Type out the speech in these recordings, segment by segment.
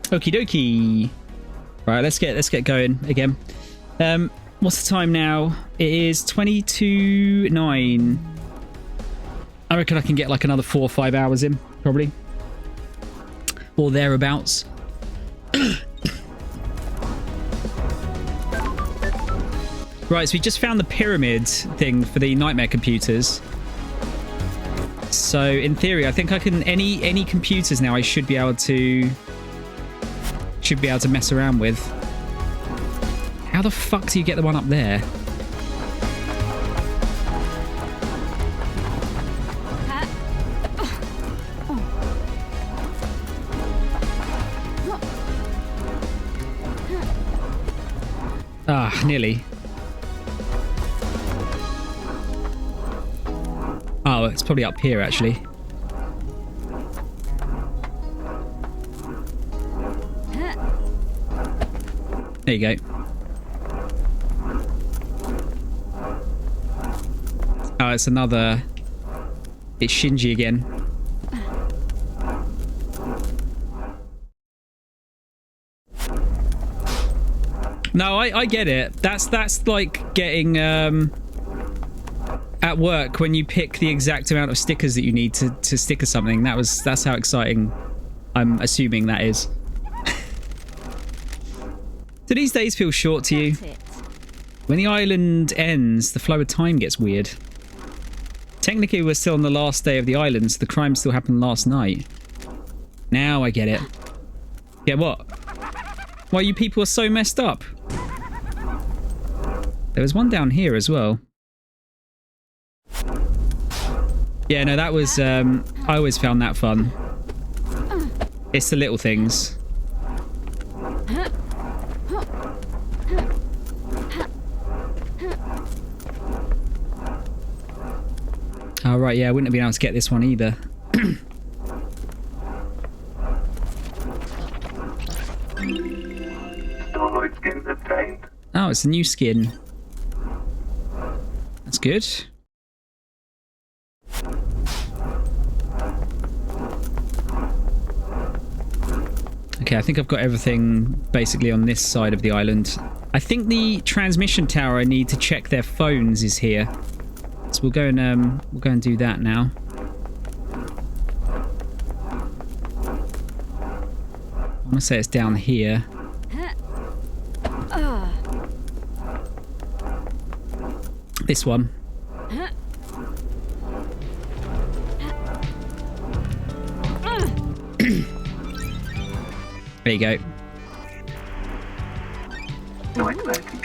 Okie dokie. Right, let's get going again. What's the time now? It is 22:09. I reckon I can get like another 4 or 5 hours in, probably. Or thereabouts. Right, so we just found the pyramid thing for the nightmare computers. So in theory, I think I can any computers now I should be able to mess around with. How the fuck do you get the one up there? Ah, nearly. Oh, it's probably up here, actually. There you go. Oh, it's another... It's Shinji again. No, I get it. That's like getting at work when you pick the exact amount of stickers that you need to sticker something. That's how exciting I'm assuming that is. Do these days feel short to you? When the island ends, the flow of time gets weird. Technically, we're still on the last day of the island, so the crime still happened last night. Now I get it. Get what? Why you people are so messed up? There was one down here as well. Yeah, no, that was... I always found that fun. It's the little things. Oh, right, yeah, I wouldn't have been able to get this one either. Oh, it's a new skin. That's good. Okay, I think I've got everything basically on this side of the island. I think the transmission tower I need to check their phones is here. So we'll go and do that now. I want to say it's down here. This one. There you go. The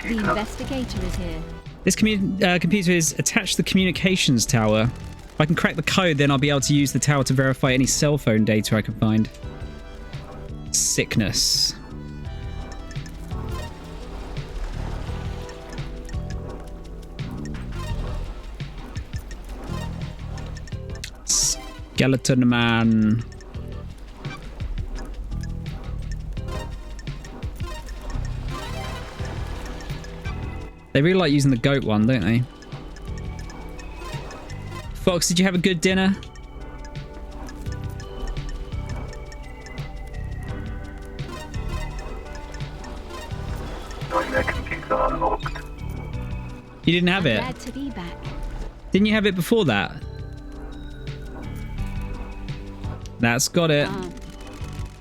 investigator is here. This computer is attached to the communications tower. If I can crack the code, then I'll be able to use the tower to verify any cell phone data I can find. Sickness. Skeleton man. They really like using the goat one, don't they? Fox, did you have a good dinner? You didn't have it? Glad to be back. Didn't you have it before that? That's got it.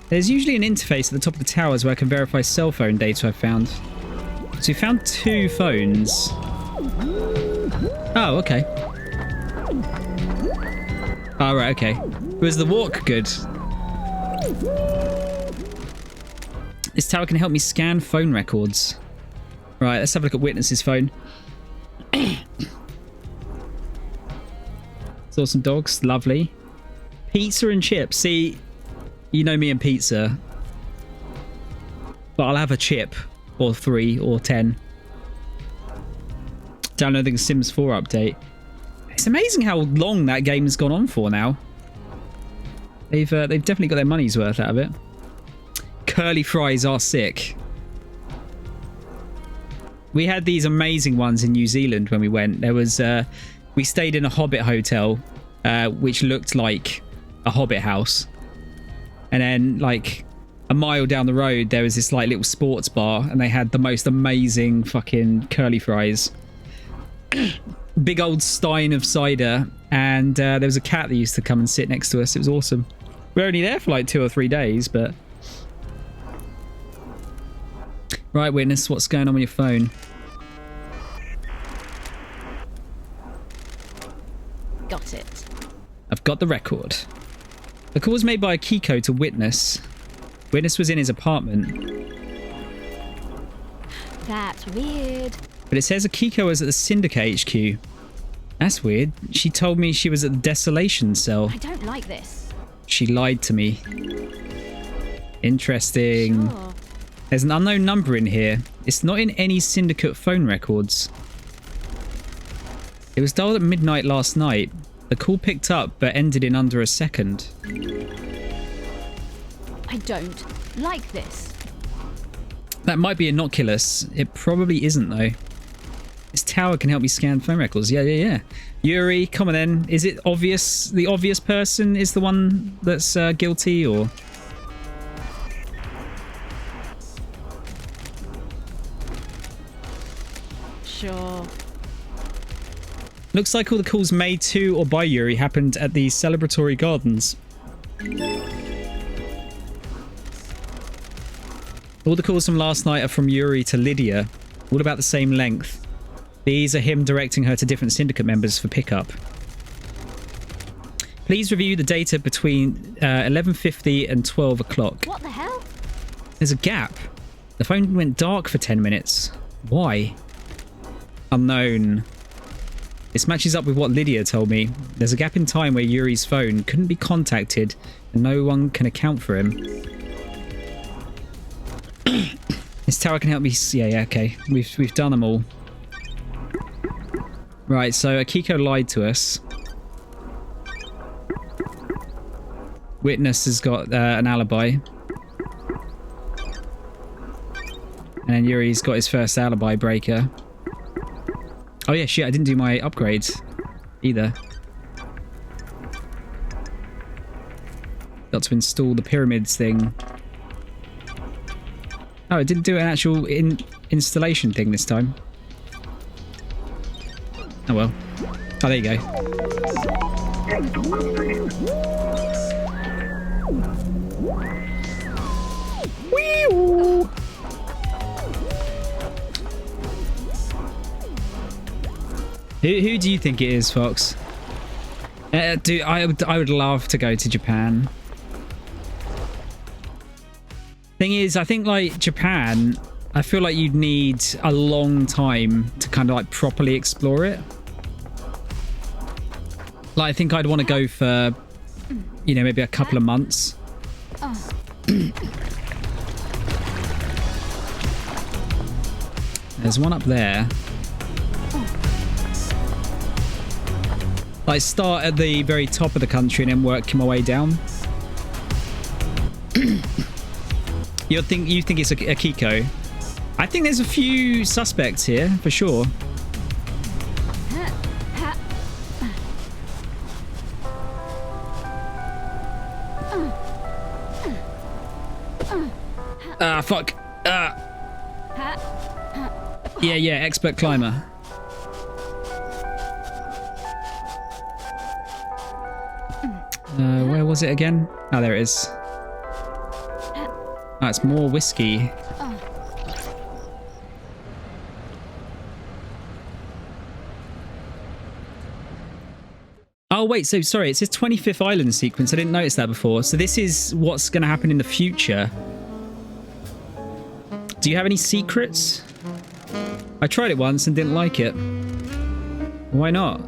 There's usually an interface at the top of the towers where I can verify cell phone data I've found. So we found 2 phones. Oh, okay. Oh, right, okay. Was the walk good? This tower can help me scan phone records. Right, let's have a look at Witness's phone. Saw some dogs. Lovely. Pizza and chips. See, you know me and pizza. But I'll have a chip. Or 3 or 10. Downloading Sims 4 update. It's amazing how long that game has gone on for now. They've definitely got their money's worth out of it. Curly fries are sick. We had these amazing ones in New Zealand when we went. There was we stayed in a Hobbit hotel, which looked like a Hobbit house, and then like a mile down the road, there was this like little sports bar, and they had the most amazing fucking curly fries. Big old stein of cider, and there was a cat that used to come and sit next to us. It was awesome. We were only there for like 2 or 3 days, but... Right, witness, what's going on with your phone? Got it. I've got the record. The call was made by a Kiko to Witness. Witness was in his apartment. That's weird. But it says a Kiko was at the Syndicate HQ. That's weird. She told me she was at the Desolation cell. I don't like this. She lied to me. Interesting. Sure. There's an unknown number in here. It's not in any Syndicate phone records. It was dialed at midnight last night. The call picked up but ended in under a second. I don't like this. That might be innocuous. It probably isn't though. This tower can help me scan phone records. Yeah. Yuri, come on then. Is it obvious? The obvious person is the one that's guilty, or... Sure. Looks like all the calls made to or by Yuri happened at the celebratory gardens. All the calls from last night are from Yuri to Lydia, all about the same length. These are him directing her to different syndicate members for pickup. Please review the data between 11:50 and 12 o'clock. What the hell? There's a gap. The phone went dark for 10 minutes. Why? Unknown. This matches up with what Lydia told me. There's a gap in time where Yuri's phone couldn't be contacted and no one can account for him. This tower can help me... Yeah, okay. We've done them all. Right, so Akiko lied to us. Witness has got an alibi. And then Yuri's got his first alibi breaker. Oh yeah, shit, I didn't do my upgrades either. Got to install the pyramids thing. Oh, it didn't do an actual installation thing this time. Oh well. Oh, there you go. Whee-oo! Who do you think it is, Fox? Dude, I would love to go to Japan. Thing is, I think like Japan, I feel like you'd need a long time to kind of like properly explore it. Like I think I'd want to go for, you know, maybe a couple of months. There's one up there. Like start at the very top of the country and then work my way down. You think it's a Kiko? I think there's a few suspects here for sure. Ah, fuck. Yeah, expert climber. Where was it again? Oh, there it is. Oh, it's more whiskey. Oh, wait, so sorry, it says 25th island sequence. I didn't notice that before. So this is what's going to happen in the future. Do you have any secrets? I tried it once and didn't like it. Why not?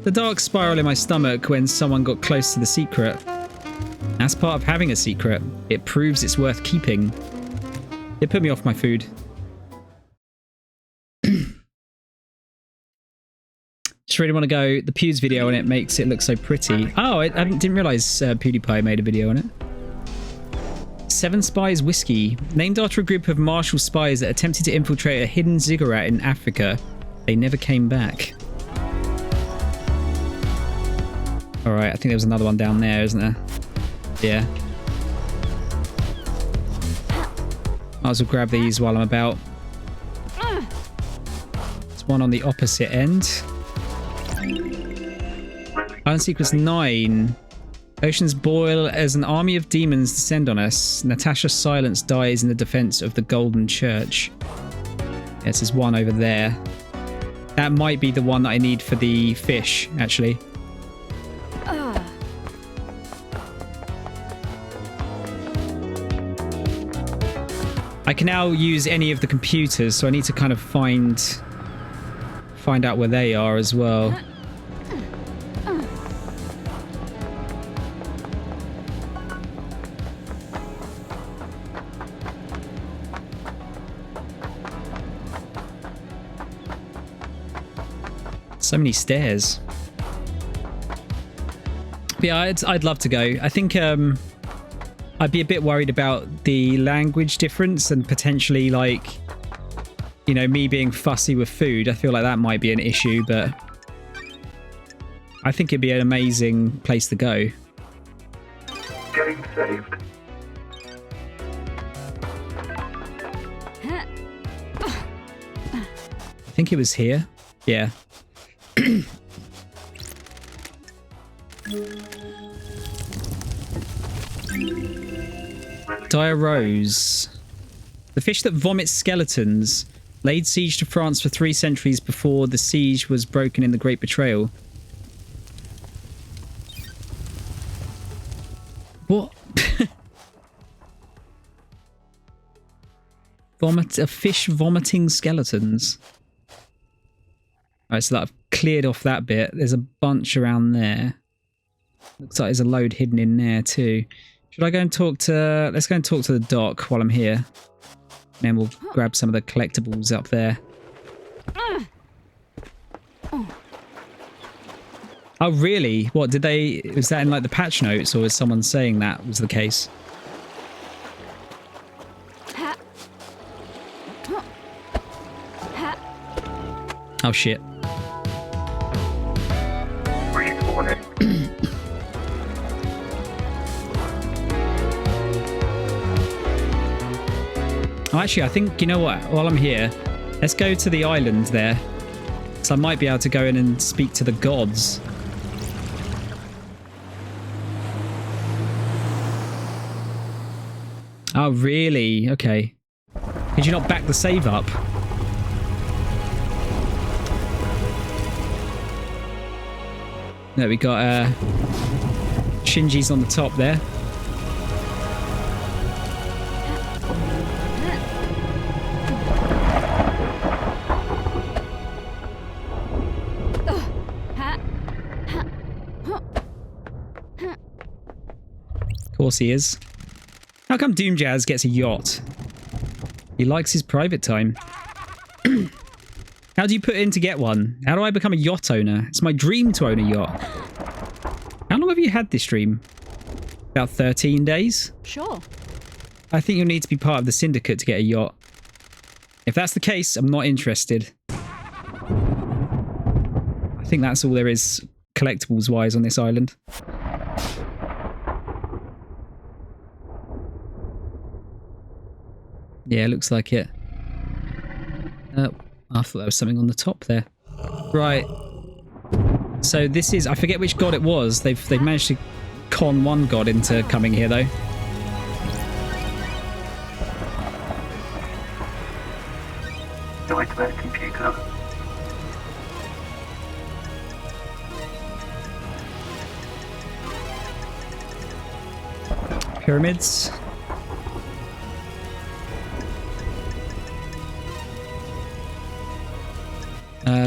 The dark spiral in my stomach when someone got close to the secret. That's part of having a secret. It proves it's worth keeping. It put me off my food. Just really want to go the Pew's video and it makes it look so pretty. Oh, I didn't realise PewDiePie made a video on it. 7 Spies Whiskey. Named after a group of Marshall spies that attempted to infiltrate a hidden ziggurat in Africa. They never came back. Alright, I think there was another one down there, isn't there? Yeah. Might as well grab these while I'm about. There's one on the opposite end. Island Sequence 9. Oceans boil as an army of demons descend on us. Natasha's silence dies in the defense of the Golden Church. Yes, there's one over there. That might be the one that I need for the fish, actually. I can now use any of the computers, so I need to kind of find out where they are as well. So many stairs. But yeah, I'd love to go. I think I'd be a bit worried about the language difference and potentially, like, you know, me being fussy with food. I feel like that might be an issue, but I think it'd be an amazing place to go. Getting saved. I think it was here. Yeah. Dire Rose. The fish that vomits skeletons laid siege to France for 3 centuries before the siege was broken in the Great Betrayal. What? A fish vomiting skeletons. Alright, so that I've cleared off that bit. There's a bunch around there. Looks like there's a load hidden in there too. Should I go and talk to... Let's go and talk to the dock while I'm here. And then we'll grab some of the collectibles up there. Oh, really? What, did they... Was that in, like, the patch notes, or was someone saying that was the case? Oh, shit. Oh, actually, I think, you know what? While I'm here, let's go to the island there. So I might be able to go in and speak to the gods. Oh, really? Okay. Could you not back the save up? There we got Shinji's on the top there. Of course he is. How come Doomjazz gets a yacht? He likes his private time. How do you put in to get one? How do I become a yacht owner? It's my dream to own a yacht. How long have you had this dream? About 13 days? Sure. I think you'll need to be part of the syndicate to get a yacht. If that's the case, I'm not interested. I think that's all there is collectibles-wise on this island. Yeah, looks like it. Oh, I thought there was something on the top there. Right. So this is... I forget which god it was. They've managed to con one god into coming here, though. Nightmare computer. Pyramids.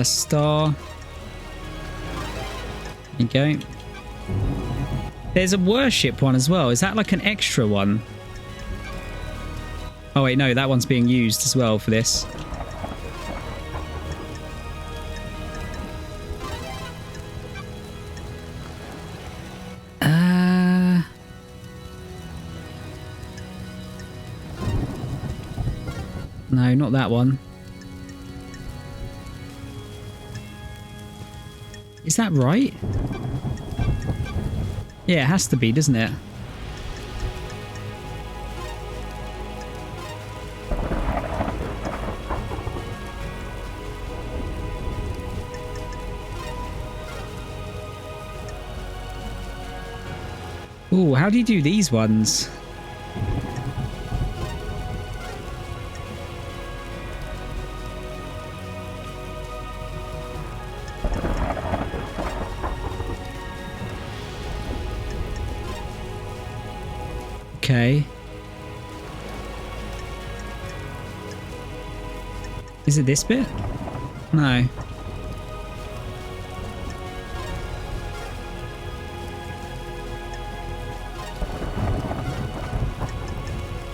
Star. There you go. There's a worship one as well. Is that like an extra one? Oh wait, no, that one's being used as well for this. No, not that one. Is that right? Yeah, it has to be, doesn't it? Ooh, how do you do these ones? Okay. Is it this bit? No.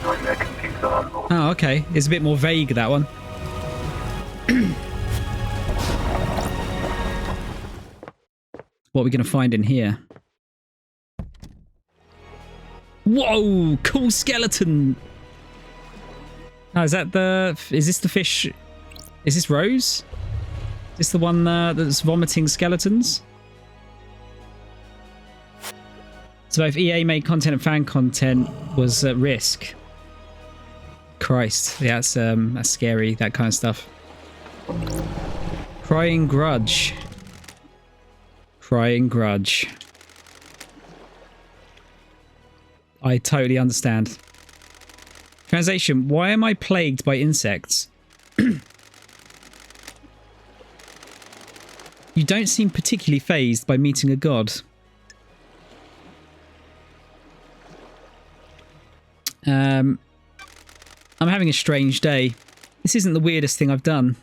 Nightmare computer unlocked. Oh, okay. It's a bit more vague, that one. What are we going to find in here? Whoa! Cool skeleton! Oh, is that the... Is this the fish... Is this Rose? Is this the one that's vomiting skeletons? So if EA made content and fan content was at risk. Christ, yeah, that's scary, that kind of stuff. Crying grudge. Crying grudge. I totally understand. Translation, why am I plagued by insects? You don't seem particularly fazed by meeting a god. I'm having a strange day. This isn't the weirdest thing I've done.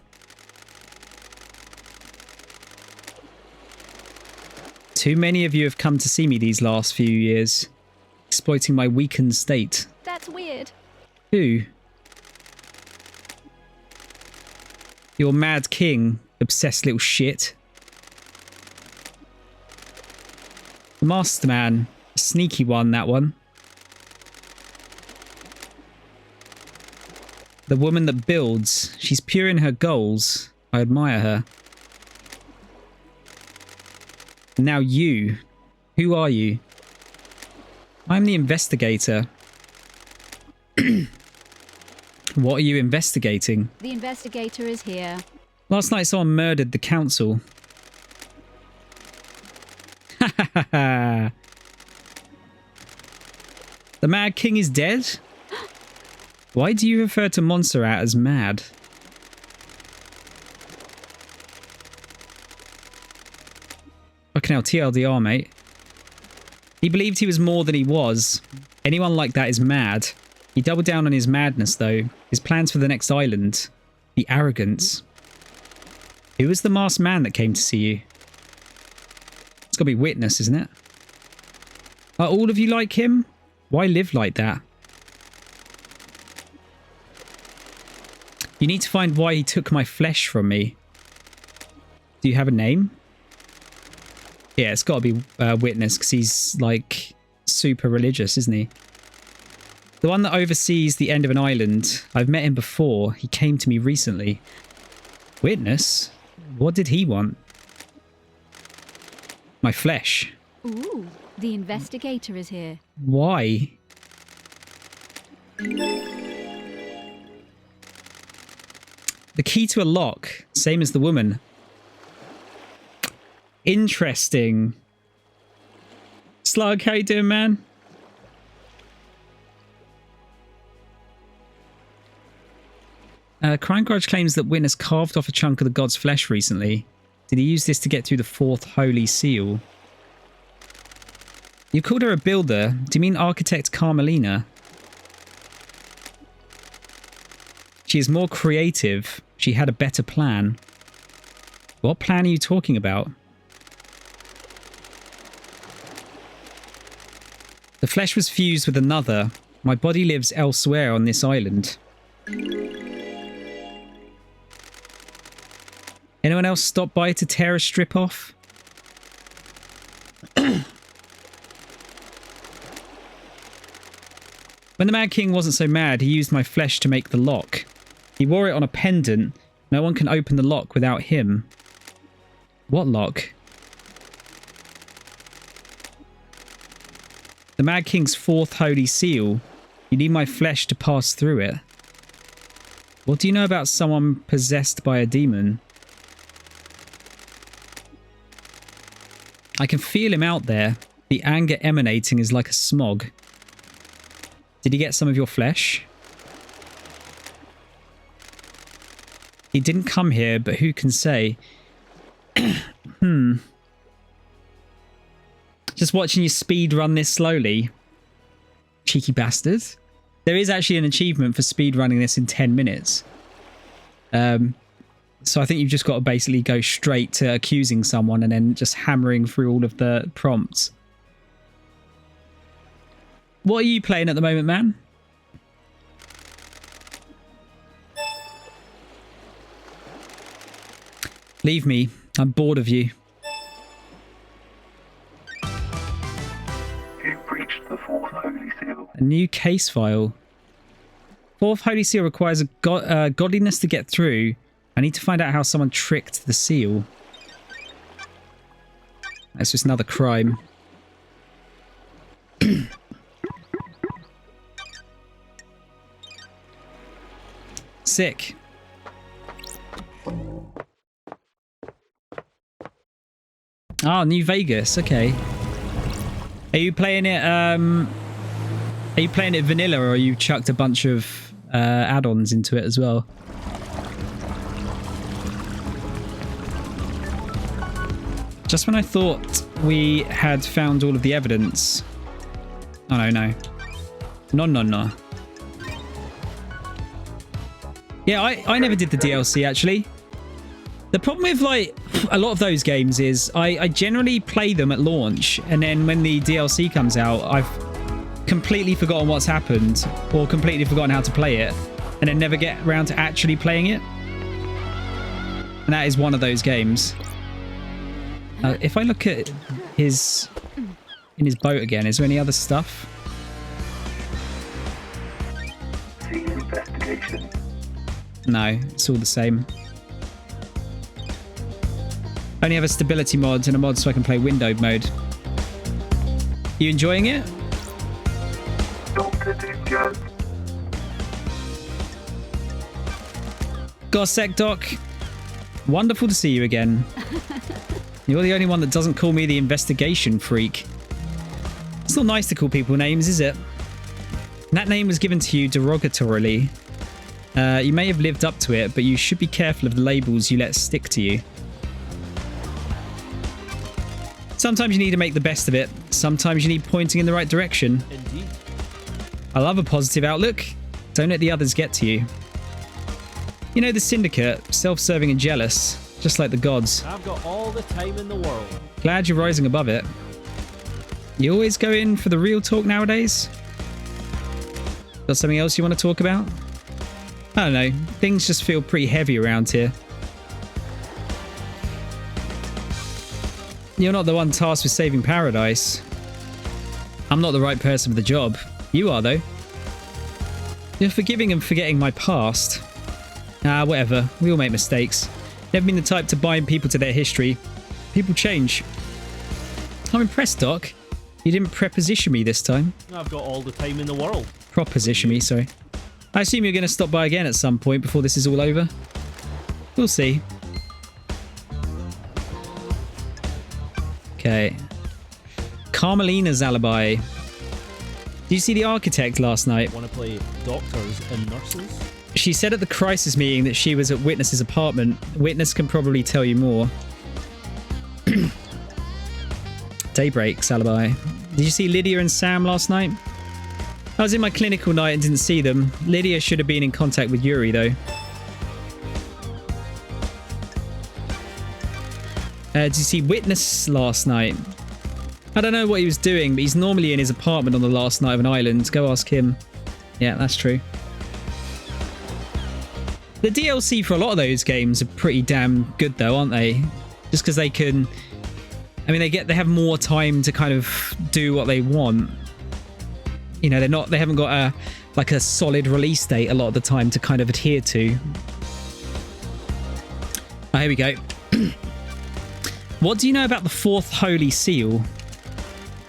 Too many of you have come to see me these last few years, exploiting my weakened state. That's weird. Who? Your mad king, obsessed little shit. The master man, a sneaky one, that one. The woman that builds, she's pure in her goals. I admire her. Now you, who are you? I'm the investigator. What are you investigating? The investigator is here. Last night someone murdered the council. Ha ha ha ha. The Mad King is dead? Why do you refer to Montserrat as mad? Fucking hell, TLDR, mate. He believed he was more than he was. Anyone like that is mad. He doubled down on his madness, though. His plans for the next island. The arrogance. Who was the masked man that came to see you? It's got to be Witness, isn't it? Are all of you like him? Why live like that? You need to find why he took my flesh from me. Do you have a name? Yeah, it's got to be Witness, because he's, like, super religious, isn't he? The one that oversees the end of an island. I've met him before. He came to me recently. Witness? What did he want? My flesh. Ooh, the investigator is here. Why? The key to a lock, same as the woman. Interesting. Slug, how you doing, man? Crime Grudge claims that Witness carved off a chunk of the god's flesh recently. Did he use this to get through the fourth holy seal? You called her a builder. Do you mean architect Carmelina? She is more creative. She had a better plan. What plan are you talking about? The flesh was fused with another. My body lives elsewhere on this island. Anyone else stop by to tear a strip off? When the Mad King wasn't so mad, he used my flesh to make the lock. He wore it on a pendant. No one can open the lock without him. What lock? The Mad King's fourth holy seal. You need my flesh to pass through it. What do you know about someone possessed by a demon? I can feel him out there. The anger emanating is like a smog. Did he get some of your flesh? He didn't come here, but who can say? Just watching you speed run this slowly. Cheeky bastard. There is actually an achievement for speed running this in 10 minutes. So I think you've just got to basically go straight to accusing someone and then just hammering through all of the prompts. What are you playing at the moment, man? Leave me. I'm bored of you. You breached the fourth holy seal. A new case file. Fourth holy seal requires a godliness to get through. I need to find out how someone tricked the seal. That's just another crime. Sick. Ah, New Vegas. Okay. Are you playing it? Are you playing it vanilla, or you chucked a bunch of add-ons into it as well? Just when I thought we had found all of the evidence. Oh no, no, no. Yeah, I never did the DLC actually. The problem with like a lot of those games is I generally play them at launch, and then when the DLC comes out, I've completely forgotten what's happened or completely forgotten how to play it, and then never get around to actually playing it. And that is one of those games. If I look at in his boat again, is there any other stuff? See investigation. No, it's all the same. Only have a stability mod and a mod so I can play windowed mode. You enjoying it? Doctor Joe. Gossec Doc, wonderful to see you again. You're the only one that doesn't call me the investigation freak. It's not nice to call people names, is it? That name was given to you derogatorily. You may have lived up to it, but you should be careful of the labels you let stick to you. Sometimes you need to make the best of it. Sometimes you need pointing in the right direction. Indeed. I love a positive outlook. Don't let the others get to you. You know, the Syndicate, self-serving and jealous, just like the gods. I've got all the time in the world. Glad you're rising above it. You always go in for the real talk nowadays? Got something else you want to talk about? I don't know. Things just feel pretty heavy around here. You're not the one tasked with saving paradise. I'm not the right person for the job. You are, though. You're forgiving and forgetting my past. Ah, whatever. We all make mistakes. Never been the type to bind people to their history. People change. I'm impressed, Doc. You didn't preposition me this time. I've got all the time in the world. Proposition me, sorry. I assume you're going to stop by again at some point before this is all over. We'll see. Okay. Carmelina's alibi. Did you see the architect last night? Want to play doctors and nurses? She said at the crisis meeting that she was at Witness's apartment. Witness can probably tell you more. Daybreak's alibi. Did you see Lydia and Sam last night? I was in my clinical night and didn't see them. Lydia should have been in contact with Yuri, though. Did you see Witness last night? I don't know what he was doing, but he's normally in his apartment on the last night of an island. Go ask him. Yeah, that's true. The DLC for a lot of those games are pretty damn good, though, aren't they? Just because they can... I mean, they have more time to kind of do what they want. You know, they haven't got a solid release date a lot of the time to kind of adhere to. Oh, here we go. What do you know about the fourth holy seal?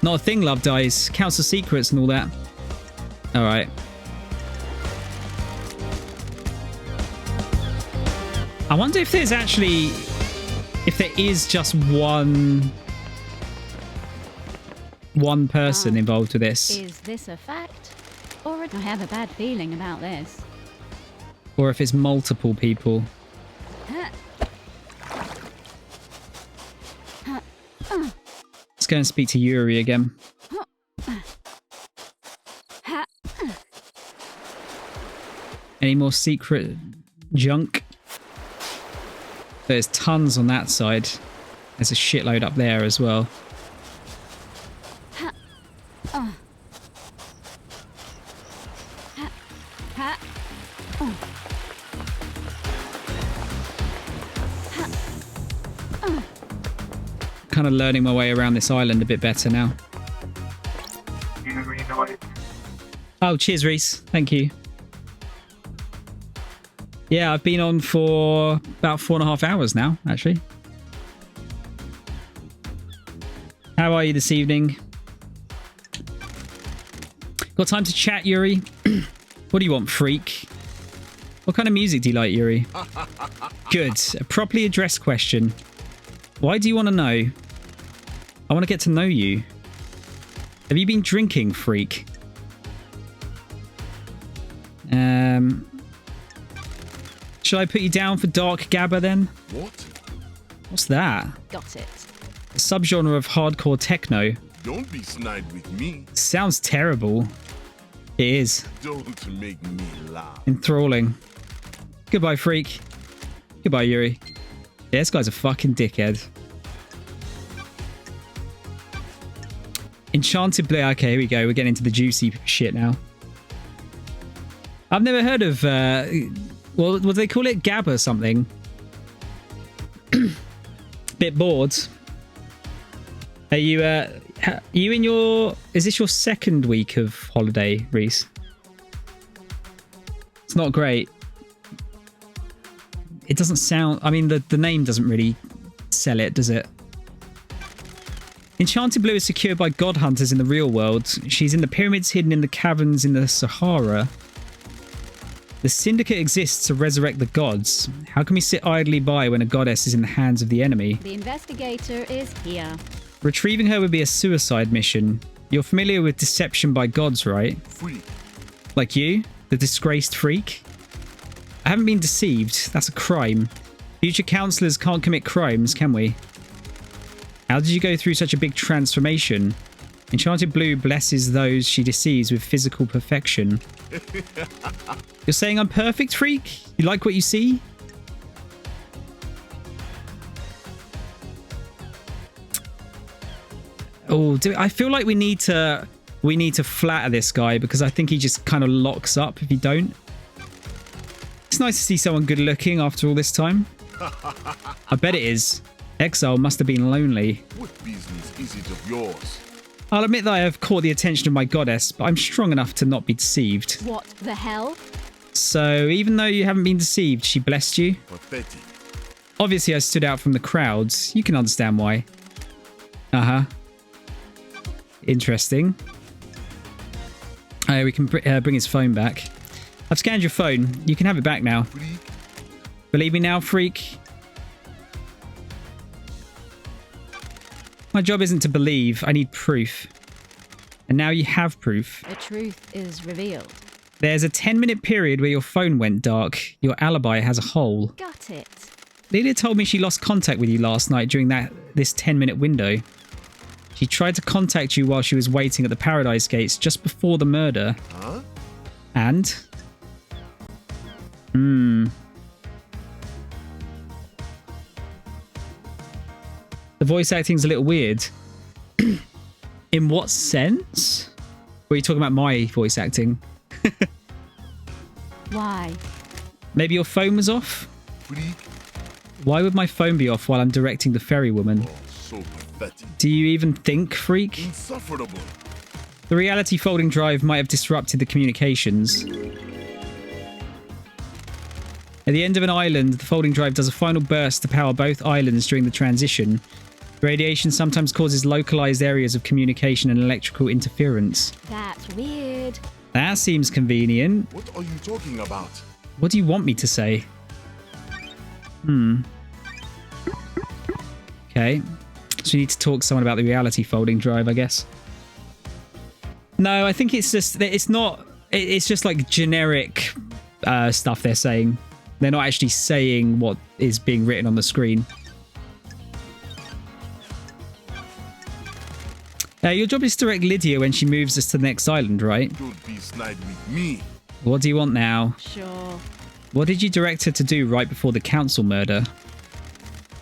Not a thing, Love Dies. Council secrets and all that. All right. I wonder if there's actually... if there is just one one person involved with this. Is this a fact? Or I have a bad feeling about this. Or if it's multiple people. Let's go and speak to Yuri again. Any more secret junk? There's tons on that side. There's a shitload up there as well. Kind of learning my way around this island a bit better now. Yuri Knight. Oh, cheers, Reese. Thank you. Yeah, I've been on for about 4.5 hours now, actually. How are you this evening? Got time to chat, Yuri? What do you want, freak? What kind of music do you like, Yuri? Good. A properly addressed question. Why do you want to know? I want to get to know you. Have you been drinking, freak? Shall I put you down for Dark Gabba then? What? What's that? Got it. A subgenre of hardcore techno. Don't be snide with me. Sounds terrible. It is. Don't make me laugh. Enthralling. Goodbye, freak. Goodbye, Yuri. Yeah, this guy's a fucking dickhead. Enchanted Blue. Okay, here we go. We're getting into the juicy shit now. I've never heard of... well, what do they call it? Gab or something. Bit bored. Are you in your... Is this your second week of holiday, Reese? It's not great. It doesn't sound... I mean, the name doesn't really sell it, does it? Enchanted Blue is secured by god hunters in the real world. She's in the pyramids hidden in the caverns in the Sahara. The Syndicate exists to resurrect the gods. How can we sit idly by when a goddess is in the hands of the enemy? The investigator is here. Retrieving her would be a suicide mission. You're familiar with deception by gods, right? Freak. Like you? The disgraced freak? I haven't been deceived. That's a crime. Future counselors can't commit crimes, can we? How did you go through such a big transformation? Enchanted Blue blesses those she deceives with physical perfection. You're saying I'm perfect, freak? You like what you see? Oh, I feel like we need to flatter this guy because I think he just kind of locks up if you don't. It's nice to see someone good looking after all this time. I bet it is. Exile must have been lonely. What business is it of yours? I'll admit that I have caught the attention of my goddess, but I'm strong enough to not be deceived. What the hell? So, even though you haven't been deceived, she blessed you? Pathetic. Obviously, I stood out from the crowds. You can understand why. Uh-huh. Interesting. We can bring his phone back. I've scanned your phone. You can have it back now. Freak. Believe me now, freak? My job isn't to believe. I need proof. And now you have proof. The truth is revealed. There's a 10-minute period where your phone went dark. Your alibi has a hole. Got it. Lydia told me she lost contact with you last night during this 10-minute window. She tried to contact you while she was waiting at the Paradise Gates just before the murder. Huh? And? The voice acting's a little weird. In what sense? Were you talking about my voice acting? Why? Maybe your phone was off? Freak. Why would my phone be off while I'm directing the ferry woman? Oh, so pathetic. Do you even think, freak? Insufferable. The reality folding drive might have disrupted the communications. At the end of an island, the folding drive does a final burst to power both islands during the transition. Radiation sometimes causes localized areas of communication and electrical interference. That's weird. That seems convenient. What are you talking about? What do you want me to say? Okay. So you need to talk to someone about the reality folding drive, I guess. No, I think it's just it's not. It's just like generic stuff they're saying. They're not actually saying what is being written on the screen. Your job is to direct Lydia when she moves us to the next island, right? Don't be snide with me. What do you want now? Sure. What did you direct her to do right before the council murder?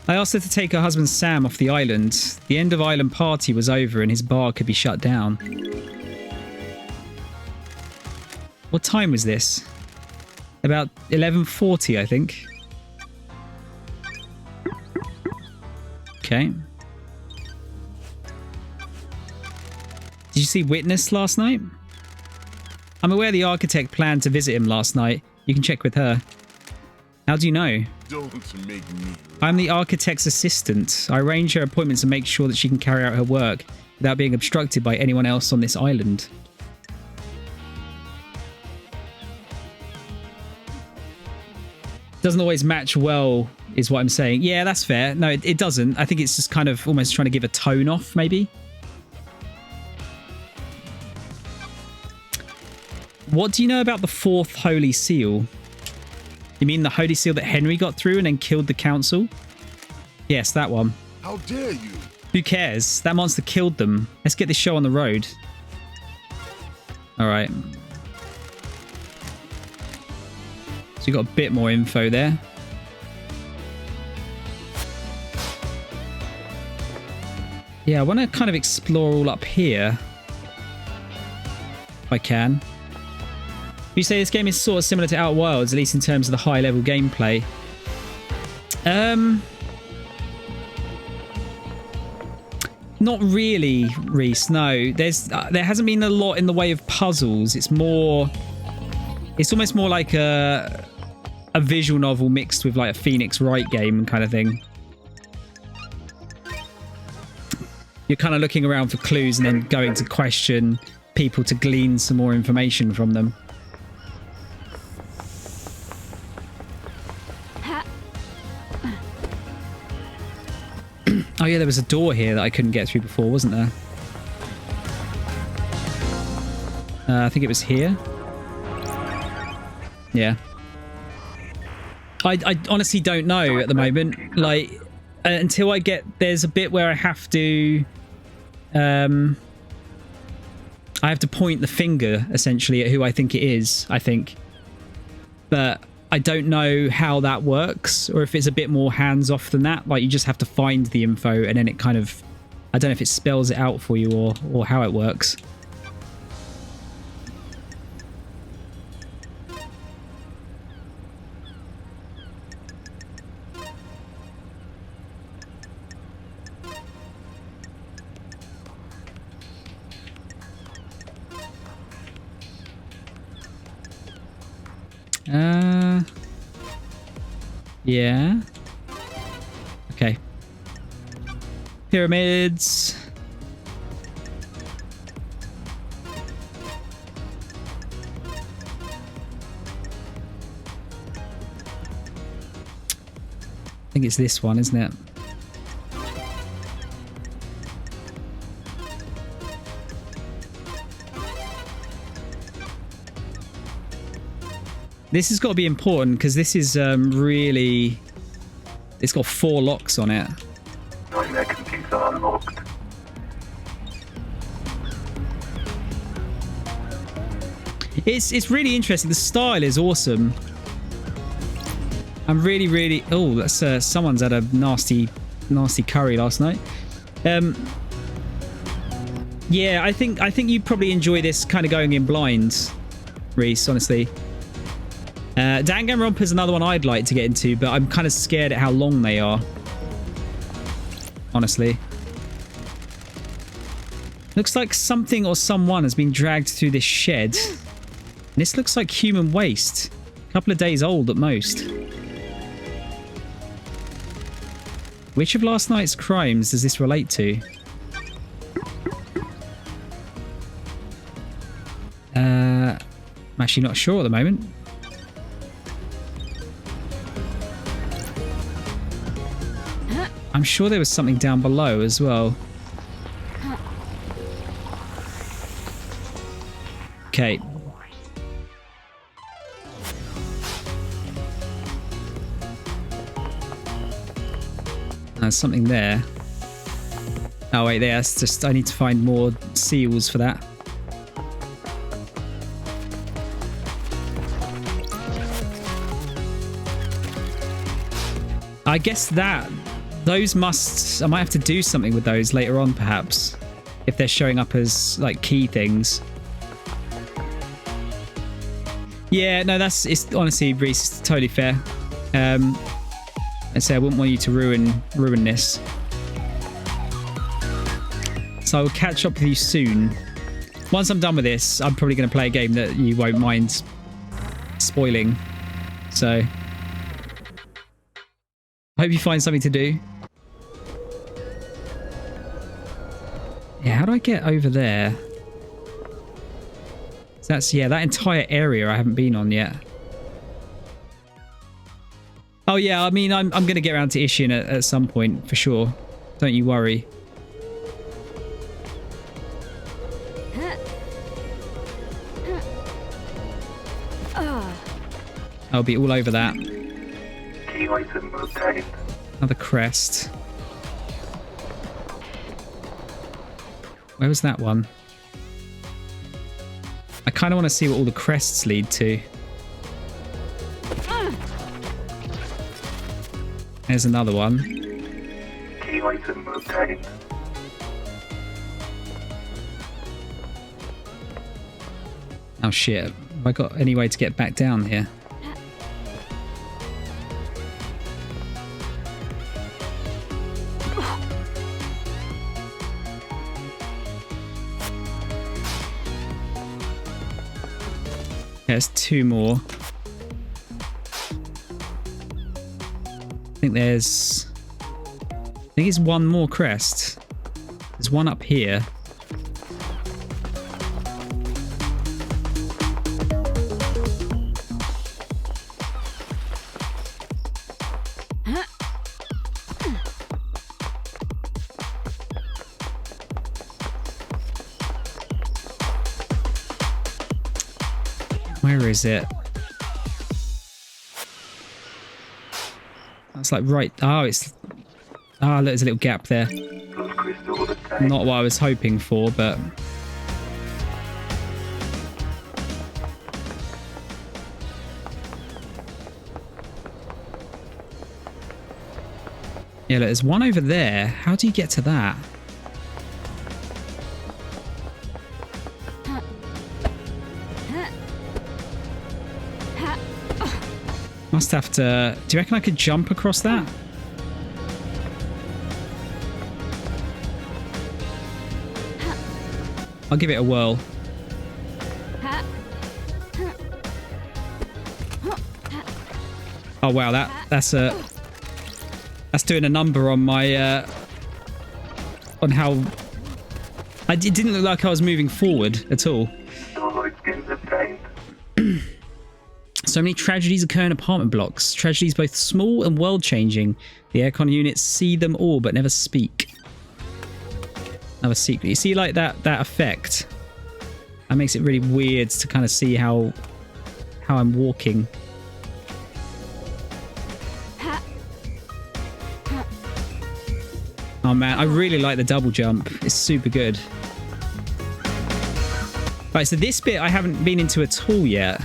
I asked her to take her husband Sam off the island. The end of island party was over and his bar could be shut down. What time was this? About 11:40, I think. Okay. Did you see Witness last night? I'm aware the architect planned to visit him last night. You can check with her. How do you know? Don't make me. I'm the architect's assistant. I arrange her appointments and make sure that she can carry out her work without being obstructed by anyone else on this island. Doesn't always match well, is what I'm saying. Yeah, that's fair. No, it doesn't. I think it's just kind of almost trying to give a tone off, maybe. What do you know about the fourth Holy Seal? You mean the Holy Seal that Henry got through and then killed the council? Yes, that one. How dare you? Who cares? That monster killed them. Let's get this show on the road. All right. So you got a bit more info there. Yeah, I want to kind of explore all up here. If I can. You say this game is sort of similar to Outer Wilds, at least in terms of the high-level gameplay. Not really, Reese. No, there hasn't been a lot in the way of puzzles. It's almost more like a visual novel mixed with like a Phoenix Wright game kind of thing. You're kind of looking around for clues and then going to question people to glean some more information from them. Oh yeah, there was a door here that I couldn't get through before, wasn't there? I think it was here. Yeah. I honestly don't know at the moment. Like, until I get... There's a bit where I have to... I have to point the finger, essentially, at who I think it is, I think. But I don't know how that works, or if it's a bit more hands-off than that. Like, you just have to find the info, and then it kind of... I don't know if it spells it out for you, or how it works. Yeah. Okay. Pyramids. I think it's this one, isn't it? This has got to be important because this is really... It's got 4 locks on it. Nightmare computer unlocked. It's really interesting. The style is awesome. I'm really... Oh, that's someone's had a nasty curry last night. Yeah, I think you probably enjoy this kind of going in blind, Reese, honestly. Danganronpa is another one I'd like to get into, but I'm kind of scared at how long they are. Honestly. Looks like something or someone has been dragged through this shed. This looks like human waste. A couple of days old at most. Which of last night's crimes does this relate to? I'm actually not sure at the moment. I'm sure there was something down below as well. Okay. There's something there. Oh wait, there's just, I need to find more seals for that. I guess those must, I might have to do something with those later on perhaps, if they're showing up as like key things. Yeah, no, it's honestly, Reese, it's totally fair. I say I wouldn't want you to ruin this. So I will catch up with you soon. Once I'm done with this, I'm probably going to play a game that you won't mind spoiling. So I hope you find something to do. Yeah, how do I get over there? So that's, yeah, that entire area I haven't been on yet. Oh yeah, I mean, I'm going to get around to Ishin at some point, for sure. Don't you worry. I'll be all over that. Key item obtained. Another crest. Where was that one? I kind of want to see what all the crests lead to. There's another one. Key item obtained. Oh shit. Have I got any way to get back down here? There's two more. I think it's one more crest. There's one up here. Where is it? That's like right. Oh, it's. Ah, there's a little gap there. Not what I was hoping for, but. Yeah, look, there's one over there. How do you get to that? Must have to... Do you reckon I could jump across that? I'll give it a whirl. Oh wow, that's doing a number on my on how it didn't look like I was moving forward at all. So many tragedies occur in apartment blocks. Tragedies both small and world-changing. The aircon units see them all but never speak. Another secret. You see, like that effect. That makes it really weird to kind of see how I'm walking. Oh man, I really like the double jump. It's super good. Right, so this bit I haven't been into at all yet.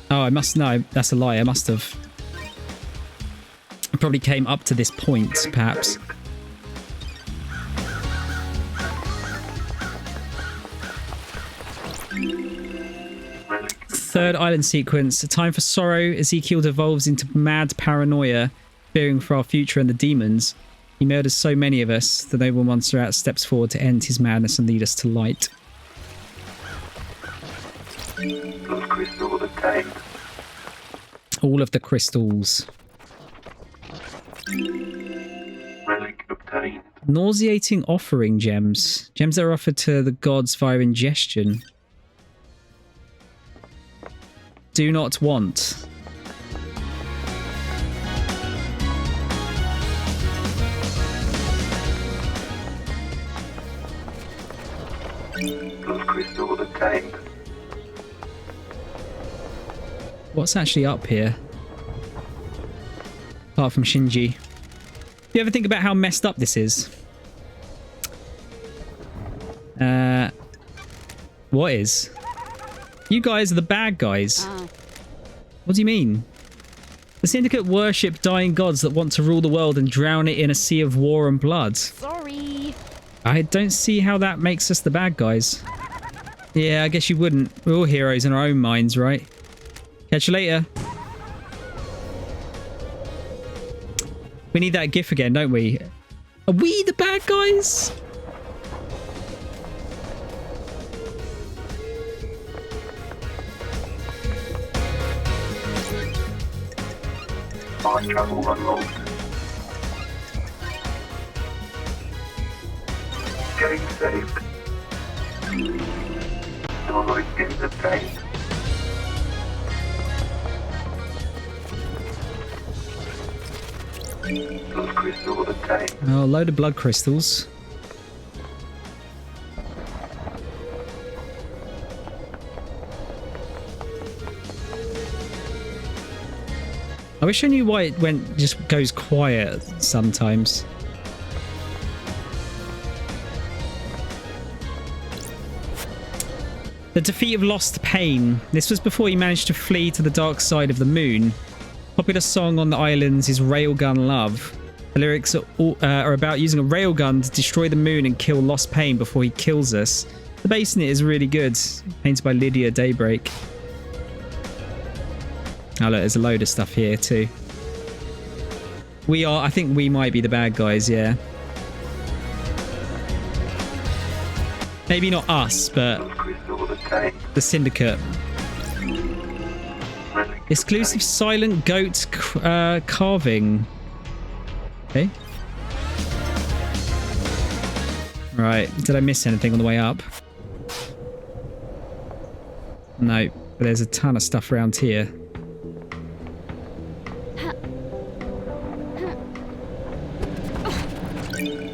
Oh, I must know. That's a lie. I must have. I probably came up to this point, perhaps. Third island sequence. A time for sorrow. Ezekiel devolves into mad paranoia, fearing for our future and the demons. He murders so many of us. The noble monster out steps forward to end his madness and lead us to light. All of the crystals. Relic obtained. Nauseating offering gems. Gems that are offered to the gods via ingestion. Do not want. obtained. What's actually up here? Apart from Shinji. You ever think about how messed up this is? What is? You guys are the bad guys. Oh. What do you mean? The Syndicate worship dying gods that want to rule the world and drown it in a sea of war and blood. Sorry. I don't see how that makes us the bad guys. Yeah, I guess you wouldn't. We're all heroes in our own minds, right? Catch you later. We need that gif again, don't we? Are we the bad guys? Fast travel unlocked. Getting saved. Starlight is obtained. Blood crystal obtained. Oh, a load of blood crystals. I wish I knew why it just goes quiet sometimes. The defeat of Lost Pain. This was before he managed to flee to the dark side of the moon. Popular song on the islands is Railgun Love. The lyrics are about using a railgun to destroy the moon and kill Lost Pain before he kills us. The bass in it is really good. Painted by Lydia Daybreak. Oh look, there's a load of stuff here too. I think we might be the bad guys, yeah. Maybe not us, but the Syndicate. Exclusive silent goat carving. Okay. Right, did I miss anything on the way up? No, but there's a ton of stuff around here.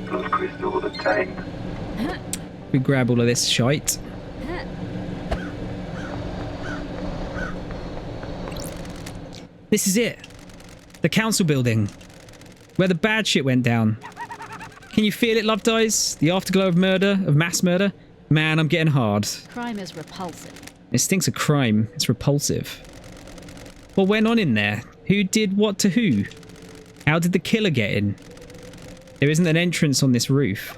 Blood crystal obtained. We grab all of this shite. This is it. The council building. Where the bad shit went down. Can you feel it, Love Dies? The afterglow of murder, of mass murder? Man, I'm getting hard. Crime is repulsive. It stinks of crime. It's repulsive. What went on in there? Who did what to who? How did the killer get in? There isn't an entrance on this roof.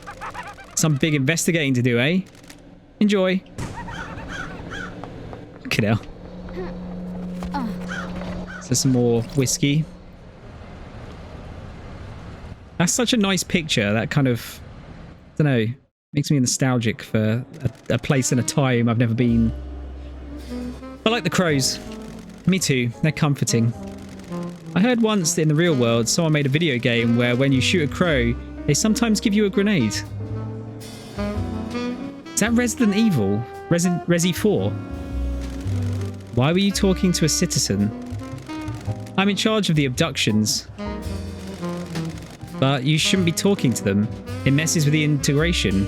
Some big investigating to do, eh? Enjoy. Look at hell. So some more whiskey. That's such a nice picture. That kind of, I don't know, makes me nostalgic for a place and a time I've never been. I like the crows. Me too. They're comforting. I heard once that in the real world, someone made a video game where when you shoot a crow, they sometimes give you a grenade. Is that Resident Evil? Resi 4? Why were you talking to a citizen? I'm in charge of the abductions. But you shouldn't be talking to them. It messes with the integration.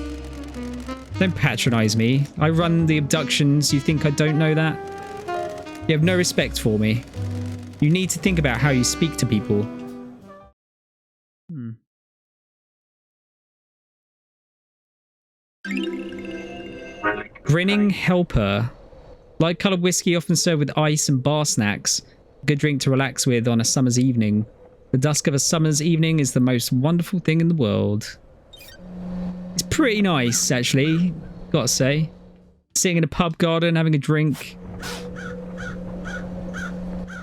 Don't patronize me. I run the abductions. You think I don't know that? You have no respect for me. You need to think about how you speak to people. Grinning Helper. Light coloured whiskey often served with ice and bar snacks. A good drink to relax with on a summer's evening. The dusk of a summer's evening is the most wonderful thing in the world. It's pretty nice, actually. Gotta say. Sitting in a pub garden, having a drink.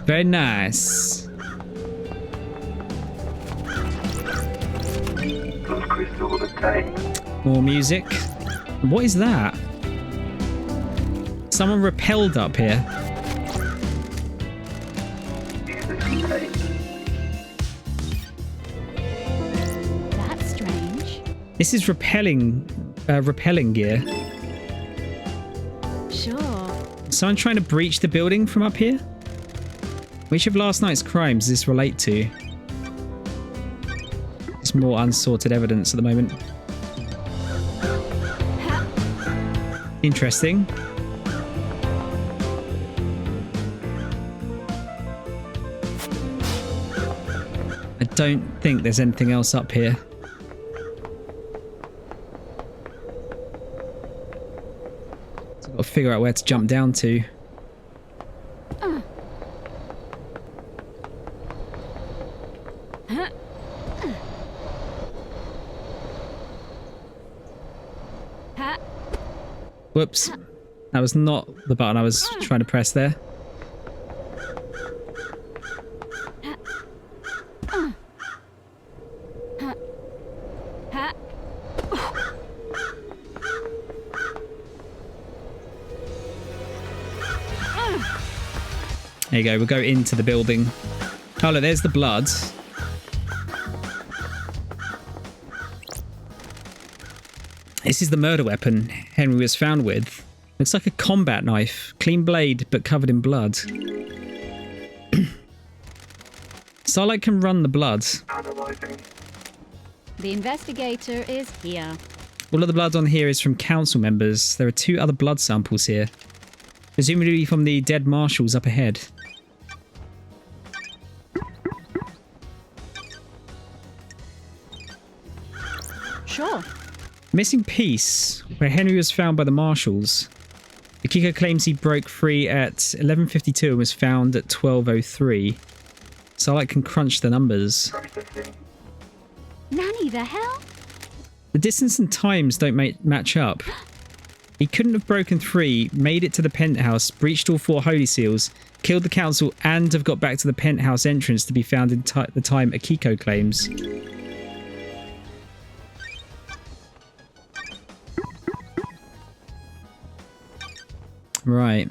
Very nice. More music. What is that? Someone repelled up here. That's strange. This is repelling gear. Sure. Someone trying to breach the building from up here? Which of last night's crimes does this relate to? There's more unsorted evidence at the moment. Interesting. don't think there's anything else up here. So I've got to figure out where to jump down to. Whoops. That was not the button I was trying to press there. There you go, we'll go into the building. Oh look, there's the blood. This is the murder weapon Henry was found with. Looks like a combat knife. Clean blade, but covered in blood. Starlight can run the blood. Analyzing. The investigator is here. All of the blood on here is from council members. There are 2 other blood samples here. Presumably from the dead marshals up ahead. Sure. Missing piece, where Henry was found by the marshals. Akiko claims he broke free at 11:52 and was found at 12:03. Starlight can crunch the numbers. Processing. Nanny, the hell? The distance and times don't match up. He couldn't have broken free, made it to the penthouse, breached all 4 holy seals, killed the council, and have got back to the penthouse entrance to be found in the time Akiko claims. Right.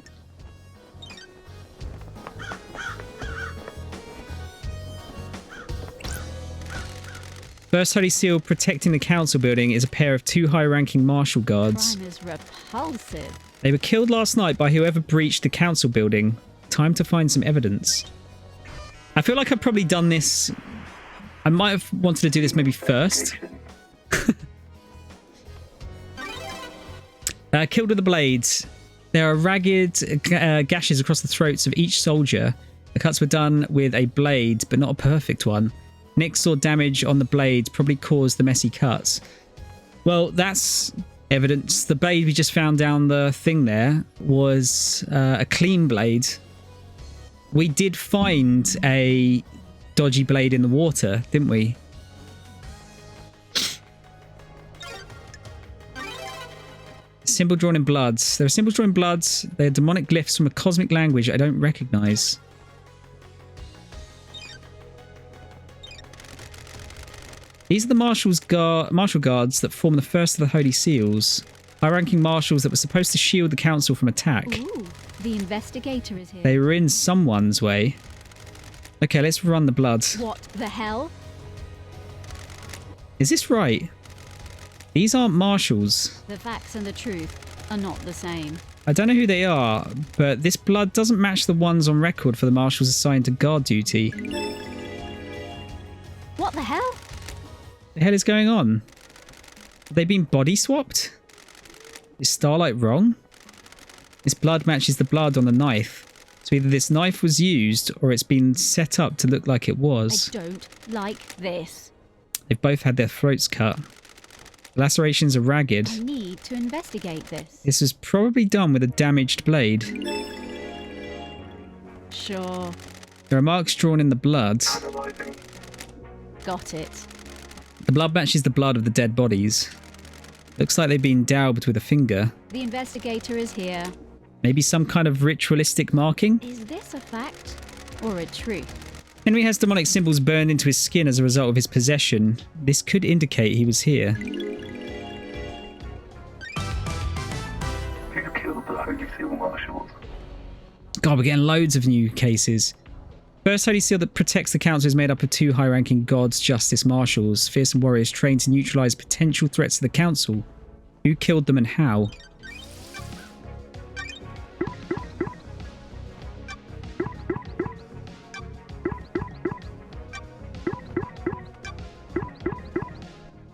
First holy seal protecting the council building is a pair of 2 high-ranking marshal guards. Crime is repulsive. They were killed last night by whoever breached the council building. Time to find some evidence. I feel like I've probably done this. I might have wanted to do this maybe first. Killed with a blade. There are ragged gashes across the throats of each soldier. The cuts were done with a blade, but not a perfect one. Nick saw damage on the blade, probably caused the messy cuts. Well, that's evidence. The blade we just found down the thing there was a clean blade. We did find a dodgy blade in the water, didn't we? Symbol drawn in blood. There are symbols drawn in blood. They are demonic glyphs from a cosmic language I don't recognize. These are the marshal guards that form the first of the Holy Seals. High-ranking marshals that were supposed to shield the council from attack. Ooh, the investigator is here. They were in someone's way. Okay, let's run the blood. What the hell? Is this right? These aren't marshals. The facts and the truth are not the same. I don't know who they are, but this blood doesn't match the ones on record for the marshals assigned to guard duty. What the hell? The hell is going on? Have they been body swapped? Is Starlight wrong? This blood matches the blood on the knife. So either this knife was used or it's been set up to look like it was. I don't like this. They've both had their throats cut. The lacerations are ragged. I need to investigate this. This was probably done with a damaged blade. Sure. There are marks drawn in the blood. Analyzing. Got it. The blood matches the blood of the dead bodies. Looks like they've been daubed with a finger. The investigator is here. Maybe some kind of ritualistic marking? Is this a fact or a truth? Henry has demonic symbols burned into his skin as a result of his possession. This could indicate he was here. Who killed the Holy Seal Marshals? God, we're getting loads of new cases. First Holy Seal that protects the council is made up of 2 high-ranking gods, justice marshals, fearsome warriors trained to neutralize potential threats to the council. Who killed them and how?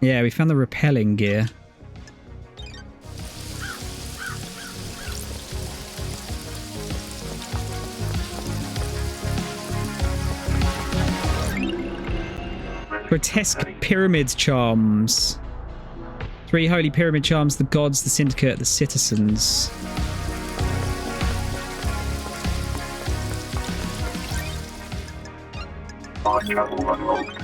Yeah, we found the repelling gear. Grotesque pyramid charms. 3 holy pyramid charms, the gods, the syndicate, the citizens. Fast travel unlocked.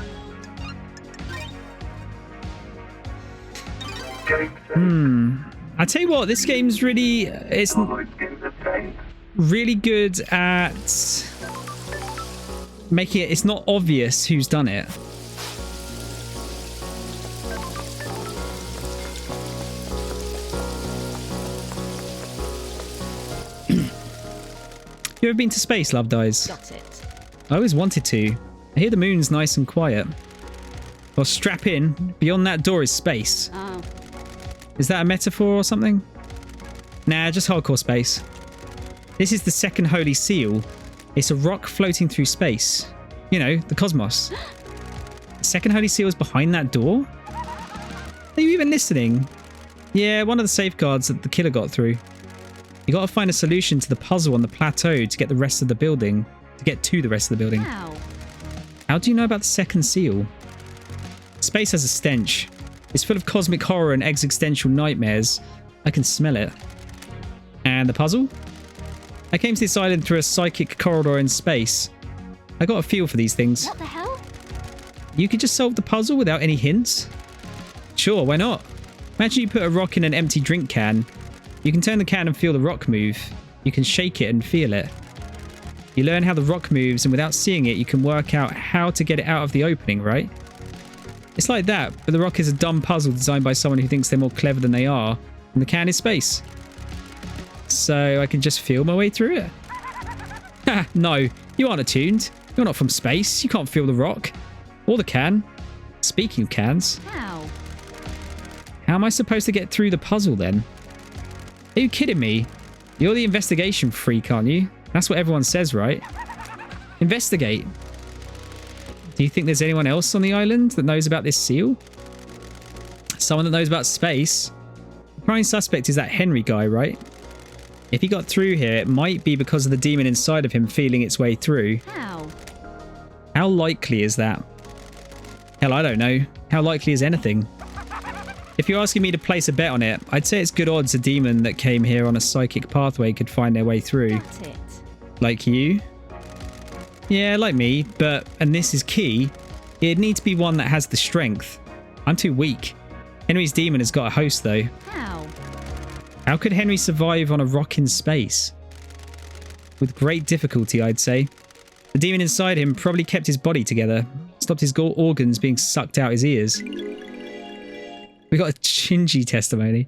Getting saved. I tell you what, this game's really... It's All those skins obtained. really good at making it... It's not obvious who's done it. You ever been to space, Love Dies? Got it. I always wanted to. I hear the moon's nice and quiet. Well, strap in. Beyond that door is space. Oh, Is that a metaphor or something? Nah, just hardcore space. This is the second holy seal. It's a rock floating through space. You know, the cosmos. The second holy seal is behind that door? Are you even listening? Yeah, one of the safeguards that the killer got through. You gotta find a solution to the puzzle on the plateau to get the rest of the building. To get to the rest of the building. how? How do you know about the second seal? Space has a stench. It's full of cosmic horror and existential nightmares. I can smell it. And the puzzle? I came to this island through a psychic corridor in space. I got a feel for these things. What the hell? You could just solve the puzzle without any hints? Sure, why not? Imagine you put a rock in an empty drink can. You can turn the can and feel the rock move. You can shake it and feel it. You learn how the rock moves, and without seeing it, you can work out how to get it out of the opening, right? It's like that, but the rock is a dumb puzzle designed by someone who thinks they're more clever than they are, and the can is space. So I can just feel my way through it? Ha, no, you aren't attuned. You're not from space. You can't feel the rock. Or the can. Speaking of cans, How? how am I supposed to get through the puzzle then? Are you kidding me? You're the investigation freak, aren't you? That's what everyone says, right? Investigate. Do you think there's anyone else on the island that knows about this seal? Someone that knows about space? The prime suspect is that Henry guy, right? If he got through here, it might be because of the demon inside of him feeling its way through. How? How likely is that? Hell, I don't know. How likely is anything? If you're asking me to place a bet on it, I'd say it's good odds a demon that came here on a psychic pathway could find their way through. Got it. Like you? Yeah, like me, but, and this is key, it'd need to be one that has the strength. I'm too weak. Henry's demon has got a host, though. How? How could Henry survive on a rock in space? With great difficulty, I'd say. The demon inside him probably kept his body together, stopped his organs being sucked out his ears. We got a Shinji testimony.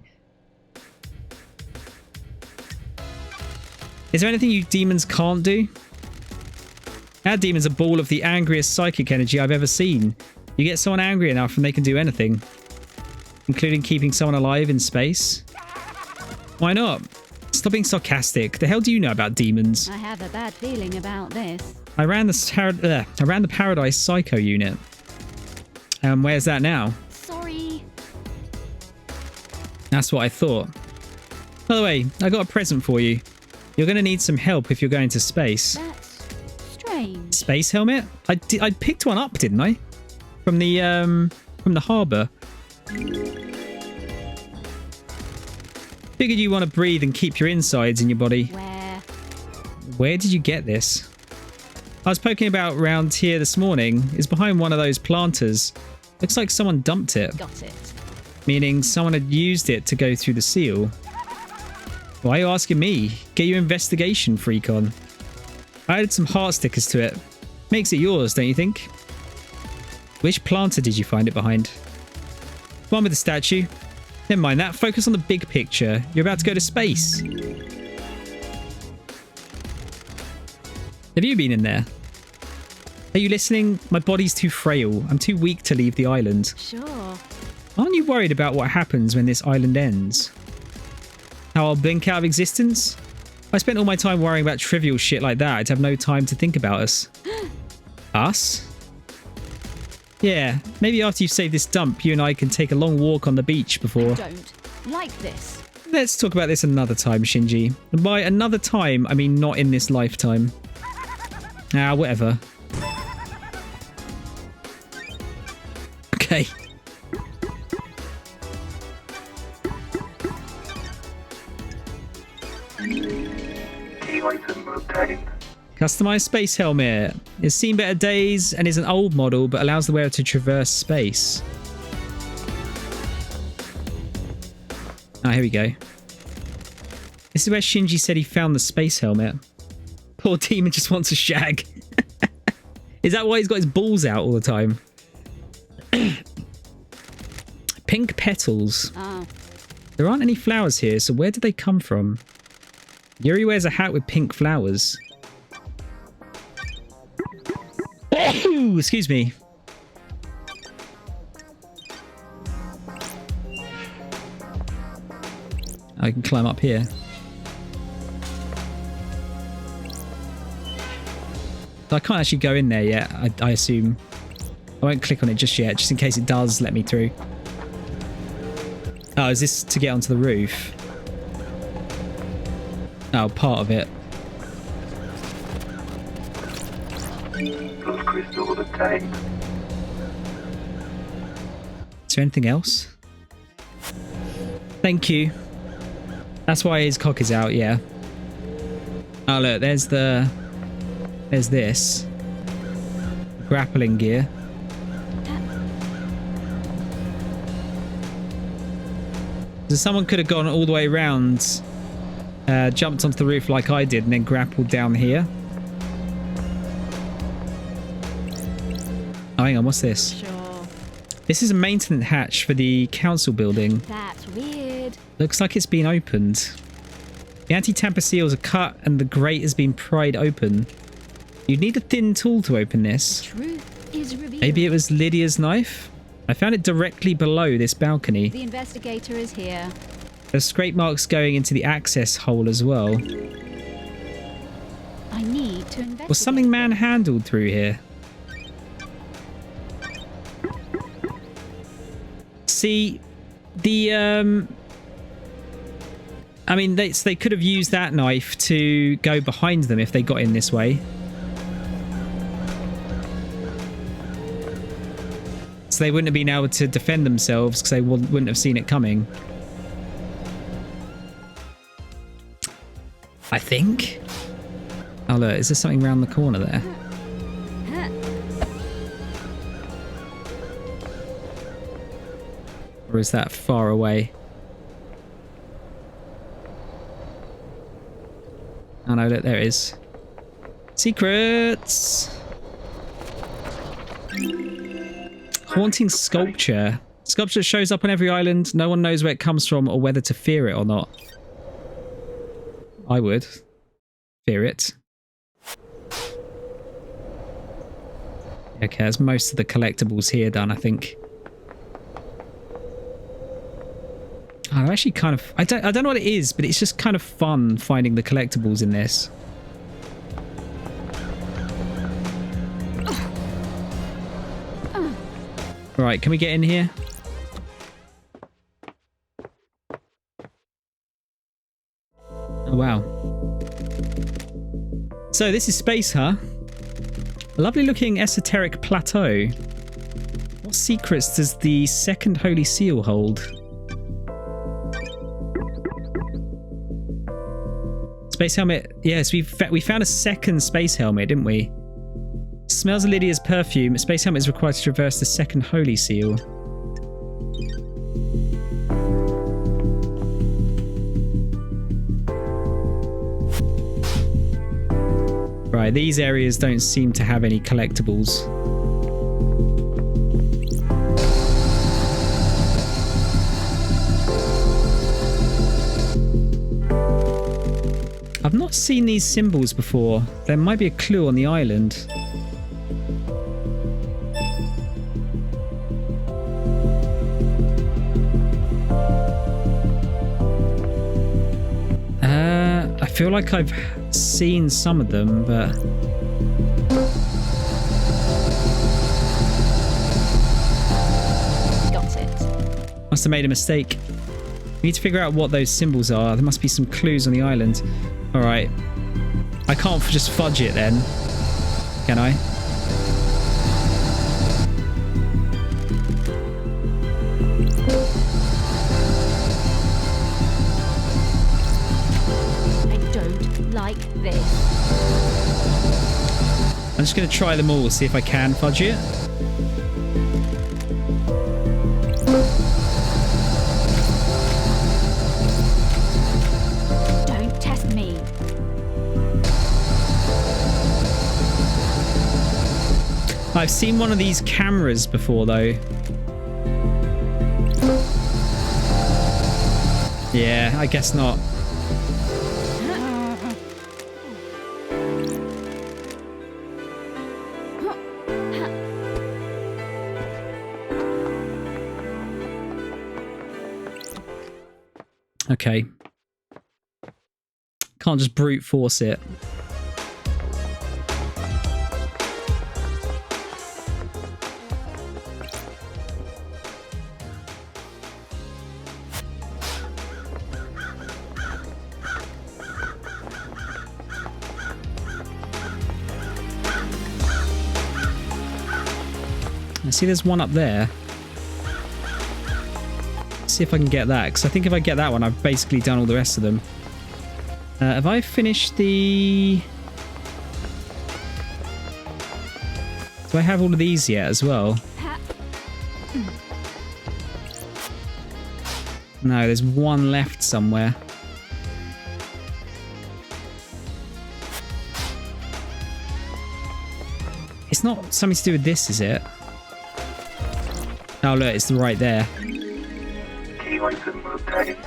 Is there anything you demons can't do? Our demon's a ball of the angriest psychic energy I've ever seen. You get someone angry enough and they can do anything. Including keeping someone alive in space. Why not? Stop being sarcastic. The hell do you know about demons? I have a bad feeling about this. I ran the Paradise Psycho unit. Where's that now? Sorry. That's what I thought. By the way, I got a present for you. You're going to need some help if you're going to space. That's strange. Space helmet? I picked one up, didn't I? From the harbour. Figured you want to breathe and keep your insides in your body. Where did you get this? I was poking about around here this morning. It's behind one of those planters. Looks like someone dumped it. Got it. Meaning someone had used it to go through the seal. Why are you asking me? Get your investigation freak on. I added some heart stickers to it. Makes it yours, don't you think? Which planter did you find it behind? One with the statue. Never mind that. Focus on the big picture. You're about to go to space. Have you been in there? Are you listening? My body's too frail. I'm too weak to leave the island. Sure. Aren't you worried about what happens when this island ends? How I'll blink out of existence? If I spent all my time worrying about trivial shit like that, I'd have no time to think about us. Us? Yeah, maybe after you've saved this dump, you and I can take a long walk on the beach before... Don't like this. Let's talk about this another time, Shinji. And by another time, I mean not in this lifetime. Ah, whatever. Okay. Key item obtained. Customized space helmet. It's seen better days and is an old model, but allows the wearer to traverse space. Ah, here we go. This is where Shinji said he found the space helmet. Poor demon just wants a shag. Is that why he's got his balls out all the time? Pink petals. Oh, There aren't any flowers here, so where did they come from? Yuri wears a hat with pink flowers. Ooh, excuse me. I can climb up here. I can't actually go in there yet, I assume. I won't click on it just yet, just in case it does let me through. Oh, is this to get onto the roof? Oh, part of it. Those crystals obtained. Is there anything else? Thank you. That's why his cock is out, yeah. Oh, look, there's this. Grappling gear. So someone could have gone all the way around, jumped onto the roof like I did, and then grappled down here. Oh, hang on, what's this? sure. This is a maintenance hatch for the council building. That's weird. Looks like it's been opened. The anti-tamper seals are cut and the grate has been pried open. You'd need a thin tool to open this. Truth is revealed. Maybe it was Lydia's knife? I found it directly below this balcony. The investigator is here. There's scrape marks going into the access hole as well. I need to investigate. Was something manhandled through here? See, the I mean, they could have used that knife to go behind them if they got in this way. So they wouldn't have been able to defend themselves because they wouldn't have seen it coming. I think. Oh look, is there something around the corner there? Or is that far away? Oh no, look, there it is. Secrets! Haunting sculpture. Sculpture shows up on every island. No one knows where it comes from or whether to fear it or not. I would. Fear it. Okay, that's most of the collectibles here done, I think. I'm actually kind of... I don't know what it is, but it's just kind of fun finding the collectibles in this. Right, can we get in here? Oh, wow. So this is space, huh? A lovely looking esoteric plateau. What secrets does the second holy seal hold? Space helmet. Yes, we found a second space helmet, didn't we? Smells of Lydia's perfume. A space helmet is required to traverse the second holy seal. Right, these areas don't seem to have any collectibles. I've not seen these symbols before. There might be a clue on the island. I feel like I've seen some of them, but... Got it. Must have made a mistake. We need to figure out what those symbols are. There must be some clues on the island. Alright. I can't just fudge it then. Can I? just going to try them all, see if I can fudge it. Don't test me. I've seen one of these cameras before, though. Yeah, I guess not. Okay. Can't just brute force it. I see there's one up there. See if I can get that, because I think if I get that one, I've basically done all the rest of them. Have I finished the... Do I have all of these yet as well? No, there's one left somewhere. It's not something to do with this, is it? Oh, look, it's right there. Key item obtained.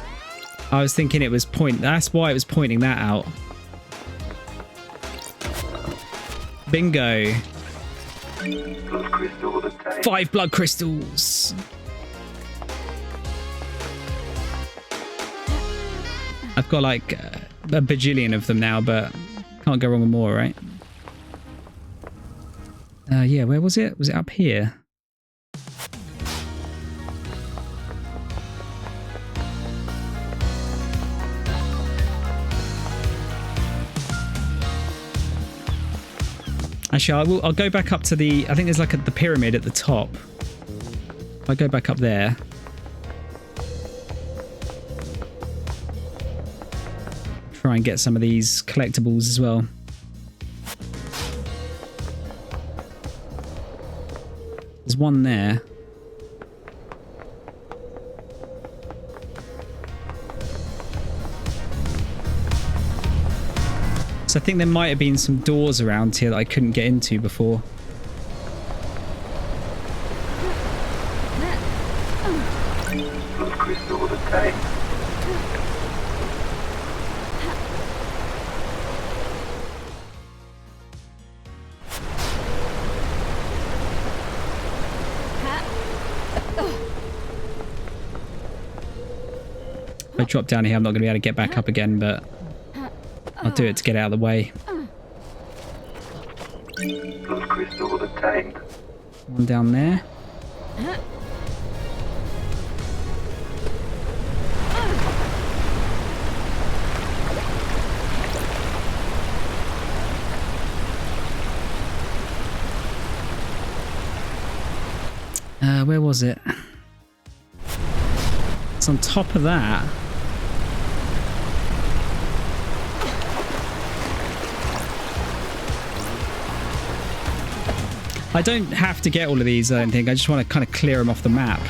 I was thinking it was that's why it was pointing that out. Bingo. Blood crystal obtained. 5 blood crystals. I've got like a bajillion of them now, but can't go wrong with more, right? Yeah, where was it? Was it up here? Actually, I'll go back up to the... I think there's like the pyramid at the top. I'll go back up there. Try and get some of these collectibles as well. There's one there. So I think there might have been some doors around here that I couldn't get into before. Blood crystal obtained. If I drop down here, I'm not going to be able to get back up again, but I'll do it to get out of the way. Blood crystal obtained. One down there. Where was it? It's on top of that. I don't have to get all of these, I don't think. I just want to kind of clear them off the map.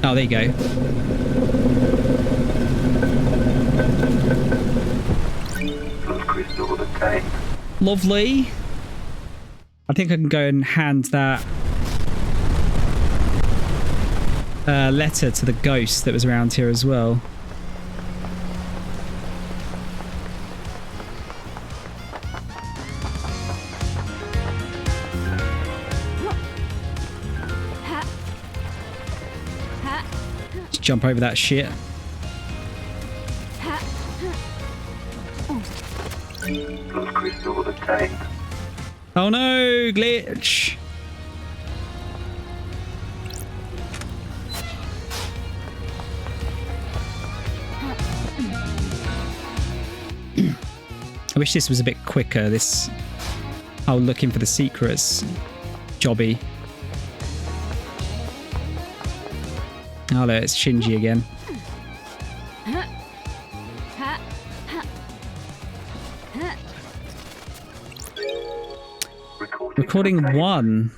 Oh, there you go. Blood crystal obtained. Lovely. I think I can go and hand that letter to the ghost that was around here as well. Just jump over that shit. Blood crystal obtained. Oh no, glitch. I wish this was a bit quicker, this whole looking for the secrets jobby. Oh look, it's Shinji again. Recording 1.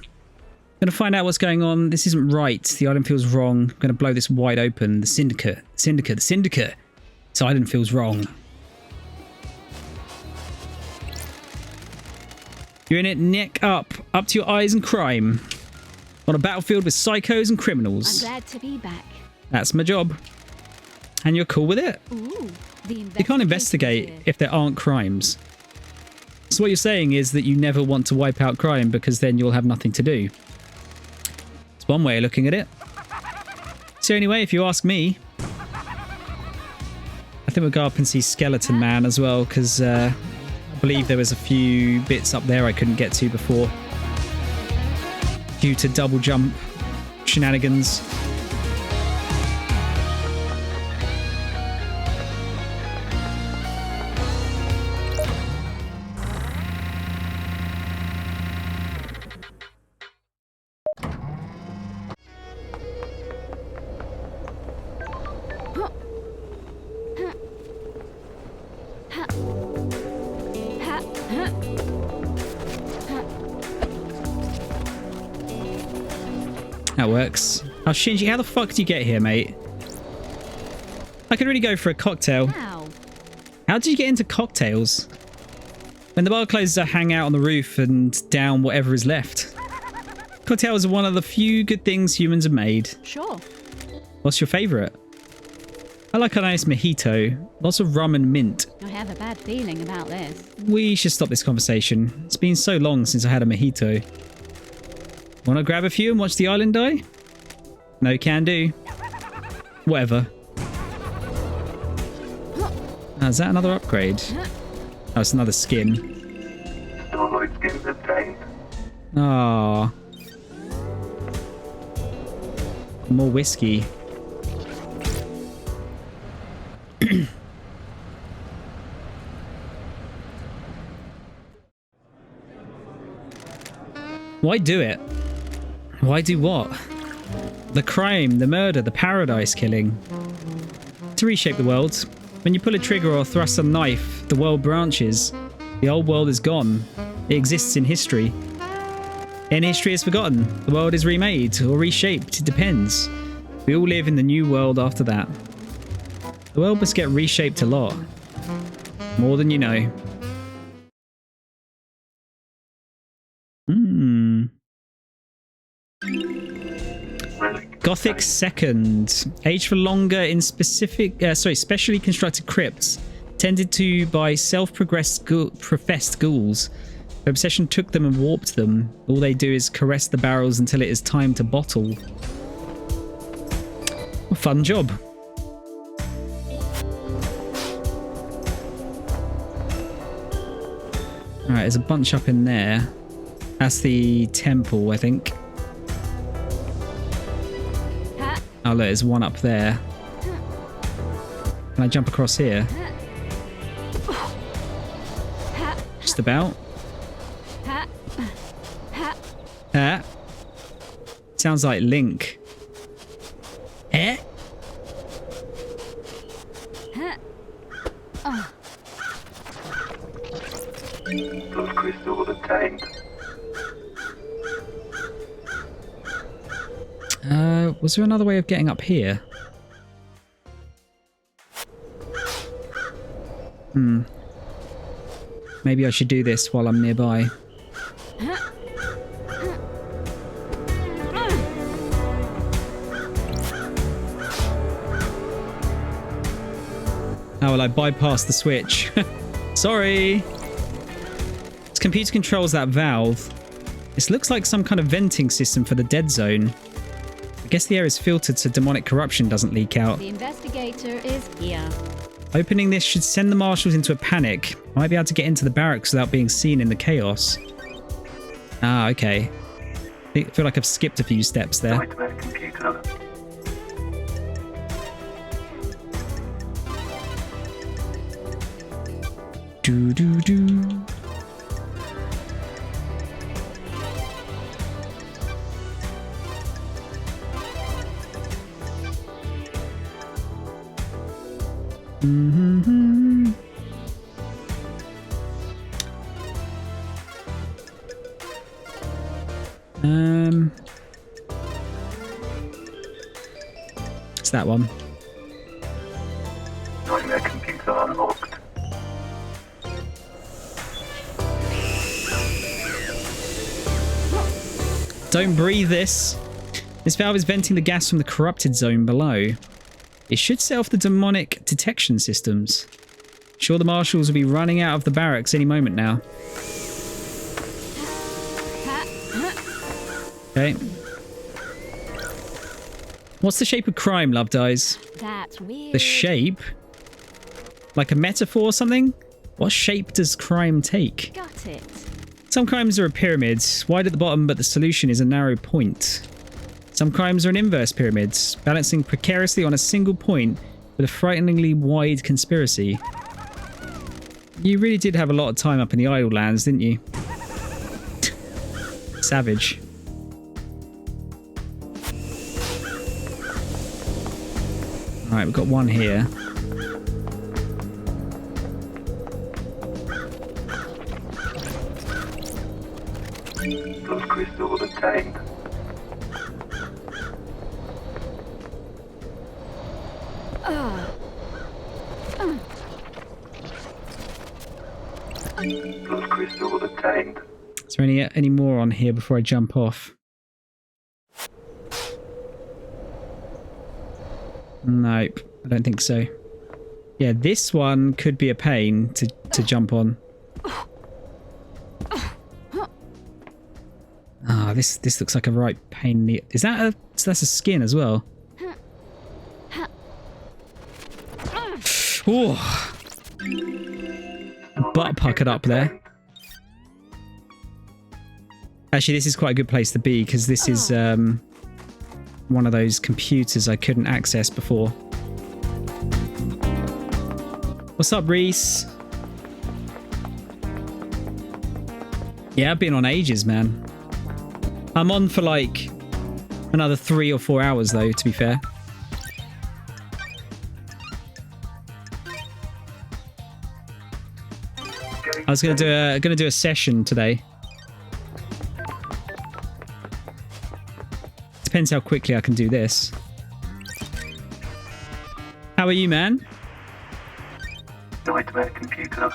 Gonna find out what's going on. This isn't right. The island feels wrong. I'm gonna blow this wide open. The syndicate. Syndicate. The syndicate. This island feels wrong. You're in it neck up to your eyes in crime. On a battlefield with psychos and criminals. I'm glad to be back. That's my job. And you're cool with it? Ooh, You can't investigate if there aren't crimes. So what you're saying is that you never want to wipe out crime because then you'll have nothing to do. It's one way of looking at it. So anyway, if you ask me, I think we'll go up and see Skeleton Man as well, because I believe there was a few bits up there I couldn't get to before due to double jump shenanigans. That works. Oh, Shinji, how the fuck did you get here, mate? I could really go for a cocktail. Ow. How did you get into cocktails? When the bar closes, I hang out on the roof and down whatever is left. Cocktails are one of the few good things humans have made. Sure. What's your favourite? I like a nice mojito. Lots of rum and mint. I have a bad feeling about this. We should stop this conversation. It's been so long since I had a mojito. Want to grab a few and watch the island die? No can do. Whatever. Oh, is that another upgrade? Oh, it's another skin. Starlight skins obtained. Ah. More whiskey. Why do it? Why do what? The crime, the murder, the paradise killing. To reshape the world. When you pull a trigger or thrust a knife, the world branches. The old world is gone. It exists in history. And history is forgotten. The world is remade or reshaped. It depends. We all live in the new world after that. The world must get reshaped a lot. More than you know. Gothic second. Age for longer in specially constructed crypts, tended to by self-professed ghouls. Their obsession took them and warped them. All they do is caress the barrels until it is time to bottle. A fun job. Alright, there's a bunch up in there. That's the temple, I think. Oh, look, there's one up there. Can I jump across here? Just about. Sounds like Link. Eh? Those crystals obtained. Was there another way of getting up here? Maybe I should do this while I'm nearby. Oh, well, I bypassed the switch. Sorry. This computer controls that valve. This looks like some kind of venting system for the dead zone. I guess the air is filtered so demonic corruption doesn't leak out. The investigator is here. Opening this should send the marshals into a panic. Might be able to get into the barracks without being seen in the chaos. Ah, okay. I feel like I've skipped a few steps there. Nightmare computer. Do. It's that one. Nightmare computer unlocked. Don't breathe this. This valve is venting the gas from the corrupted zone below. It should set off the demonic detection systems. Sure, the marshals will be running out of the barracks any moment now. Okay. What's the shape of crime, Loved Eyes? That's weird. The shape? Like a metaphor or something? What shape does crime take? Got it. Some crimes are a pyramid, wide at the bottom, but the solution is a narrow point. Some crimes are an inverse pyramid, balancing precariously on a single point with a frighteningly wide conspiracy. You really did have a lot of time up in the Idle Lands, didn't you? Savage. Alright, we've got one here. Plus crystal obtained. Plus crystal obtained. Is there any more on here before I jump off? Nope, I don't think so. Yeah, this one could be a pain to jump on. Ah, this looks like a right pain in the... Is that a... So that's a skin as well. Ooh. Butt puckered up there. Actually, this is quite a good place to be because this is one of those computers I couldn't access before. What's up, Reese? Yeah, I've been on ages, man. I'm on for like another 3 or 4 hours though, to be fair. I was gonna do a session today. Depends how quickly I can do this. How are you, man? Nightmare computer.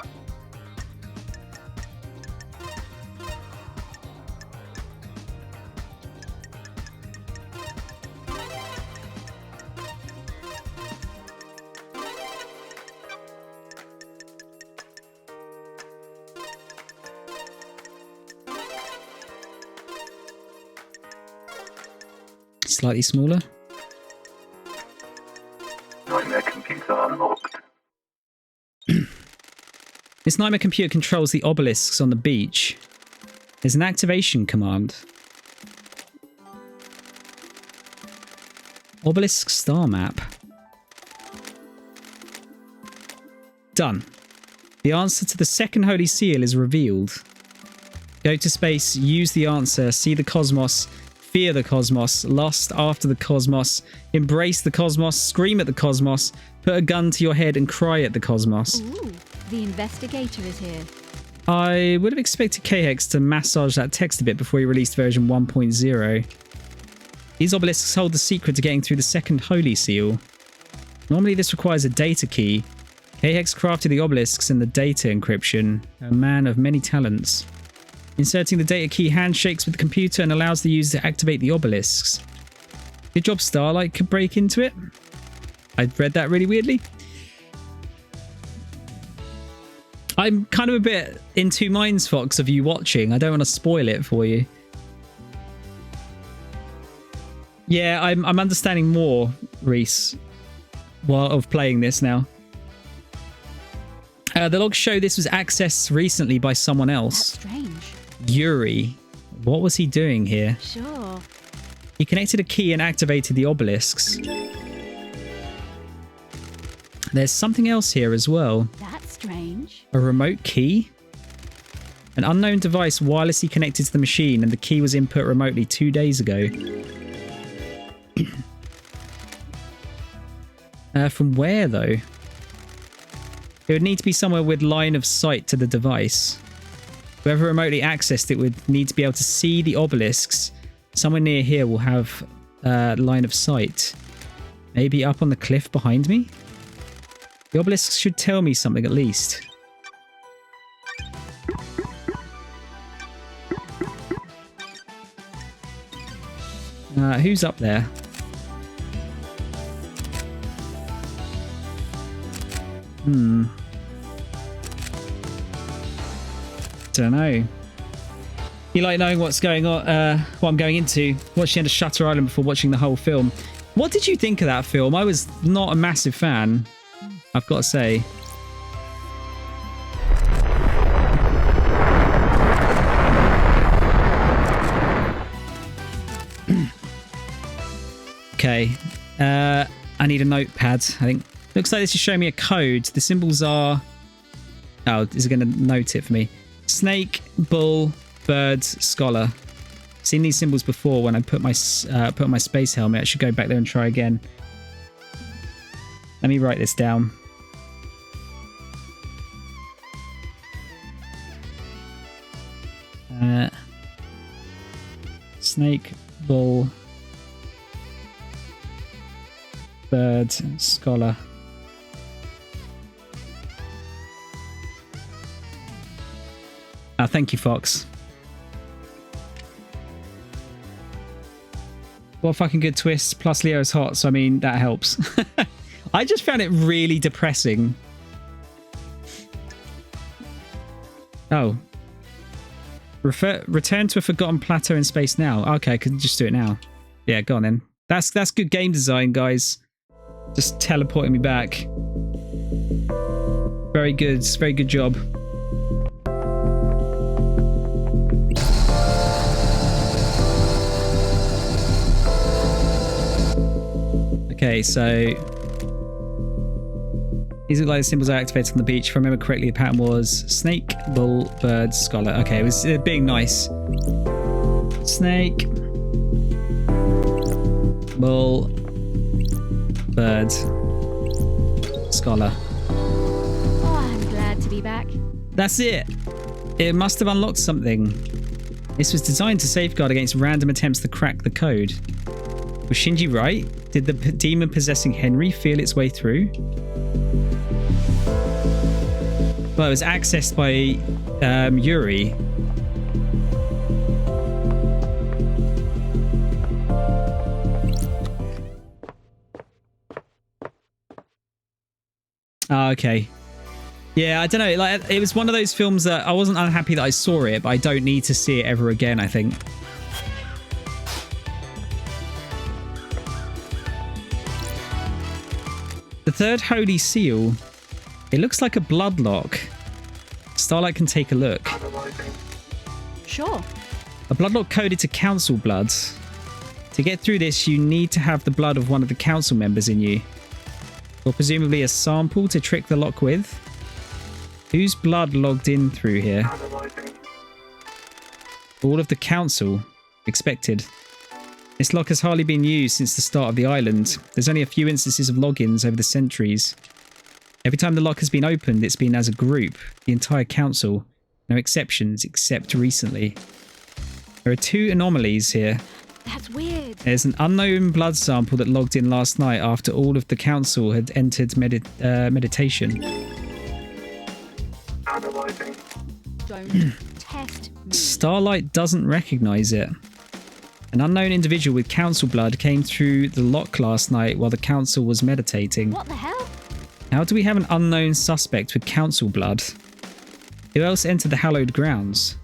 Slightly smaller. Nightmare computer unlocked. This nightmare computer controls the obelisks on the beach. There's an activation command. Obelisk star map. Done. The answer to the second holy seal is revealed. Go to space, use the answer, see the cosmos, fear the cosmos, lust after the cosmos, embrace the cosmos, scream at the cosmos, put a gun to your head and cry at the cosmos. Ooh, the investigator is here. I would have expected KHEX to massage that text a bit before he released version 1.0. These obelisks hold the secret to getting through the second holy seal. Normally this requires a data key. KHEX crafted the obelisks and the data encryption, a man of many talents. Inserting the data key handshakes with the computer and allows the user to activate the obelisks. Good job, Starlight could break into it. I read that really weirdly. I'm kind of a bit in two minds, Fox, of you watching. I don't want to spoil it for you. Yeah, I'm understanding more, Reese, while of playing this now. The logs show this was accessed recently by someone else. That's strange. Yuri. What was he doing here? Sure. He connected a key and activated the obelisks. There's something else here as well. That's strange. A remote key? An unknown device wirelessly connected to the machine and the key was input remotely 2 days ago. From where, though? It would need to be somewhere with line of sight to the device. Whoever remotely accessed it would need to be able to see the obelisks Somewhere near here will have line of sight. Maybe up on the cliff behind me? The obelisk should tell me something at least. Who's up there? Don't know. You like knowing what's going on, what I'm going into? Watching into Shutter Island before watching the whole film. What did you think of that film? I was not a massive fan, I've got to say. Okay, I need a notepad, I think. Looks like this is showing me a code. The symbols are... Oh, is it going to note it for me? Snake, bull, bird, scholar. Seen these symbols before when I put my on my space helmet. I should go back there and try again. Let me write this down. Snake, bull, bird, scholar. Thank you, Fox. What a fucking good twist. Plus Leo's hot, so I mean, that helps. I just found it really depressing. Oh. Return to a forgotten plateau in space now. Okay, I can just do it now. Yeah, go on then. That's good game design, guys. Just teleporting me back. Very good. Very good job. Okay, so these look like the symbols I activated on the beach. If I remember correctly, the pattern was snake, bull, bird, scholar. Okay, it was being nice. Snake, bull, bird, scholar. Oh, I'm glad to be back. That's it. It must have unlocked something. This was designed to safeguard against random attempts to crack the code. Was Shinji right? Did the demon possessing Henry feel its way through? Well, it was accessed by Yuri. Oh, okay. Yeah, I don't know. Like, it was one of those films that I wasn't unhappy that I saw it, but I don't need to see it ever again, I think. The third Holy Seal. It looks like a blood lock. Starlight can take a look. Sure. A blood lock coded to council blood. To get through this, you need to have the blood of one of the council members in you. Or presumably a sample to trick the lock with. Whose blood logged in through here? All of the council. Expected. This lock has hardly been used since the start of the island. There's only a few instances of logins over the centuries. Every time the lock has been opened, it's been as a group, the entire council. No exceptions except recently. There are two anomalies here. That's weird. There's an unknown blood sample that logged in last night after all of the council had entered meditation. Don't test me. Starlight doesn't recognize it. An unknown individual with council blood came through the lock last night while the council was meditating. What the hell? How do we have an unknown suspect with council blood? Who else entered the hallowed grounds?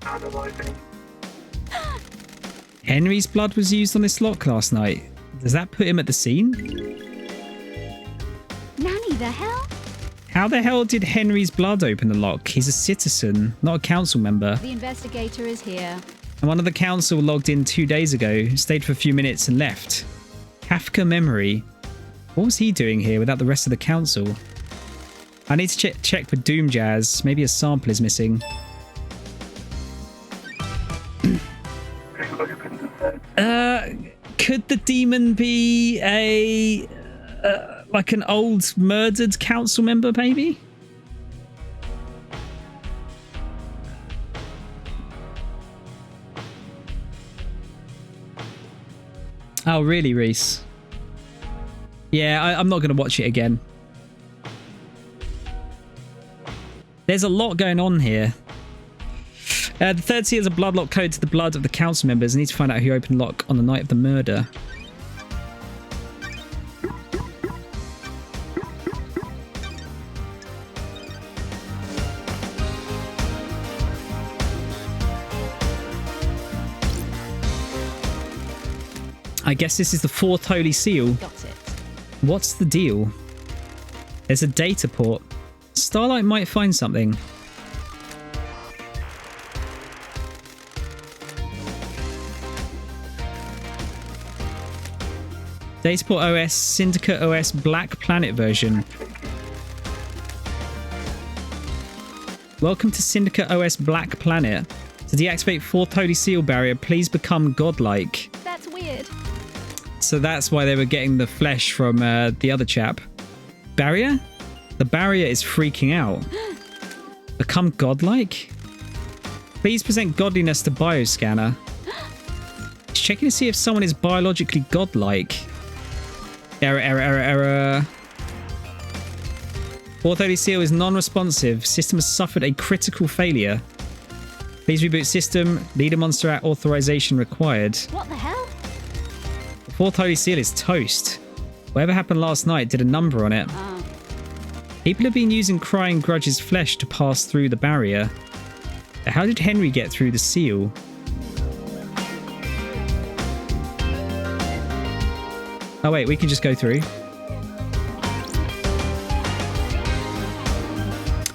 Henry's blood was used on this lock last night. Does that put him at the scene? Nanny, the hell? How the hell did Henry's blood open the lock? He's a citizen, not a council member. The investigator is here. And one of the council logged in 2 days ago, stayed for a few minutes and left. Kafka memory. What was he doing here without the rest of the council? I need to check with Doom Jazz. Maybe a sample is missing. Could the demon be a like an old murdered council member, maybe? Oh, really, Reese? Yeah, I'm not going to watch it again. There's a lot going on here. The third seal is a bloodlock code to the blood of the council members. I need to find out who opened lock on the night of the murder. I guess this is the fourth holy seal. Got it. What's the deal? There's a data port. Starlight might find something. Dataport OS, Syndicate OS, Black Planet version. Welcome to Syndicate OS Black Planet. To deactivate fourth holy seal barrier, please become godlike. That's weird. So that's why they were getting the flesh from the other chap. Barrier? The barrier is freaking out. Become godlike? Please present godliness to bioscanner. It's checking to see if someone is biologically godlike. Error. Fourth holy seal is non-responsive. System has suffered a critical failure. Please reboot system. Leader monster at authorization required. What the hell? The fourth holy seal is toast. Whatever happened last night did a number on it. Oh. People have been using Crying Grudge's flesh to pass through the barrier. But how did Henry get through the seal? Oh wait, we can just go through.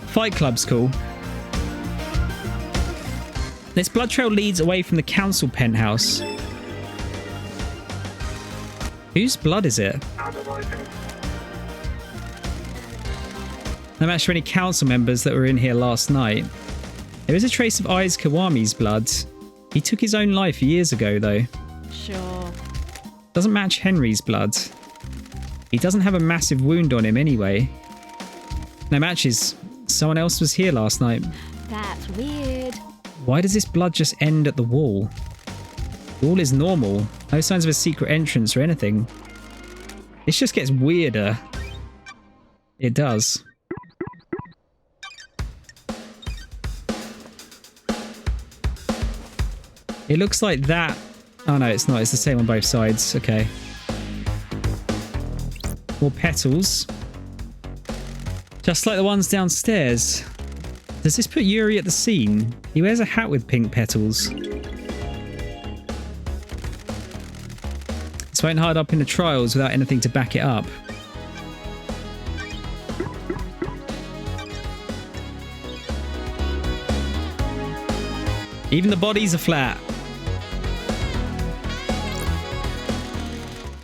Fight Club's cool. This blood trail leads away from the council penthouse. Whose blood is it? No match for any council members that were in here last night. There is a trace of Aiz Kawami's blood. He took his own life years ago, though. Sure. Doesn't match Henry's blood. He doesn't have a massive wound on him anyway. No matches. Someone else was here last night. That's weird. Why does this blood just end at the wall? The wall is normal. No signs of a secret entrance or anything. This just gets weirder. It does. It looks like that. Oh no, it's not. It's the same on both sides. Okay. More petals. Just like the ones downstairs. Does this put Yuri at the scene? He wears a hat with pink petals. This won't hide up in the trials without anything to back it up. Even the bodies are flat.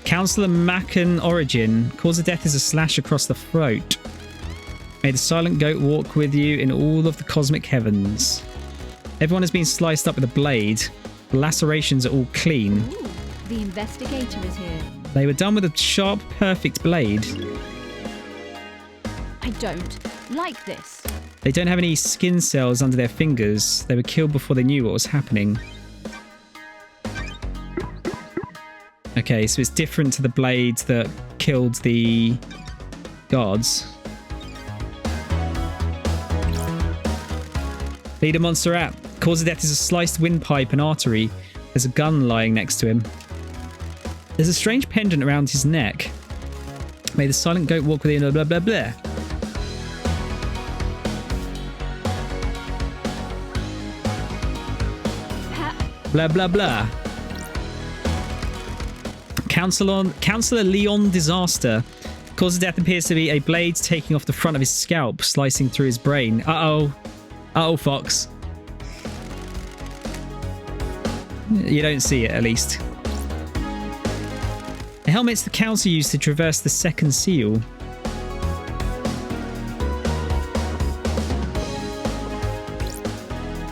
Councillor Macon Origin. Cause of death is a slash across the throat. May the silent goat walk with you in all of the cosmic heavens. Everyone has been sliced up with a blade. The lacerations are all clean. Ooh, the investigator is here. They were done with a sharp, perfect blade. I don't like this. They don't have any skin cells under their fingers. They were killed before they knew what was happening. Okay, so it's different to the blade that killed the guards. Leader monster app. Cause of death is a sliced windpipe and artery. There's a gun lying next to him. There's a strange pendant around his neck. May the silent goat walk with you, blah blah blah. Blah blah blah. Councillor Leon Disaster. Cause of death appears to be a blade taking off the front of his scalp, slicing through his brain. Uh-oh. Uh-oh, Fox. You don't see it, at least. The helmet's the council used to traverse the second seal.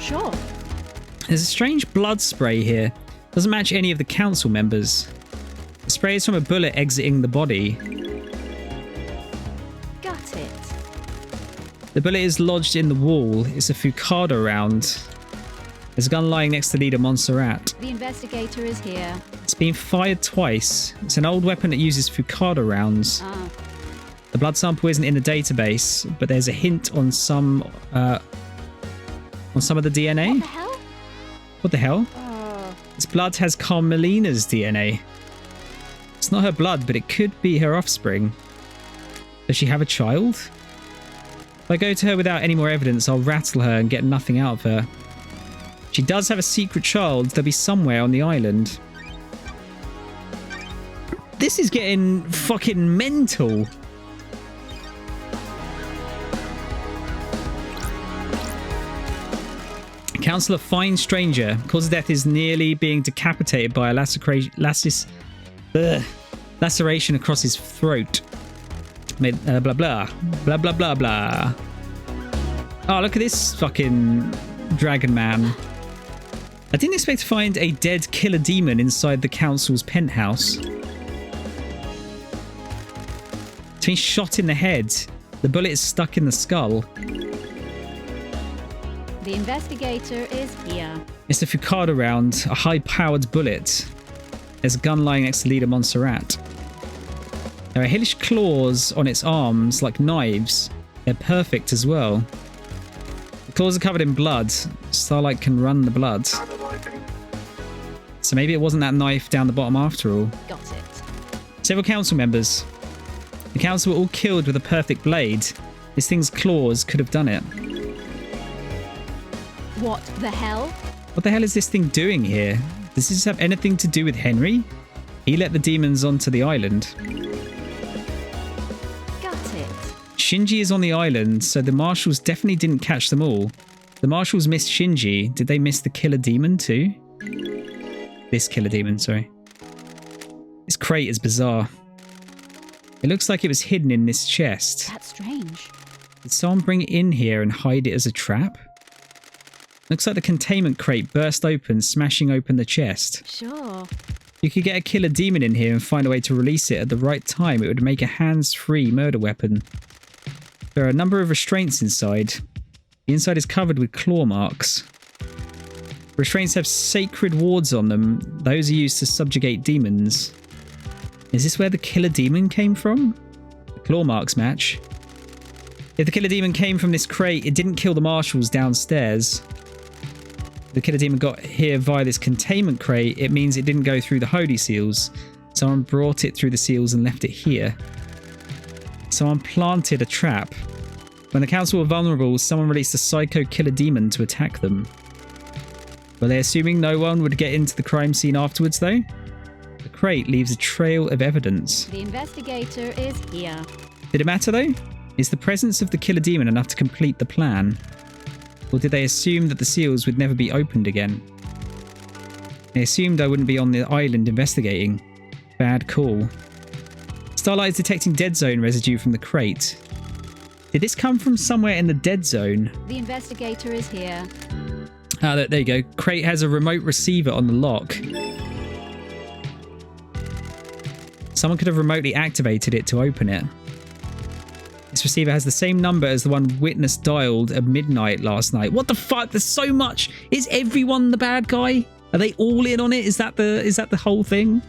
Sure. There's a strange blood spray here. Doesn't match any of the council members. The spray is from a bullet exiting the body. Got it. The bullet is lodged in the wall. It's a Fukada round. There's a gun lying next to leader Montserrat. The investigator is here. It's been fired twice. It's an old weapon that uses Fukada rounds. Ah, The blood sample isn't in the database, but there's a hint on some of the DNA. what the hell? What the hell? Oh, This blood has Carmelina's DNA. It's not her blood, but it could be her offspring. Does she have a child? If I go to her without any more evidence, I'll rattle her and get nothing out of her. She does have a secret child. They'll be somewhere on the island. This is getting fucking mental. Counselor Fine Stranger. Cause of death is nearly being decapitated by a laceration across his throat. Blah, blah, blah. Blah, blah, blah, blah. Oh, look at this fucking dragon man. I didn't expect to find a dead killer demon inside the council's penthouse. It's been shot in the head. The bullet is stuck in the skull. the investigator is here. It's a Fukada round, a high-powered bullet. There's a gun lying next to leader Montserrat. There are hellish claws on its arms, like knives. They're perfect as well. The claws are covered in blood. Starlight can run the blood. So maybe it wasn't that knife down the bottom after all. Got it. Several council members. The council were all killed with a perfect blade. This thing's claws could have done it. What the hell? What the hell is this thing doing here? Does this have anything to do with Henry? He let the demons onto the island. Got it. Shinji is on the island, so the marshals definitely didn't catch them all. The marshals missed Shinji. Did they miss the killer demon too? This killer demon, sorry. This crate is bizarre. It looks like it was hidden in this chest. That's strange. Did someone bring it in here and hide it as a trap? Looks like the containment crate burst open, smashing open the chest. Sure. You could get a killer demon in here and find a way to release it at the right time. It would make a hands-free murder weapon. There are a number of restraints inside. The inside is covered with claw marks. Restraints have sacred wards on them. Those are used to subjugate demons. Is this where the killer demon came from? The claw marks match. If the killer demon came from this crate, it didn't kill the marshals downstairs. The killer demon got here via this containment crate. It means it didn't go through the holy seals. Someone brought it through the seals and left it here. Someone planted a trap. When the council were vulnerable, someone released a psycho killer demon to attack them. Were they assuming no one would get into the crime scene afterwards, though? The crate leaves a trail of evidence. The investigator is here. Did it matter, though? Is the presence of the killer demon enough to complete the plan? Or did they assume that the seals would never be opened again? They assumed I wouldn't be on the island investigating. Bad call. Starlight is detecting dead zone residue from the crate. Did this come from somewhere in the dead zone? The investigator is here. Ah, there you go. Crate has a remote receiver on the lock. Someone could have remotely activated it to open it. This receiver has the same number as the one witness dialed at midnight last night. What the fuck? There's so much. Is everyone the bad guy? Are they all in on it? Is that the whole thing?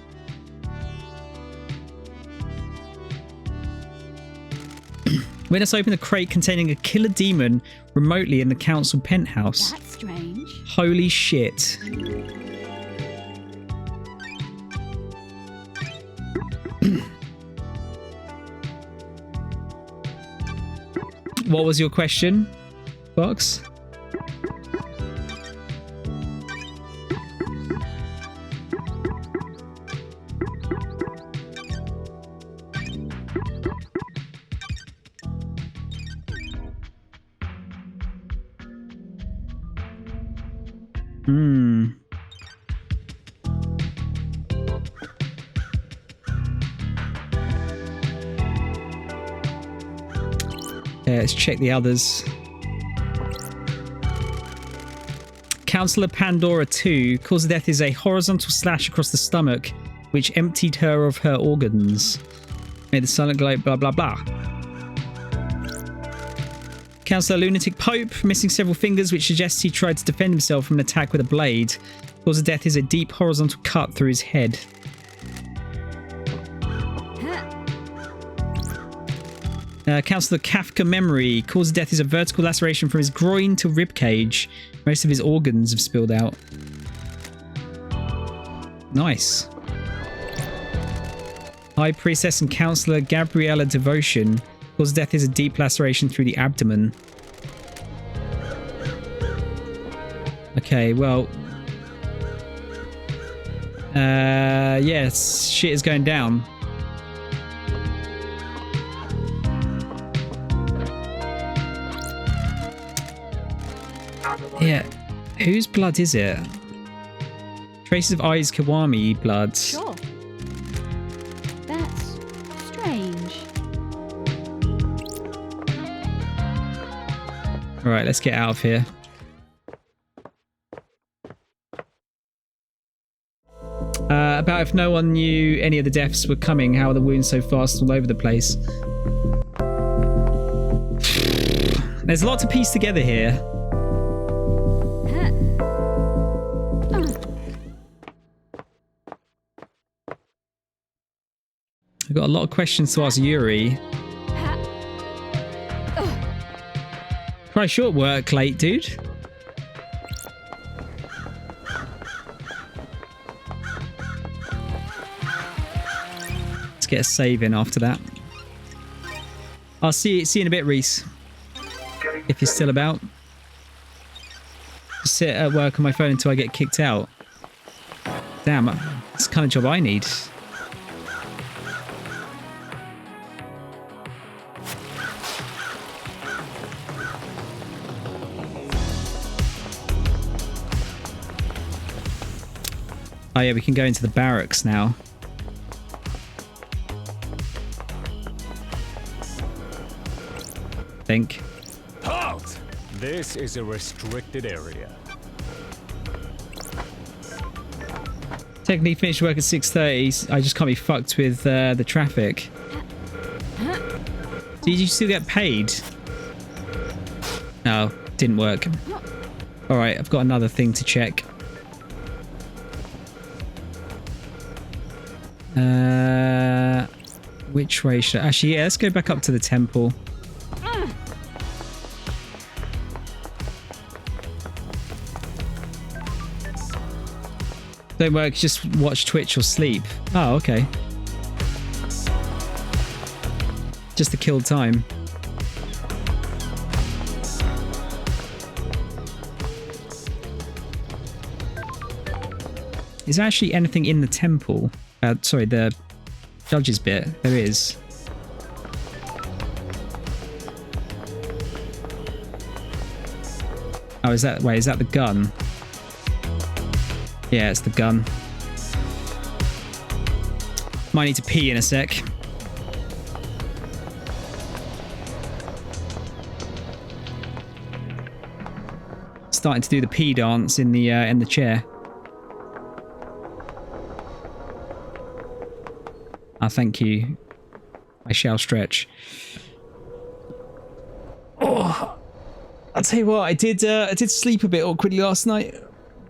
Witness opened a crate containing a killer demon remotely in the council penthouse. That's strange. Holy shit. What was your question, Box? Let's check the others. Counselor Pandora 2. Cause of death is a horizontal slash across the stomach, which emptied her of her organs. Made the silent glow, blah, blah, blah. Councillor Lunatic Pope, missing several fingers, which suggests he tried to defend himself from an attack with a blade. Cause of death is a deep horizontal cut through his head. Councillor Kafka Memory. Cause of death is a vertical laceration from his groin to ribcage. Most of his organs have spilled out. Nice. High Priestess and Councillor Gabriella Devotion. Cause of death is a deep laceration through the abdomen. Okay, well... yes, shit is going down. Yeah, whose blood is it? Traces of Ai's Kiwami blood. Sure. That's strange. Alright, let's get out of here. About if no one knew any of the deaths were coming, how are the wounds so fast all over the place? There's a lot to piece together here. I've got a lot of questions to ask Yuri. Probably short work late, dude. Let's get a save in after that. I'll see you in a bit, Reese. If you're still about. Just sit at work on my phone until I get kicked out. Damn, that's the kind of job I need. Oh yeah, we can go into the barracks now. Think. Halt! This is a restricted area. Technically finished work at 6:30. I just can't be fucked with the traffic. Did you still get paid? No, didn't work. Alright, I've got another thing to check. Which way should I... Actually, yeah, let's go back up to the temple. Don't work, just watch Twitch or sleep. Oh, okay. Just to kill time. Is there actually anything in the temple? Sorry, the judge's bit. There is. Oh, is that... Wait, is that the gun? Yeah, it's the gun. Might need to pee in a sec. Starting to do the pee dance in the chair. Ah, thank you. I shall stretch. Oh, I'll tell you what. I did sleep a bit awkwardly last night.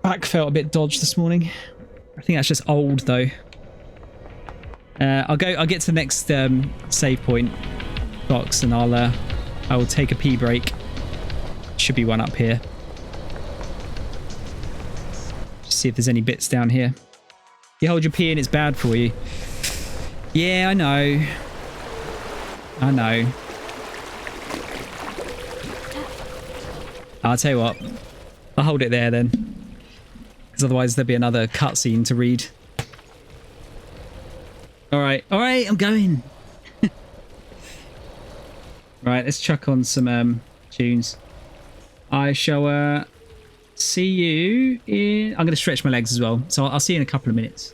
Back felt a bit dodged this morning. I think that's just old though. I'll get to the next save point box and I will take a pee break. Should be one up here. Just see if there's any bits down here. You hold your pee and it's bad for you. Yeah, I know. I know. I'll tell you what. I'll hold it there then. Because otherwise there'll be another cutscene to read. Alright, I'm going. Right, let's chuck on some tunes. I shall see you in... I'm going to stretch my legs as well. So I'll see you in a couple of minutes.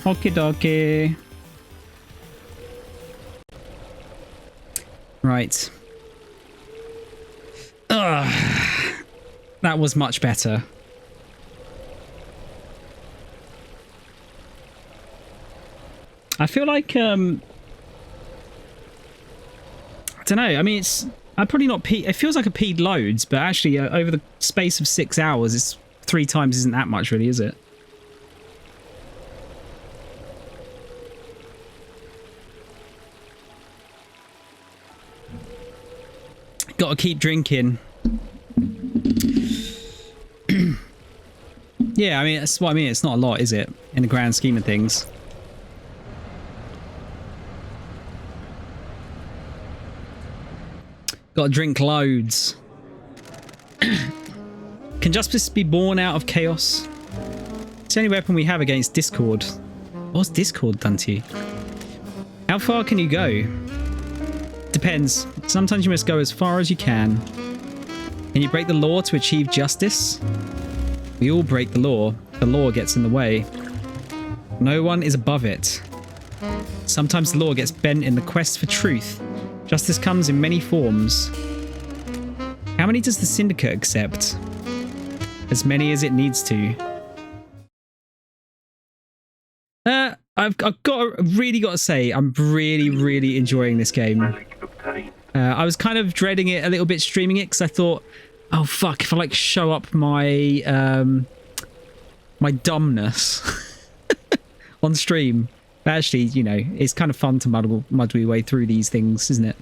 Okie dokie. Right. Ugh. That was much better. I feel like, I don't know. I mean, I'm probably not peed. It feels like I peed loads, but actually, over the space of 6 hours, it's 3 times isn't that much, really, is it? Gotta keep drinking. Yeah, I mean, that's what I mean. It's not a lot, is it? In the grand scheme of things. Gotta drink loads. Can justice be born out of chaos? It's the only weapon we have against Discord. What's Discord done to you? How far can you go? Depends. Sometimes you must go as far as you can. Can you break the law to achieve justice? We all break the law. The law gets in the way. No one is above it. Sometimes the law gets bent in the quest for truth. Justice comes in many forms. How many does the Syndicate accept? As many as it needs to. I've really got to say, I'm really enjoying this game. I was kind of dreading it a little bit streaming it because I thought, oh fuck, if I like show up my my dumbness on stream. But actually, you know, it's kind of fun to muddle your way through these things, isn't it?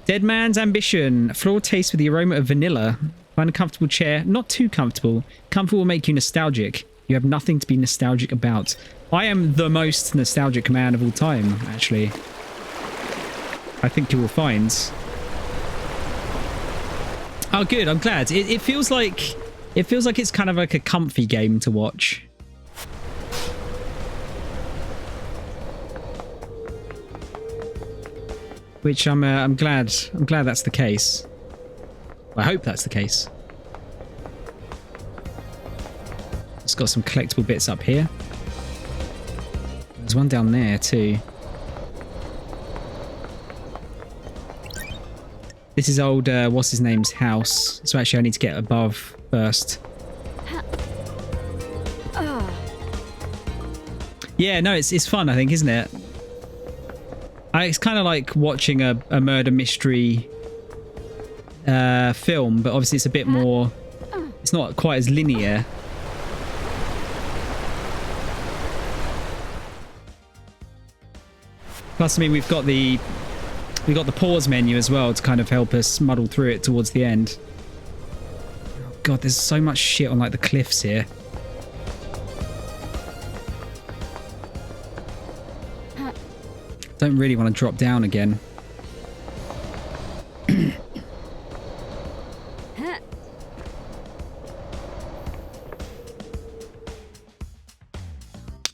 Dead Man's Ambition. A floral taste with the aroma of vanilla. Find a comfortable chair. Not too comfortable. Comfort will make you nostalgic. You have nothing to be nostalgic about. I am the most nostalgic man of all time, actually. I think you will find. Oh, good. I'm glad. It feels like it's kind of like a comfy game to watch. Which I'm glad that's the case. I hope that's the case. It's got some collectible bits up here. There's one down there too. This is old what's his name's house. So actually I need to get above first. Yeah, no, it's fun, I think, isn't it? It's kind of like watching a murder mystery film, but obviously it's a bit more... It's not quite as linear. Plus, I mean, we've got the pause menu as well to kind of help us muddle through it towards the end. Oh God, there's so much shit on like the cliffs here. Don't really want to drop down again.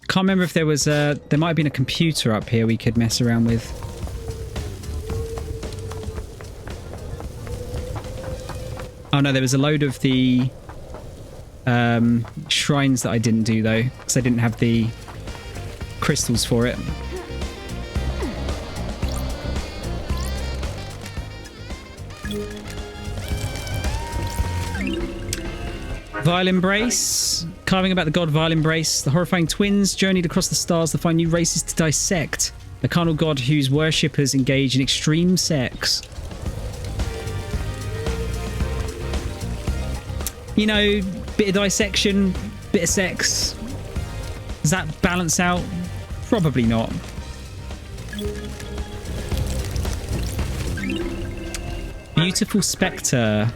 Can't remember if there was there might have been a computer up here we could mess around with. Oh no, there was a load of the shrines that I didn't do though, because I didn't have the crystals for it. Vile Embrace. Carving about the god Vile Embrace. The horrifying twins journeyed across the stars to find new races to dissect. The carnal god whose worshippers engage in extreme sex. You know, bit of dissection, bit of sex. Does that balance out? Probably not. Beautiful Spectre.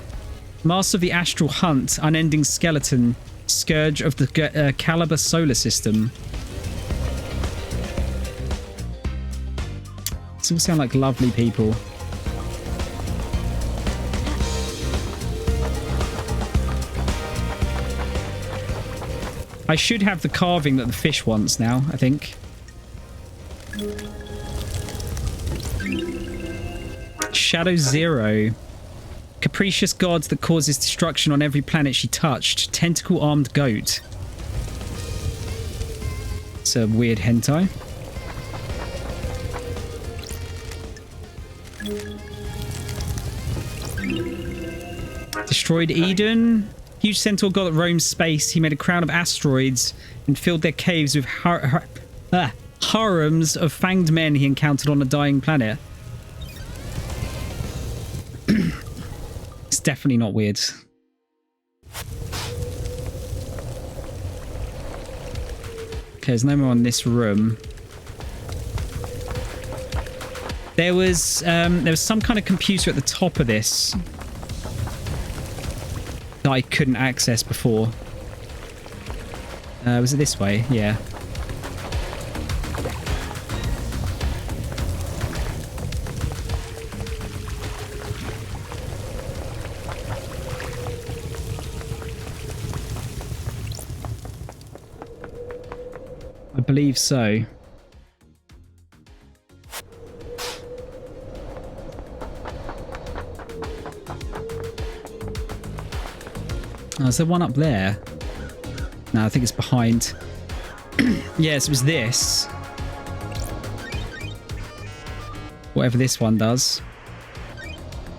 Master of the Astral Hunt, Unending Skeleton, Scourge of the Caliber Solar System. These all sound like lovely people. I should have the carving that the fish wants now, I think. Shadow Zero. Capricious god that causes destruction on every planet she touched. Tentacle-armed goat. It's a weird hentai. Destroyed Eden. Huge centaur god that roams space. He made a crown of asteroids and filled their caves with harems of fanged men he encountered on a dying planet. It's definitely not weird. Okay, there's no more in this room. There was some kind of computer at the top of this that I couldn't access before. Was it this way? Yeah. I believe so. Oh, is there one up there? No, I think it's behind. Yes, it was this. Whatever this one does.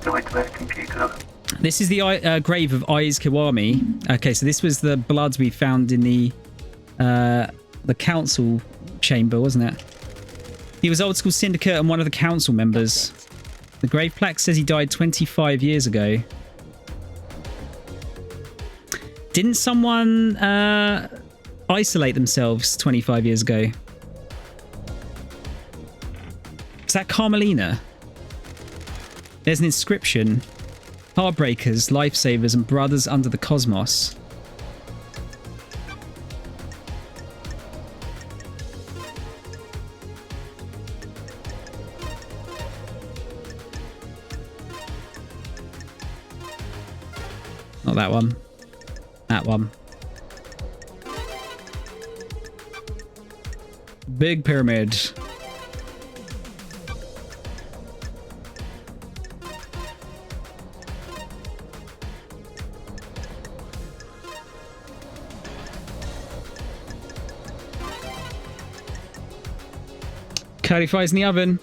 Nightmare computer. This is the grave of Aiz Kiwami. Okay, so this was the blood we found in the council chamber, wasn't it? He was old school syndicate and one of the council members. The grave plaque says he died 25 years ago. Didn't someone isolate themselves 25 years ago? Is that Carmelina? There's an inscription. Heartbreakers, lifesavers, and brothers under the cosmos. Not that one. That one. Big pyramid. Curly fries in the oven.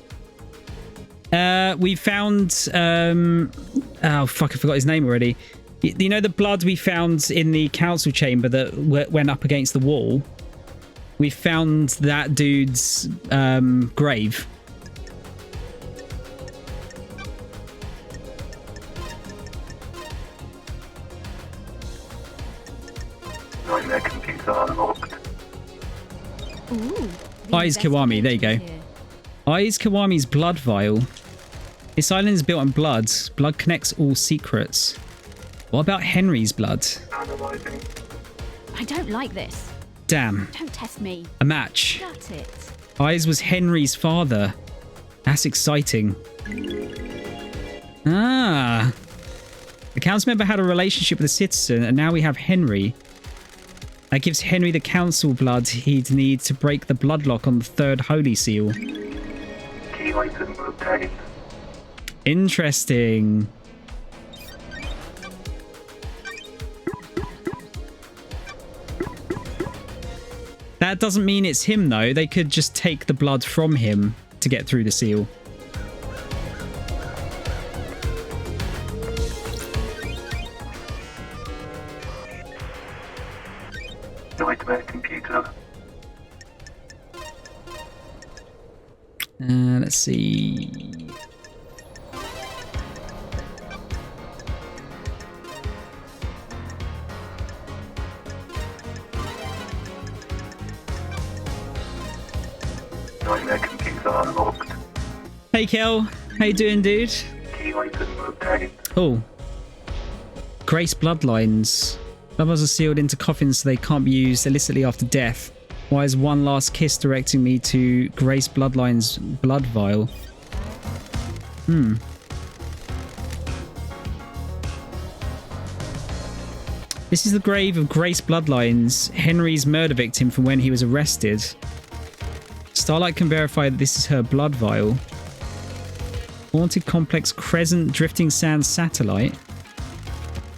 We found oh fuck, I forgot his name already. You know the blood we found in the council chamber that went up against the wall? We found that dude's grave. Nightmare computer unlocked. Ooh. Aiz Kiwami, there you go. Aiz Kiwami's blood vial. This island is built on blood. Blood connects all secrets. What about Henry's blood? Analyzing. I don't like this. Damn. Don't test me. A match. Shut it. Aiz was Henry's father. That's exciting. Ah. The council member had a relationship with a citizen, and now we have Henry. That gives Henry the council blood he'd need to break the bloodlock on the third holy seal. Key item obtained. Interesting. That doesn't mean it's him, though. They could just take the blood from him to get through the seal. Nightmare computer. Let's see. Nightmare computer unlocked. Hey, Kel. How you doing, dude? Key item obtained. Oh. Grace bloodlines. Bloodlines are sealed into coffins so they can't be used illicitly after death. Why is one last kiss directing me to Grace Bloodline's blood vial? This is the grave of Grace Bloodlines, Henry's murder victim from when he was arrested. Starlight can verify that this is her blood vial. Haunted Complex Crescent Drifting Sand Satellite.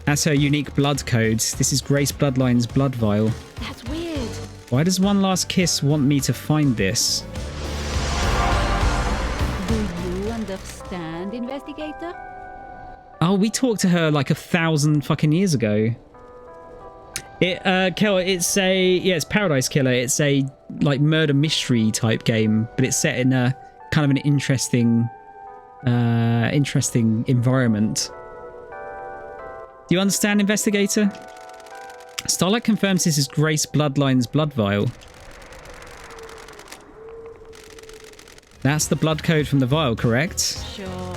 That's her unique blood code. This is Grace Bloodline's blood vial. That's weird. Why does One Last Kiss want me to find this? Do you understand, investigator? Oh, we talked to her like 1,000 fucking years ago. Kel, it's Paradise Killer. It's a like murder mystery type game, but it's set in a kind of an interesting environment. Do you understand, investigator? Starlight confirms this is Grace Bloodline's blood vial. That's the blood code from the vial, correct? Sure.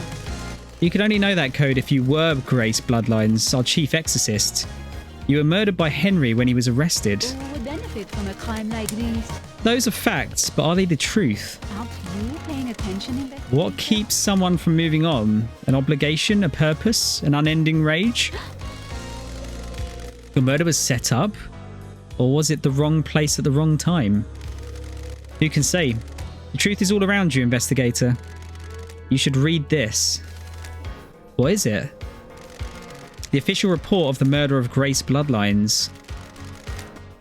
You could only know that code if you were Grace Bloodlines, our chief exorcist. You were murdered by Henry when he was arrested. Who would benefit from a crime like this? Those are facts, but are they the truth? Aren't you paying attention, investigator? What keeps someone from moving on? An obligation, a purpose, an unending rage? Your murder was set up? Or was it the wrong place at the wrong time? Who can say? The truth is all around you, investigator. You should read this. What is it? The official report of the murder of Grace Bloodlines.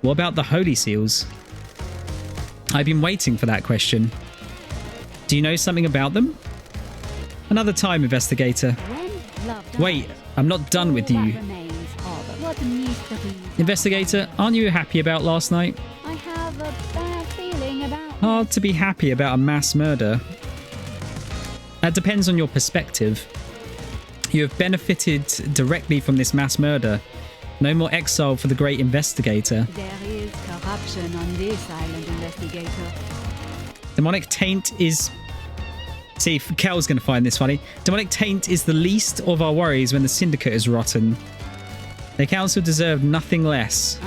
What about the Holy Seals? I've been waiting for that question. Do you know something about them? Another time, investigator. When love dies, Wait, I'm not done with all that you. remains are but what mysteries Investigator, aren't you happy about last night? I have a bad feeling about. Hard to be happy about a mass murder. That depends on your perspective. You have benefited directly from this mass murder. No more exile for the great investigator. There is corruption on this island, investigator. Demonic taint is... See, Kel's going to find this funny. Demonic taint is the least of our worries when the syndicate is rotten. The council deserved nothing less.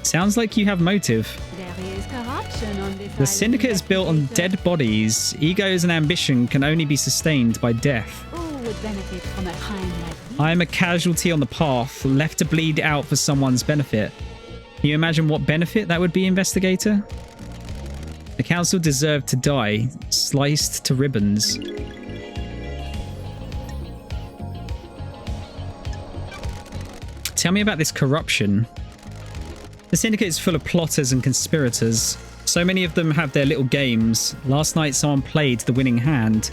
Sounds like you have motive. There is corruption on this The island, syndicate is built on investigator. dead bodies. Egos and ambition can only be sustained by death. Who would benefit from a crime like this? I am a casualty on the path, left to bleed out for someone's benefit. Can you imagine what benefit that would be, investigator? The council deserved to die, sliced to ribbons. Tell me about this corruption. The syndicate is full of plotters and conspirators. So many of them have their little games. Last night someone played the winning hand.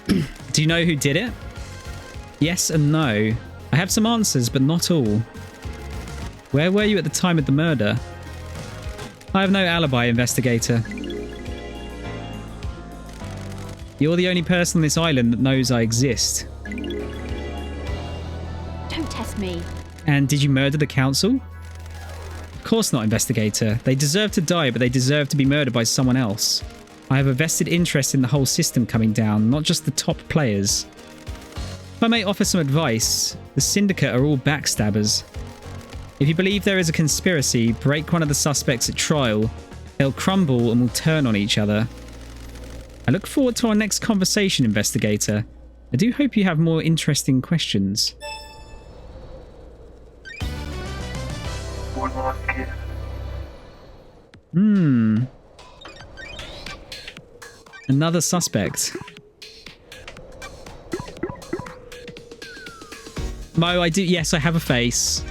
Do you know who did it? Yes and no. I have some answers, but not all. Where were you at the time of the murder? I have no alibi, investigator. You're the only person on this island that knows I exist. Don't test me. And did you murder the council? Of course not, investigator. They deserve to die, but they deserve to be murdered by someone else. I have a vested interest in the whole system coming down, not just the top players. If I may offer some advice, the syndicate are all backstabbers. If you believe there is a conspiracy, break one of the suspects at trial. They'll crumble and will turn on each other. I look forward to our next conversation, investigator. I do hope you have more interesting questions. One last kiss. Another suspect. Mo, I do. Yes, I have a face.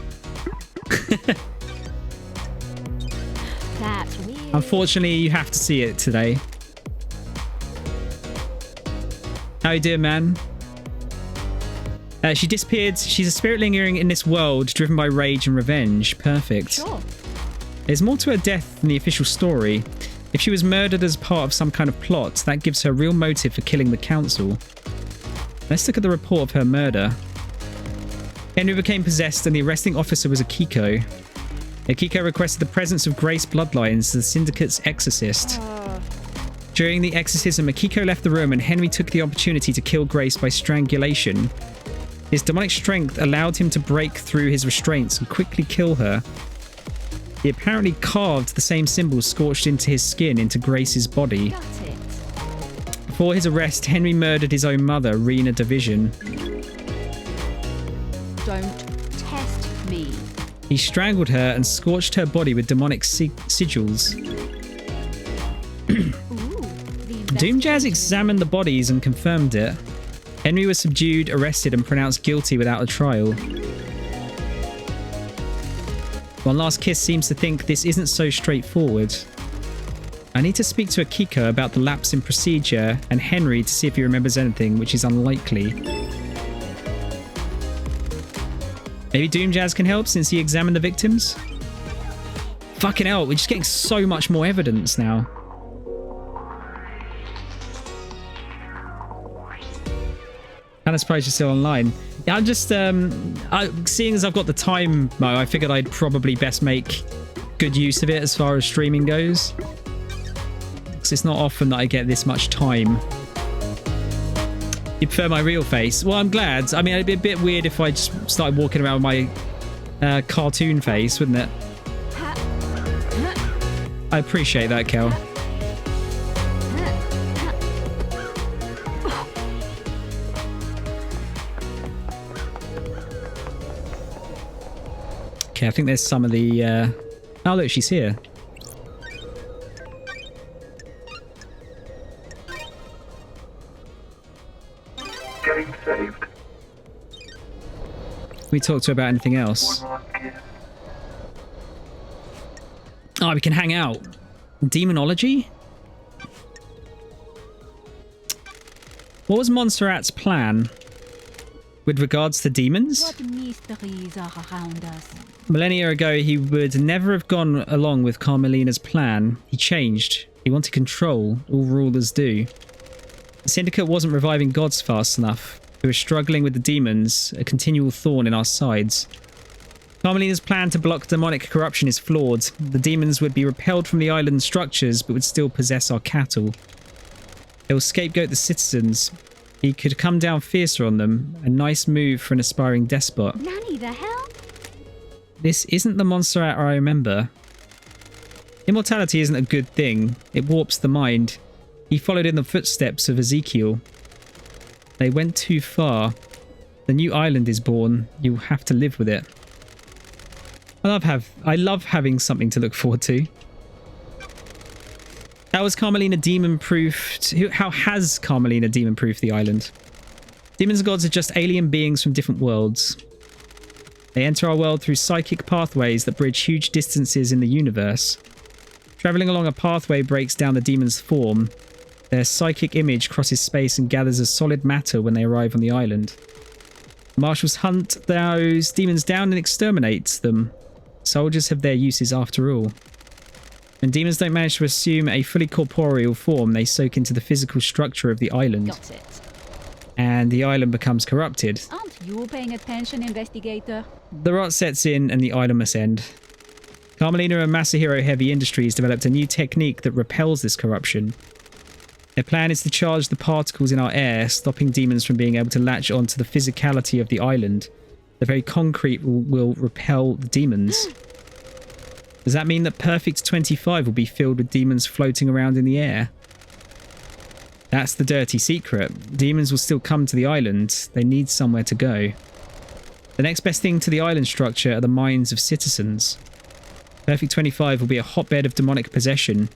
That's weird. Unfortunately, you have to see it today. How you doing, man? She disappeared. She's a spirit lingering in this world, driven by rage and revenge. Perfect. Sure. There's more to her death than the official story. If she was murdered as part of some kind of plot, that gives her real motive for killing the council. Let's look at the report of her murder. Henry became possessed and the arresting officer was Akiko. Akiko requested the presence of Grace Bloodlines, the syndicate's exorcist. During the exorcism, Akiko left the room and Henry took the opportunity to kill Grace by strangulation. His demonic strength allowed him to break through his restraints and quickly kill her. He apparently carved the same symbol scorched into his skin into Grace's body. Got it. Before his arrest, Henry murdered his own mother, Rena Division. Don't test me. He strangled her and scorched her body with demonic sigils. Ooh, Doom Jazz examined the bodies and confirmed it. Henry was subdued, arrested, and pronounced guilty without a trial. One Last Kiss seems to think this isn't so straightforward. I need to speak to Akiko about the lapse in procedure and Henry to see if he remembers anything, which is unlikely. Maybe Doomjazz can help since he examined the victims? Fucking hell, we're just getting so much more evidence now. Kind of surprised you're still online. Yeah, I'm just, seeing as I've got the time, Mo, I figured I'd probably best make good use of it as far as streaming goes. Because it's not often that I get this much time. You prefer my real face? Well, I'm glad. I mean, it'd be a bit weird if I just started walking around with my cartoon face, wouldn't it? I appreciate that, Kel. Okay, I think there's some of the... Oh, look, she's here. Getting saved. We talk to her about anything else. One last kiss. Oh, we can hang out. Demonology? What was Montserrat's plan with regards to demons? What mysteries are around us? Millennia ago, he would never have gone along with Carmelina's plan. He changed. He wanted control. All rulers do. The Syndicate wasn't reviving gods fast enough. We were struggling with the demons, a continual thorn in our sides. Carmelina's plan to block demonic corruption is flawed. The demons would be repelled from the island's structures, but would still possess our cattle. They will scapegoat the citizens. He could come down fiercer on them. A nice move for an aspiring despot. Nanny, the hell? This isn't the Montserrat I remember. Immortality isn't a good thing. It warps the mind. He followed in the footsteps of Ezekiel. They went too far. The new island is born. You'll have to live with it. I love having something to look forward to. How has Carmelina demon-proofed... How has Carmelina demon-proofed the island? Demons and gods are just alien beings from different worlds. They enter our world through psychic pathways that bridge huge distances in the universe. Traveling along a pathway breaks down the demon's form. Their psychic image crosses space and gathers as solid matter when they arrive on the island. Marshals hunt those demons down and exterminate them. Soldiers have their uses after all. When demons don't manage to assume a fully corporeal form, they soak into the physical structure of the island. Got it. And the island becomes corrupted. Aren't you paying attention, investigator? The rot sets in and the island must end. Carmelina and Masahiro Heavy Industries developed a new technique that repels this corruption. Their plan is to charge the particles in our air, stopping demons from being able to latch onto the physicality of the island. The very concrete will repel the demons. Does that mean that Perfect 25 will be filled with demons floating around in the air? That's the dirty secret. Demons will still come to the island. They need somewhere to go. The next best thing to the island structure are the minds of citizens. Perfect 25 will be a hotbed of demonic possession.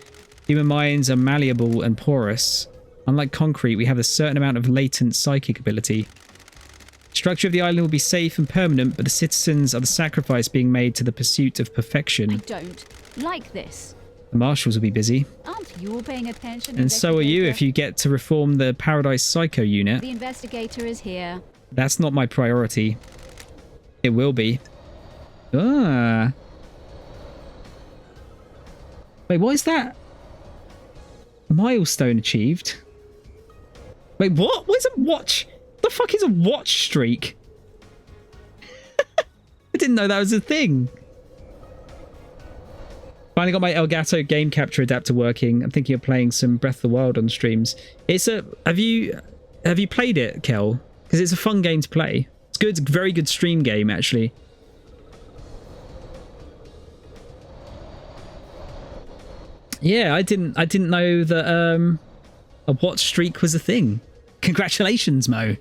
Human minds are malleable and porous. Unlike concrete, we have a certain amount of latent psychic ability. The structure of the island will be safe and permanent, but the citizens are the sacrifice being made to the pursuit of perfection. I don't like this. The marshals will be busy. Aren't you paying attention, And so are you if you get to reform the Paradise Psycho unit. The investigator is here. That's not my priority. It will be. Ah. Wait, what is that? Milestone achieved. Wait, what? What is a watch? The fuck is a watch streak? I didn't know that was a thing. Finally got my Elgato game capture adapter working. I'm thinking of playing some Breath of the Wild on streams. It's a... Have you played it, Kel? Because it's a fun game to play. It's good. It's a very good stream game, actually. Yeah, I didn't know that a watch streak was a thing. Congratulations, Mo.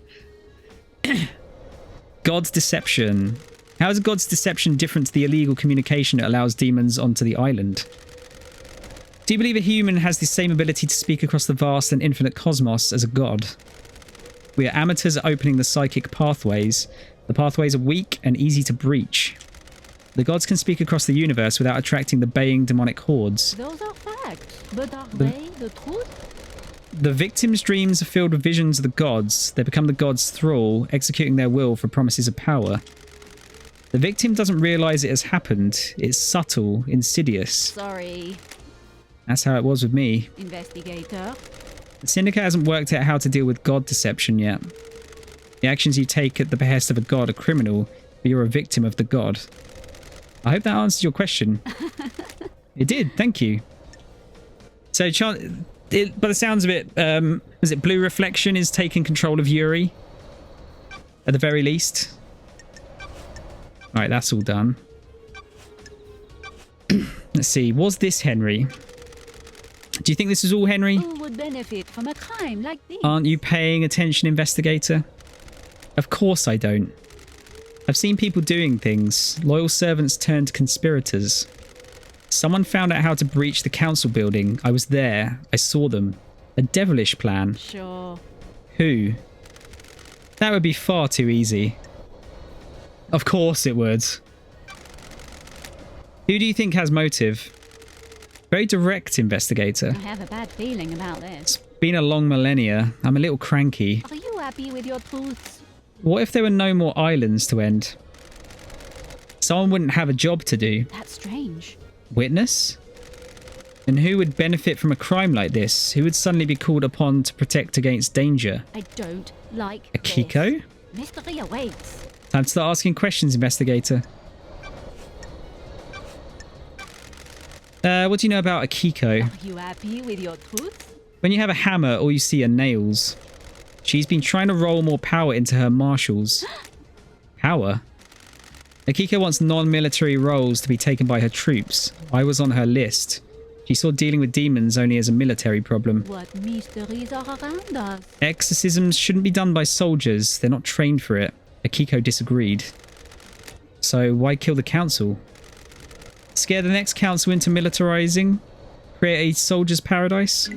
God's deception. How is God's deception different to the illegal communication that allows demons onto the island? Do you believe a human has the same ability to speak across the vast and infinite cosmos as a god? We are amateurs at opening the psychic pathways. The pathways are weak and easy to breach. The gods can speak across the universe without attracting the baying demonic hordes. Those are facts, but are they the truth? The victim's dreams are filled with visions of the gods. They become the gods' thrall, executing their will for promises of power. The victim doesn't realize it has happened. It's subtle, insidious. Sorry, That's how it was with me. investigator. The Syndicate hasn't worked out how to deal with god deception yet. The actions you take at the behest of a god are criminal, but you're a victim of the god. I hope that answers your question. It did, thank you. So, by the sounds of it, is it Blue Reflection is taking control of Yuri? At the very least. Alright, that's all done. Let's see, was this Henry? Do you think this is all Henry? Who would benefit from a crime like this? Aren't you paying attention, investigator? Of course I don't. I've seen people doing things. Loyal servants turned conspirators. Someone found out how to breach the council building. I was there. I saw them. A devilish plan. Sure. Who? That would be far too easy. Of course it would. Who do you think has motive? Very direct, investigator. I have a bad feeling about this. It's been a long millennia. I'm a little cranky. Are you happy with your truths? What if there were no more islands to end? Someone wouldn't have a job to do. That's strange. Witness? And who would benefit from a crime like this? Who would suddenly be called upon to protect against danger? I don't like Akiko? this. Mystery awaits. Time to start asking questions, investigator. What do you know about Akiko? Are you happy with your truths? When you have a hammer, all you see are nails. She's been trying to roll more power into her marshals. Power? Akiko wants non-military roles to be taken by her troops. I was on her list. She saw dealing with demons only as a military problem. What mysteries are around us? Exorcisms shouldn't be done by soldiers. They're not trained for it. Akiko disagreed. So why kill the council? Scare the next council into militarizing? Create a soldier's paradise?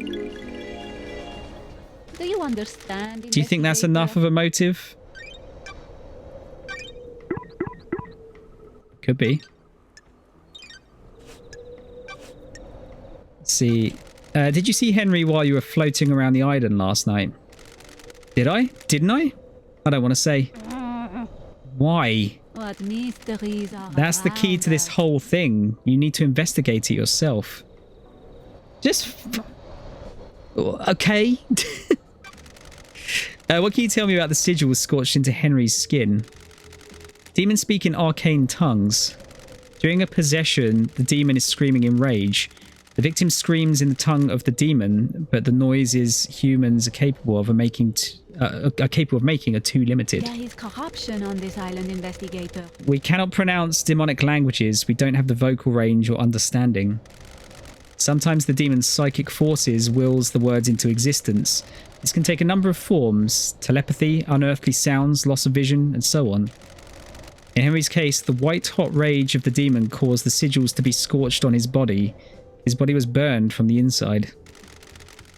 Do you understand? Do you think that's enough of a motive? Could be. Let's see. Did you see Henry while you were floating around the island last night? Did I? Didn't I? I don't want to say. Why? What mysteries are That's the key to this whole thing. You need to investigate it yourself. Just... Okay. What can you tell me about the sigil scorched into Henry's skin? Demons speak in arcane tongues. During a possession, the demon is screaming in rage. The victim screams in the tongue of the demon, but the noises humans are capable of making are too limited. There is corruption on this island, investigator. We cannot pronounce demonic languages. We don't have the vocal range or understanding. Sometimes the demon's psychic forces wills the words into existence. This can take a number of forms: telepathy, unearthly sounds, loss of vision, and so on. In Henry's case, the white-hot rage of the demon caused the sigils to be scorched on his body. His body was burned from the inside.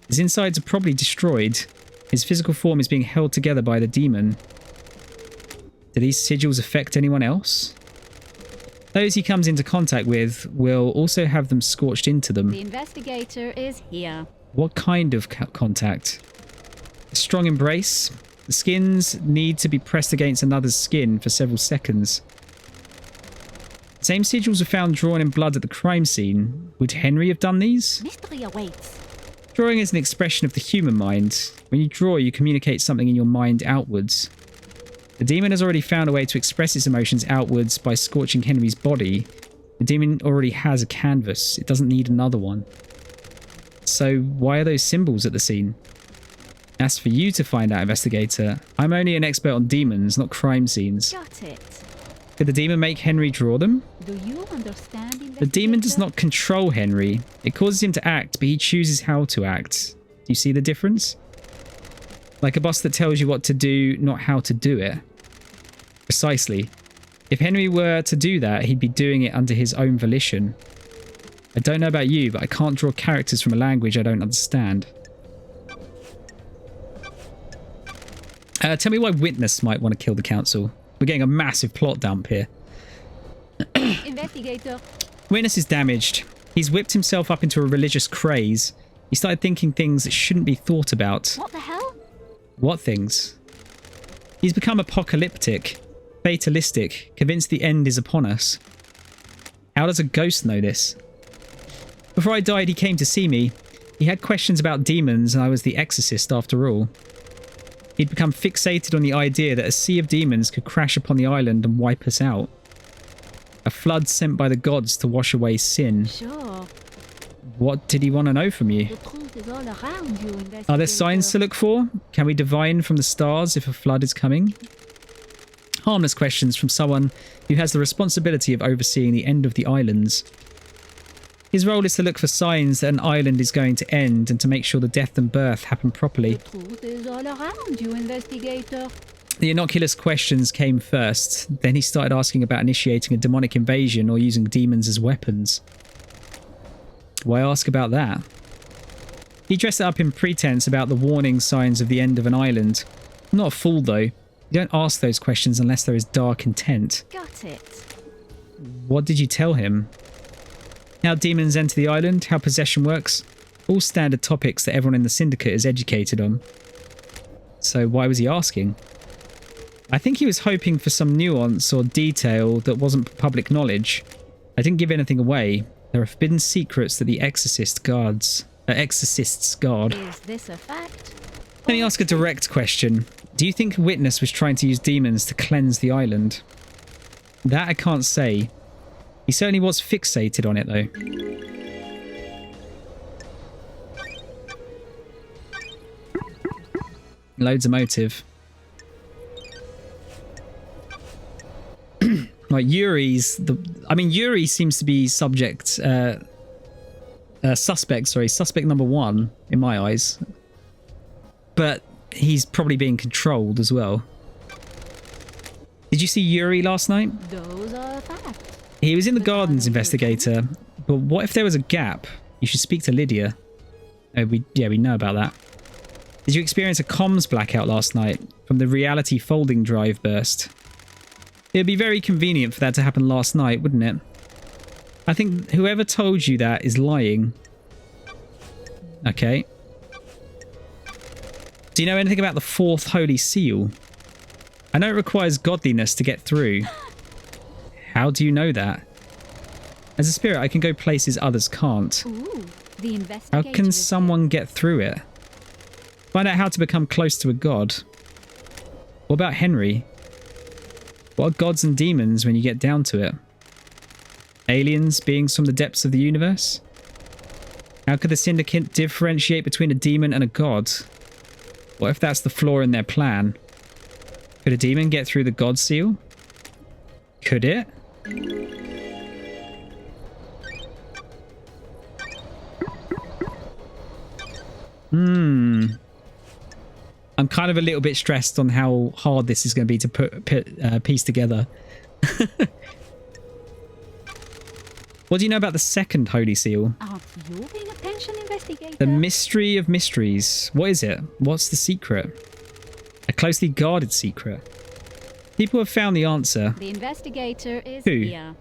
His insides are probably destroyed. His physical form is being held together by the demon. Do these sigils affect anyone else? Those he comes into contact with will also have them scorched into them. The investigator is here. What kind of contact? A strong embrace? The skins need to be pressed against another's skin for several seconds. The same sigils were found drawn in blood at the crime scene. Would Henry have done these? Mystery awaits. Drawing is an expression of the human mind. When you draw, you communicate something in your mind outwards. The demon has already found a way to express its emotions outwards by scorching Henry's body. The demon already has a canvas. It doesn't need another one. So why are those symbols at the scene? That's for you to find out, investigator. I'm only an expert on demons, not crime scenes. Got it. Could the demon make Henry draw them? Do you understand, investigator? The demon does not control Henry. It causes him to act, but he chooses how to act. Do you see the difference? Like a boss that tells you what to do, not how to do it. Precisely. If Henry were to do that, he'd be doing it under his own volition. I don't know about you, but I can't draw characters from a language I don't understand. Tell me why Witness might want to kill the council. We're getting a massive plot dump here. Investigator. Witness is damaged. He's whipped himself up into a religious craze. He started thinking things that shouldn't be thought about. What the hell? What things? He's become apocalyptic, fatalistic, convinced the end is upon us. How does a ghost know this? Before I died, he came to see me. He had questions about demons, and I was the exorcist after all. He'd become fixated on the idea that a sea of demons could crash upon the island and wipe us out. A flood sent by the gods to wash away sin. Sure. What did he want to know from you? The truth is all around you, investigator. Are there signs to look for? Can we divine from the stars if a flood is coming? Harmless questions from someone who has the responsibility of overseeing the end of the islands. His role is to look for signs that an island is going to end and to make sure the death and birth happen properly. The truth is all around you, investigator. The innocuous questions came first. Then he started asking about initiating a demonic invasion or using demons as weapons. Why ask about that? He dressed it up in pretense about the warning signs of the end of an island. I'm not a fool, though. You don't ask those questions unless there is dark intent. Got it. What did you tell him? How demons enter the island, how possession works. All standard topics that everyone in the syndicate is educated on. So why was he asking? I think he was hoping for some nuance or detail that wasn't public knowledge. I didn't give anything away. There are forbidden secrets that the exorcists guard. Is this a fact? Let me ask a direct question. Do you think Witness was trying to use demons to cleanse the island? That I can't say. He certainly was fixated on it, though. Loads of motive. Like Yuri's Yuri seems to be suspect number one in my eyes. But he's probably being controlled as well. Did you see Yuri last night? Those are facts. He was in the gardens, investigator. But what if there was a gap? You should speak to Lydia. Oh, we know about that. Did you experience a comms blackout last night from the reality folding drive burst? It would be very convenient for that to happen last night, wouldn't it? I think whoever told you that is lying. Okay. Do you know anything about the fourth holy seal? I know it requires godliness to get through. How do you know that? As a spirit, I can go places others can't. Ooh, the How investigator can is someone get through it? Find out how to become close to a god. What about Henry? What are gods and demons when you get down to it? Aliens, beings from the depths of the universe? How could the Syndicate differentiate between a demon and a god? What if that's the flaw in their plan? Could a demon get through the god seal? Could it? I'm kind of a little bit stressed on how hard this is going to be to piece together. What do you know about the second Holy Seal? Aren't you being attention, investigator? The mystery of mysteries. What is it? What's the secret? A closely guarded secret. People have found the answer. The investigator is Who? here.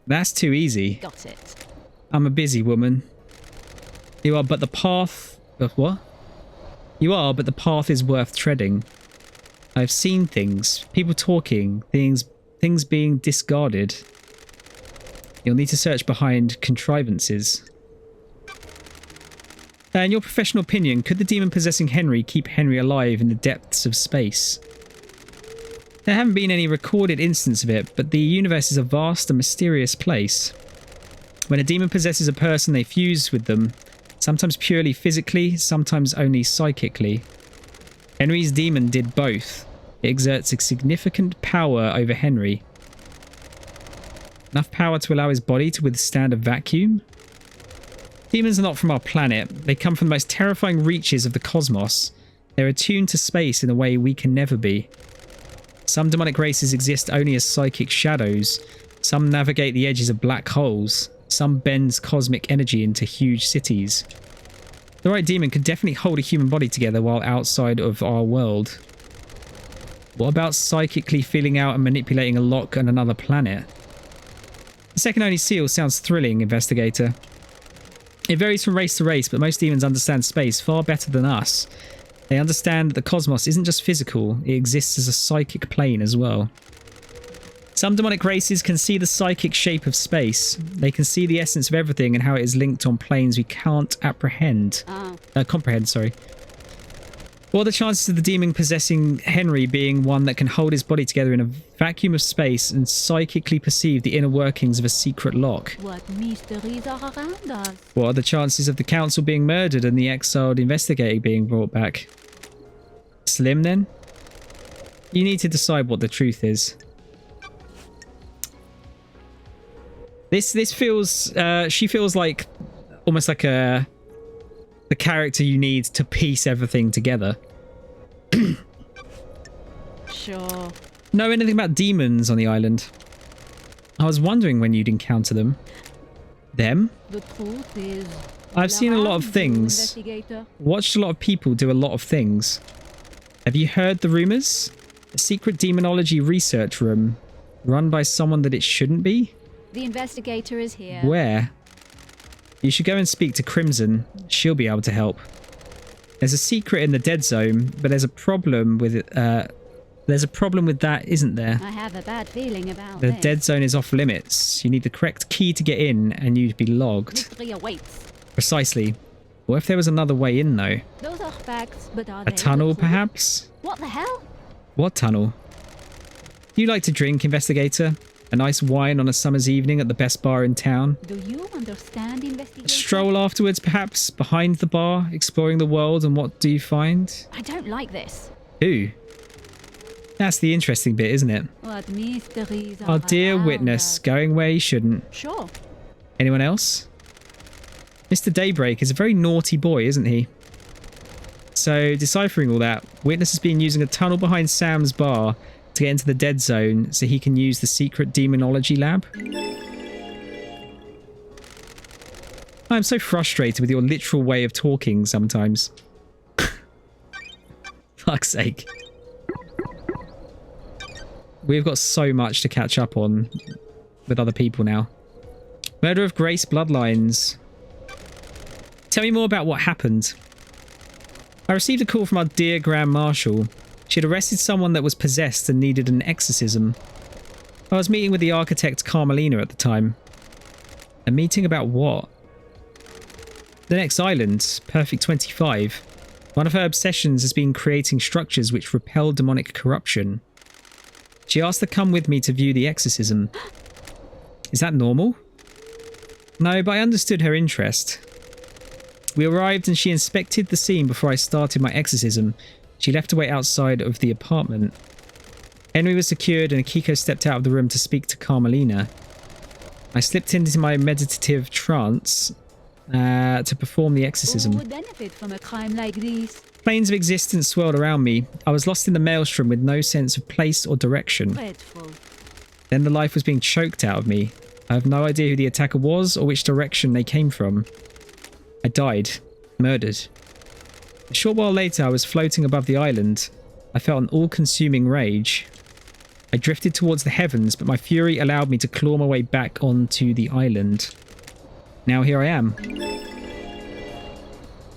That's too easy. Got it. I'm a busy woman. You are, but the path... What? You are, but the path is worth treading. I've seen things. People talking. Things being discarded. You'll need to search behind contrivances. In your professional opinion, could the demon possessing Henry keep Henry alive in the depths of space? There haven't been any recorded instance of it, but the universe is a vast and mysterious place. When a demon possesses a person, they fuse with them, sometimes purely physically, sometimes only psychically. Henry's demon did both. It exerts a significant power over Henry. Enough power to allow his body to withstand a vacuum? Demons are not from our planet. They come from the most terrifying reaches of the cosmos. They're attuned to space in a way we can never be. Some demonic races exist only as psychic shadows. Some navigate the edges of black holes. Some bends cosmic energy into huge cities. The right demon could definitely hold a human body together while outside of our world. What about psychically feeling out and manipulating a lock on another planet? The second only seal sounds thrilling, investigator. It varies from race to race, but most demons understand space far better than us. They understand that the cosmos isn't just physical, it exists as a psychic plane as well. Some demonic races can see the psychic shape of space. They can see the essence of everything and how it is linked on planes we can't comprehend, sorry. What are the chances of the demon possessing Henry being one that can hold his body together in a vacuum of space and psychically perceive the inner workings of a secret lock? What mysteries are around us? What are the chances of the council being murdered and the exiled investigator being brought back? Slim, then? You need to decide what the truth is. This feels... she feels like... almost like the character you need to piece everything together. Sure. Know anything about demons on the island? I was wondering when you'd encounter them. Them? The truth is, I've seen a lot of things. Watched a lot of people do a lot of things. Have you heard the rumors? A secret demonology research room run by someone that it shouldn't be? The investigator is here. Where? You should go and speak to Crimson. She'll be able to help. There's a secret in the dead zone, but there's a problem with it. There's a problem with that, isn't there? I have a bad feeling about The this. dead zone is off limits. You need the correct key to get in, and you'd be logged. Mystery awaits. Precisely. What if there was another way in, though? Those are facts, but are A they tunnel, the truth? perhaps? What the hell? What tunnel? You like to drink, investigator? A nice wine on a summer's evening at the best bar in town? Do you understand A investigation? stroll afterwards, perhaps, behind the bar, exploring the world, and what do you find? I don't like this. Who? That's the interesting bit, isn't it? What mysteries are Our dear around witness, us? going where he shouldn't. Sure. Anyone else? Mr. Daybreak is a very naughty boy, isn't he? So, deciphering all that, Witness has been using a tunnel behind Sam's bar to get into the dead zone so he can use the secret demonology lab. I'm so frustrated with your literal way of talking sometimes. Fuck's sake. We've got so much to catch up on with other people now. Murder of Grace Bloodlines. Tell me more about what happened. I received a call from our dear Grand Marshal. She had arrested someone that was possessed and needed an exorcism. I was meeting with the architect Carmelina at the time. A meeting about what? The next island, Perfect 25. One of her obsessions has been creating structures which repel demonic corruption. She asked to come with me to view the exorcism. Is that normal? No, but I understood her interest. We arrived and she inspected the scene before I started my exorcism. She left to wait outside of the apartment. Henry was secured and Akiko stepped out of the room to speak to Carmelina. I slipped into my meditative trance to perform the exorcism. Who would benefit from a crime like this? Planes of existence swirled around me. I was lost in the maelstrom with no sense of place or direction. Dreadful. Then the life was being choked out of me. I have no idea who the attacker was or which direction they came from. I died. Murdered. A short while later, I was floating above the island. I felt an all-consuming rage. I drifted towards the heavens, but my fury allowed me to claw my way back onto the island. Now here I am.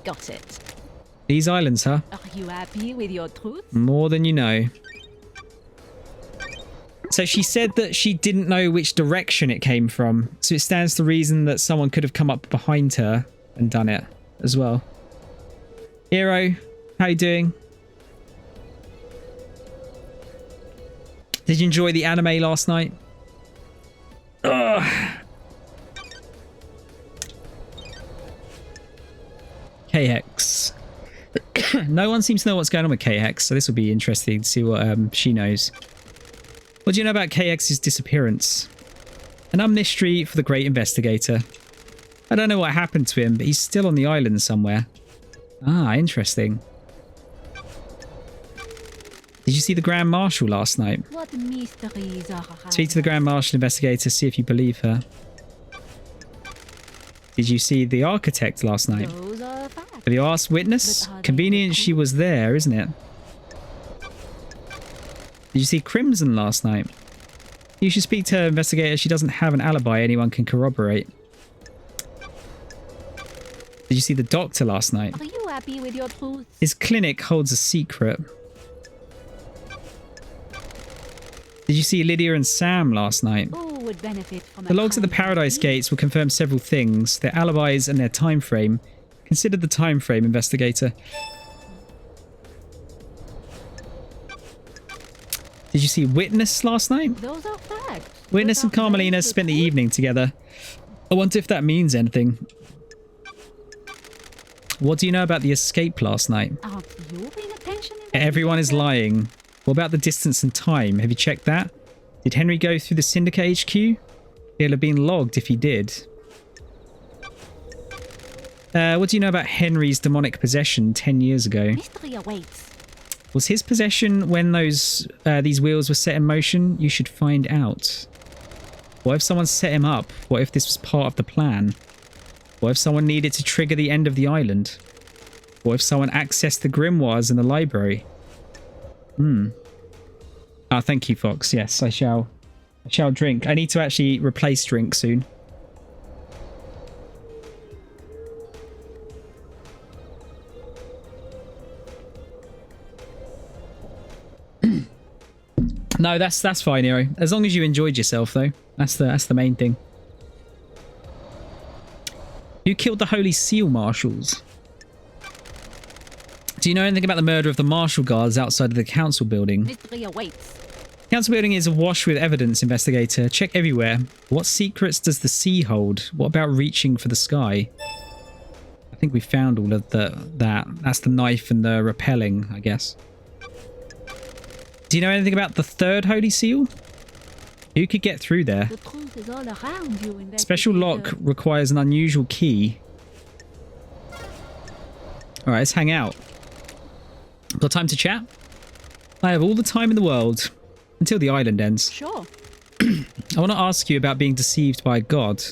Got it. These islands, huh? Are you happy with your truth? More than you know. So she said that she didn't know which direction it came from. So it stands to reason that someone could have come up behind her and done it as well. Hero, how you doing? Did you enjoy the anime last night? Ugh. KX. No one seems to know what's going on with KX, so this will be interesting to see what she knows. What do you know about KX's disappearance? An mystery for the great investigator. I don't know what happened to him, but he's still on the island somewhere. Ah, interesting. Did you see the Grand Marshal last night? What mysteries are around Speak to the Grand Marshal investigator, see if you believe her. Did you see the architect last night? Those are facts. Have you asked witness? But are they Convenient the she was there, isn't it? Did you see Crimson last night? You should speak to her, investigator. She doesn't have an alibi anyone can corroborate. Did you see the doctor last night? Are you happy with your truth? His clinic holds a secret. Did you see Lydia and Sam last night? Who would benefit from The logs at the Paradise Gates will confirm several things. Their alibis and their time frame. Consider the time frame, investigator. Did you see Witness last night? Those are facts. Witness and Carmelina spent the evening together. I wonder if that means anything. What do you know about the escape last night? Aren't you paying attention? Everyone is lying. What about the distance and time? Have you checked that? Did Henry go through the Syndicate HQ? It'll have been logged if he did. What do you know about Henry's demonic possession 10 years ago? Mystery awaits. Was his possession when these wheels were set in motion? You should find out. What if someone set him up? What if this was part of the plan? What if someone needed to trigger the end of the island? What if someone accessed the grimoires in the library? Ah, thank you, Fox. Yes, I shall drink. I need to actually replace drink soon. No, that's fine, Hero. As long as you enjoyed yourself, though. That's the main thing. Who killed the Holy Seal Marshals? Do you know anything about the murder of the Marshal Guards outside of the council building? Mystery awaits. Council building is awash with evidence, investigator. Check everywhere. What secrets does the sea hold? What about reaching for the sky? I think we found all of that. That's the knife and the rappelling, I guess. Do you know anything about the third Holy Seal? Who could get through there? The truth is all around you, investigator. Special lock requires an unusual key. Alright, let's hang out. Got time to chat? I have all the time in the world. Until the island ends. Sure. I want to ask you about being deceived by a god.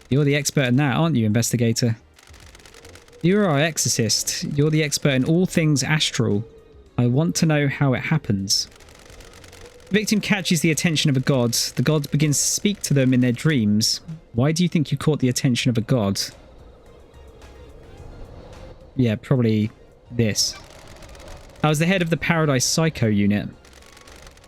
You're the expert in that, aren't you, investigator? You're our exorcist. You're the expert in all things astral. I want to know how it happens. The victim catches the attention of a god. The god begins to speak to them in their dreams. Why do you think you caught the attention of a god? Yeah, probably this. I was the head of the Paradise Psycho unit.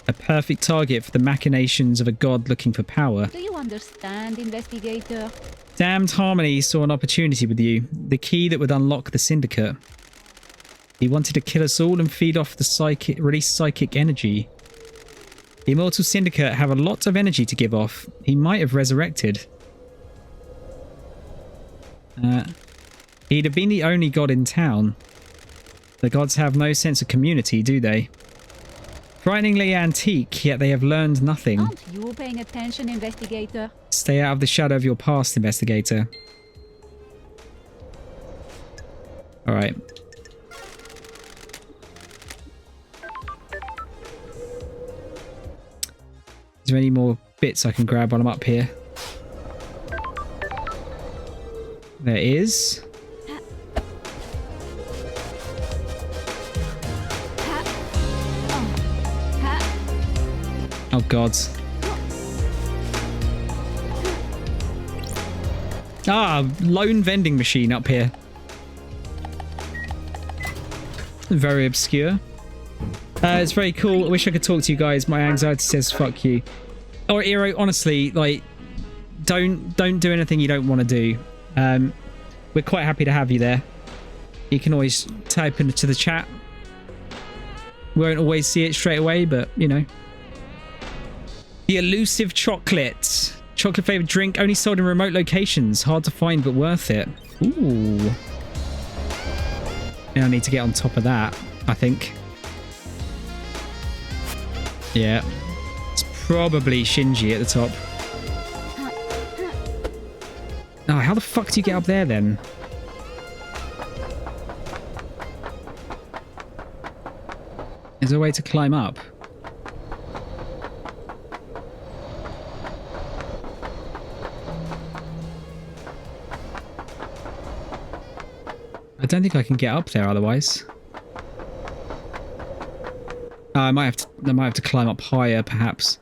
A perfect target for the machinations of a god looking for power. Do you understand, investigator? Damned Harmony saw an opportunity with you. The key that would unlock the Syndicate. He wanted to kill us all and feed off the release psychic energy. The Immortal Syndicate have a lot of energy to give off. He might have resurrected. He'd have been the only god in town. The gods have no sense of community, do they? Frighteningly antique, yet they have learned nothing. Aren't you paying attention, investigator? Stay out of the shadow of your past, investigator. Alright. Is there any more bits I can grab while I'm up here? There is. Oh god. Ah, lone vending machine up here. Very obscure. It's very cool. I wish I could talk to you guys. My anxiety says fuck you. Or Eero, honestly, like, don't do anything you don't want to do. We're quite happy to have you there. You can always type into the chat. We won't always see it straight away, but you know. The elusive chocolate. Chocolate flavored drink only sold in remote locations. Hard to find, but worth it. Ooh. And I need to get on top of that, I think. Yeah. It's probably Shinji at the top. Oh, how the fuck do you get up there then? Is there a way to climb up? I don't think I can get up there otherwise. I might have to climb up higher, perhaps.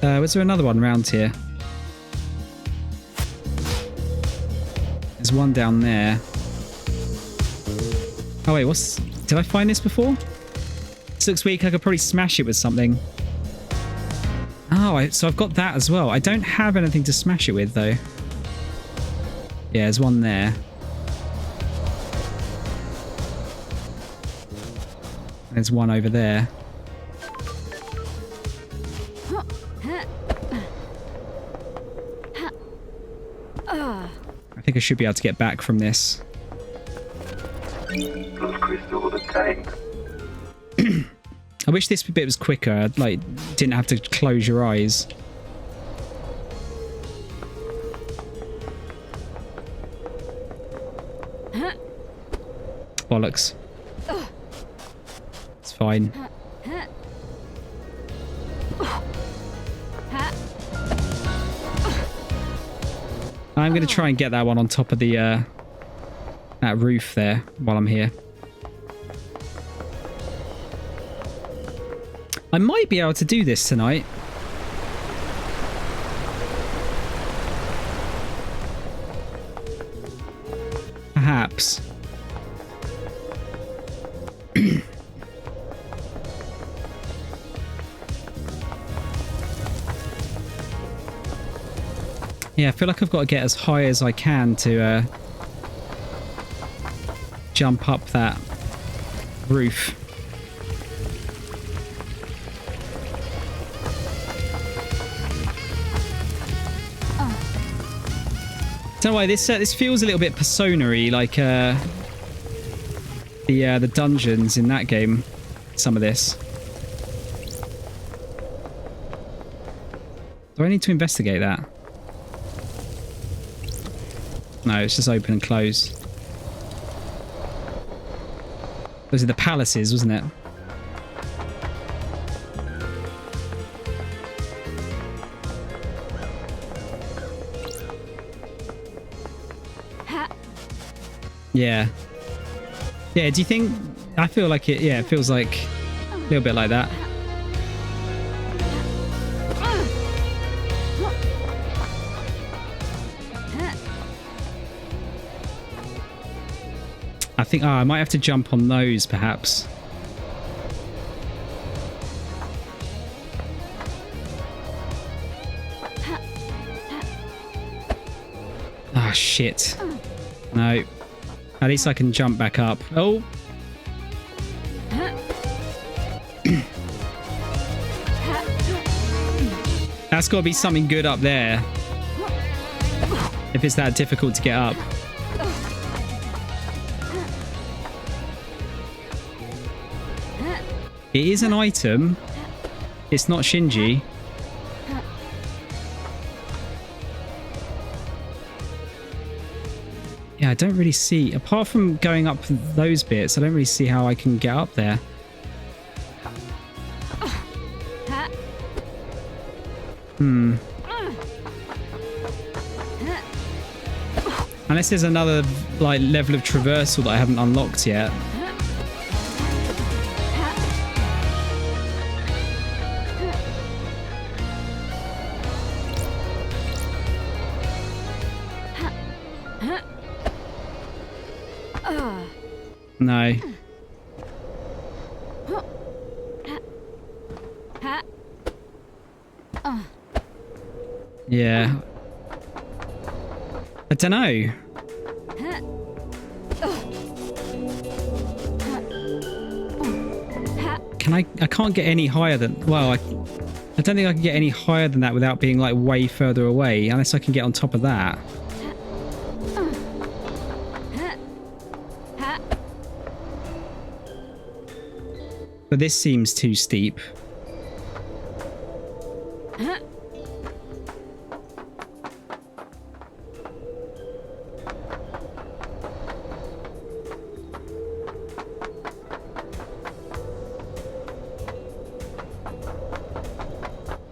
Was there another one around here? There's one down there. Oh wait, what's... Did I find this before? This looks weak. I could probably smash it with something. Oh, so I've got that as well. I don't have anything to smash it with, though. Yeah, there's one there. There's one over there. I think I should be able to get back from this. Plus crystal the tank. I wish this bit was quicker. I'd, like, didn't have to close your eyes. Bollocks. It's fine. I'm going to try and get that one on top of the that roof there while I'm here. I might be able to do this tonight. Perhaps. Yeah, I feel like I've got to get as high as I can to jump up that roof. Don't know why this feels a little bit Persona-y, like the dungeons in that game. Some of this. Do I need to investigate that? No, it's just open and close. Those are the palaces, wasn't it? Yeah. Yeah, do you think... I feel like it... Yeah, it feels like a little bit like that. I think... Oh, I might have to jump on those, perhaps. Ah, shit. No. At least I can jump back up. Oh! That's got to be something good up there. If it's that difficult to get up. It is an item. It's not Shinji. Yeah, I don't really see... Apart from going up those bits, I don't really see how I can get up there. Unless there's another like level of traversal that I haven't unlocked yet. No. Yeah. I don't know. I can't get any higher than... Well, I don't think I can get any higher than that without being like way further away. Unless I can get on top of that. But this seems too steep.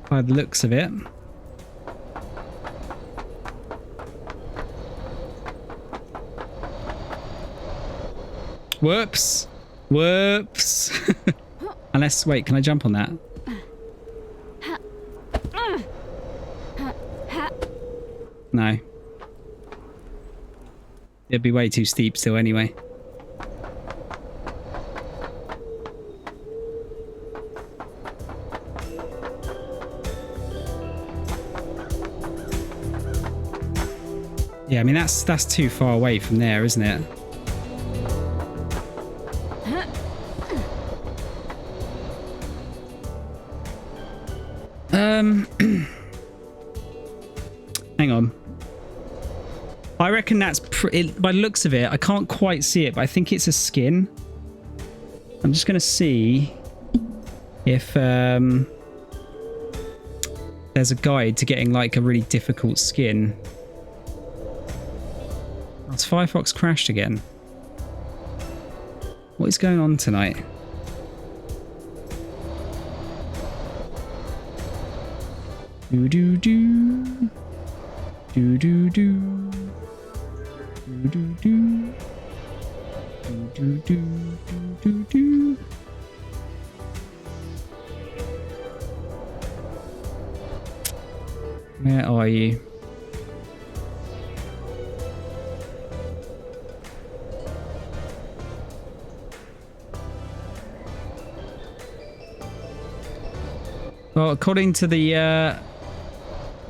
By the looks of it. Whoops. Whoops. Unless, wait, can I jump on that? No. It'd be way too steep still anyway. Yeah, I mean, that's too far away from there, isn't it? Hang on. I reckon that's... by the looks of it, I can't quite see it, but I think it's a skin. I'm just going to see if there's a guide to getting like a really difficult skin. Has Firefox crashed again? What is going on tonight? Do do do do do do do do do do do do do. Where are you? Well, according to the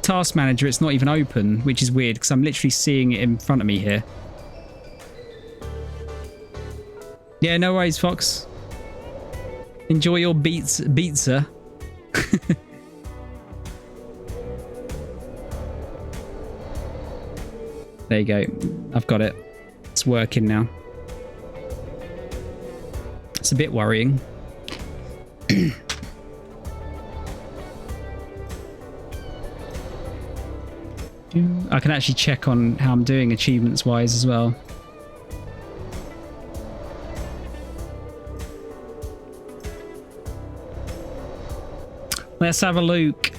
task manager, it's not even open, which is weird because I'm literally seeing it in front of me here. Yeah, no worries, Fox. Enjoy your pizza. There you go. I've got it. It's working now. It's a bit worrying. I can actually check on how I'm doing achievements wise as well. Let's have a look.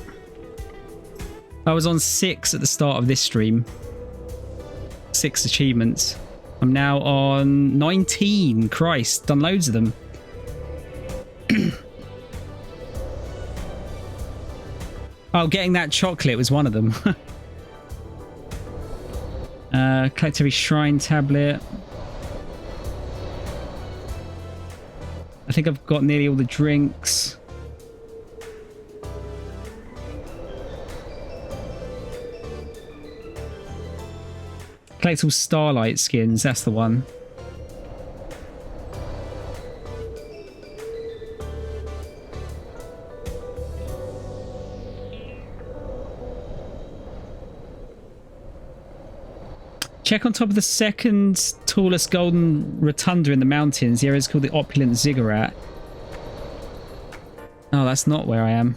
I was on 6 at the start of this stream. 6 achievements. I'm now on 19. Christ, done loads of them. Oh, getting that chocolate was one of them. Collect every shrine tablet. I think I've got nearly all the drinks. Collect all starlight skins, that's the one. Check on top of the second tallest golden rotunda in the mountains. The area is called the Opulent Ziggurat. Oh, that's not where I am.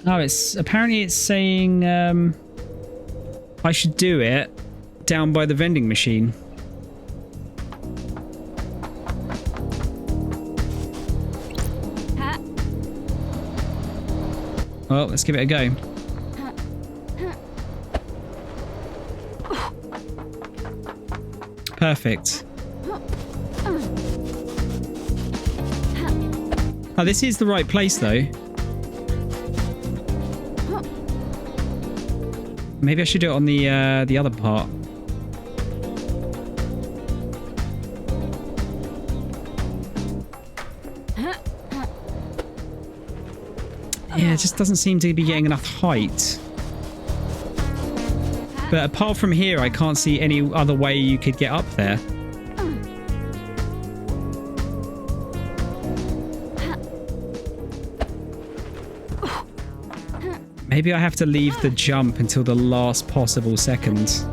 Oh, apparently it's saying I should do it down by the vending machine. Well, let's give it a go. Perfect. Oh, this is the right place though. Maybe I should do it on the other part. Yeah, it just doesn't seem to be getting enough height. But apart from here, I can't see any other way you could get up there. Maybe I have to leave the jump until the last possible second.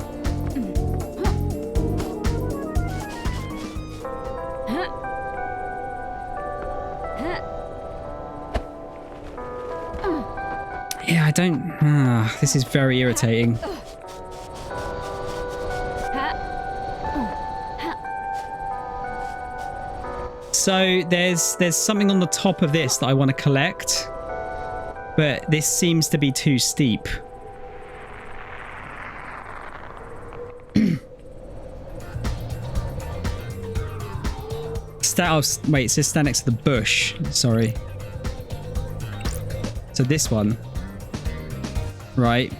Yeah, I don't... this is very irritating. So there's something on the top of this that I want to collect, but this seems to be too steep. Wait, it says stand next to the bush. Sorry. So this one. Right.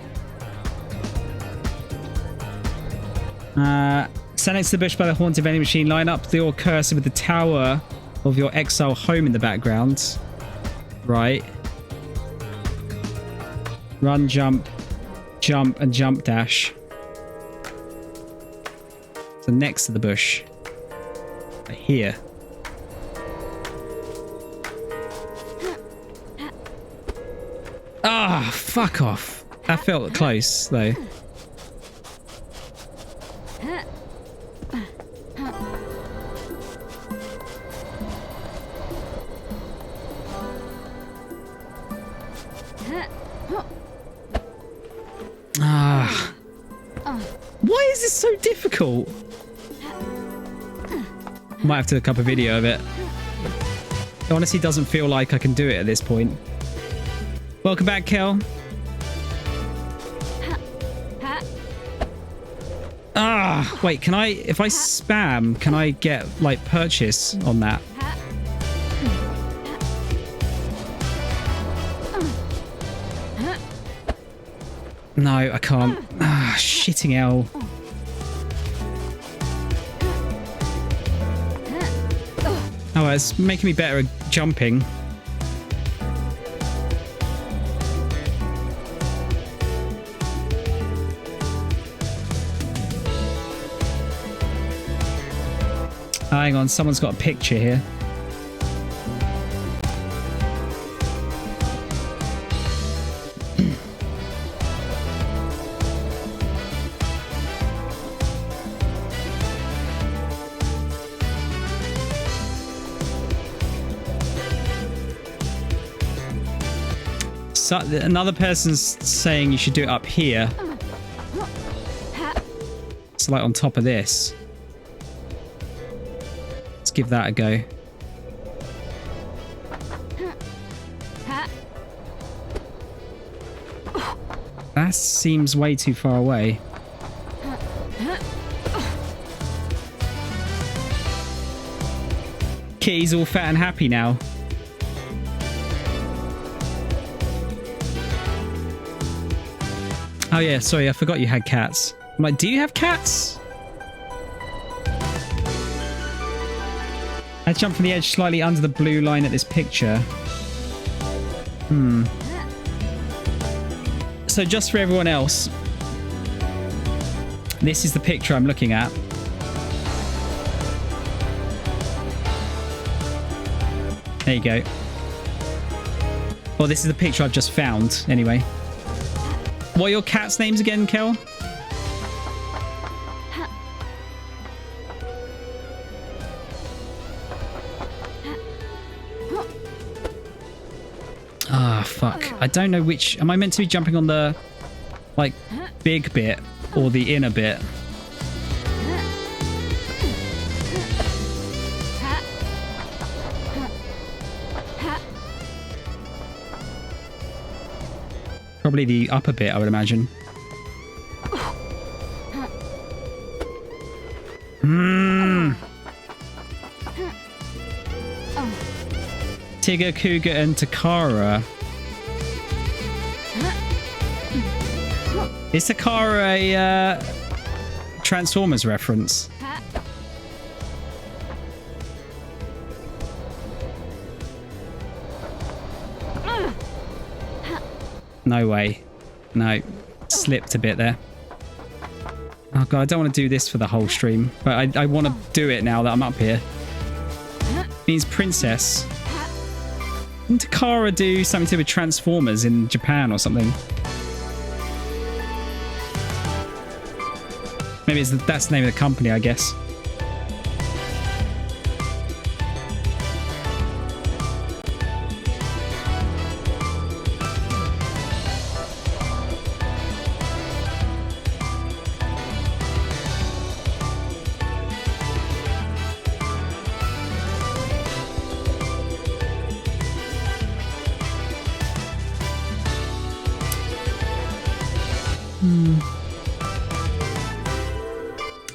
Stand next to the bush by the haunted vending machine. Line up your cursor with the tower of your exile home in the background. Right. Run, jump, jump, and jump dash. So next to the bush. Here. Ah, fuck off. That felt close, though. Ah. Why is this so difficult? Might have to look up a video of it. It honestly doesn't feel like I can do it at this point. Welcome back, Kel. Ah, wait, can I, if I spam, can I get, like, purchase on that? No, I can't. Ah, shitting hell. Oh, it's making me better at jumping. Hang on, someone's got a picture here. So, another person's saying you should do it up here. So like on top of this. Let's give that a go. That seems way too far away. Kitty's all fat and happy now. Oh yeah, sorry, I forgot you had cats. I'm like, do you have cats? I jumped from the edge slightly under the blue line at this picture. So just for everyone else, this is the picture I'm looking at. There you go. Well, this is the picture I've just found, anyway. What are your cats' names again, Kel? Ah, fuck. I don't know which... Am I meant to be jumping on the, like, big bit or the inner bit? Probably the upper bit, I would imagine. Tigger, Cougar, and Takara. Is Takara a Transformers reference? No way. No. Slipped a bit there. Oh god, I don't want to do this for the whole stream. But I want to do it now that I'm up here. Means princess. Didn't Takara do something to do with Transformers in Japan or something? Maybe that's the name of the company, I guess.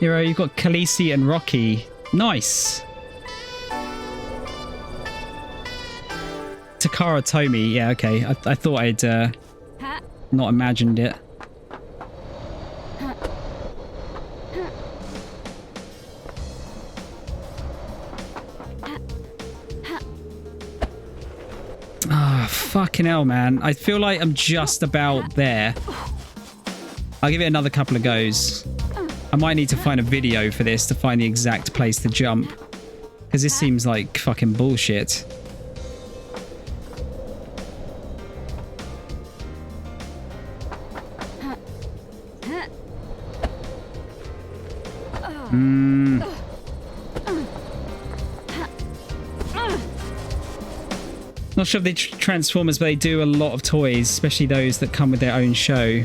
Hero, you've got Khaleesi and Rocky. Nice. Takara Tomy. Yeah, okay. I thought I'd not imagined it. Ah, fucking hell, man. I feel like I'm just about there. I'll give it another couple of goes. I might need to find a video for this to find the exact place to jump. Because this seems like fucking bullshit. Not sure if they Transformers, but they do a lot of toys, especially those that come with their own show.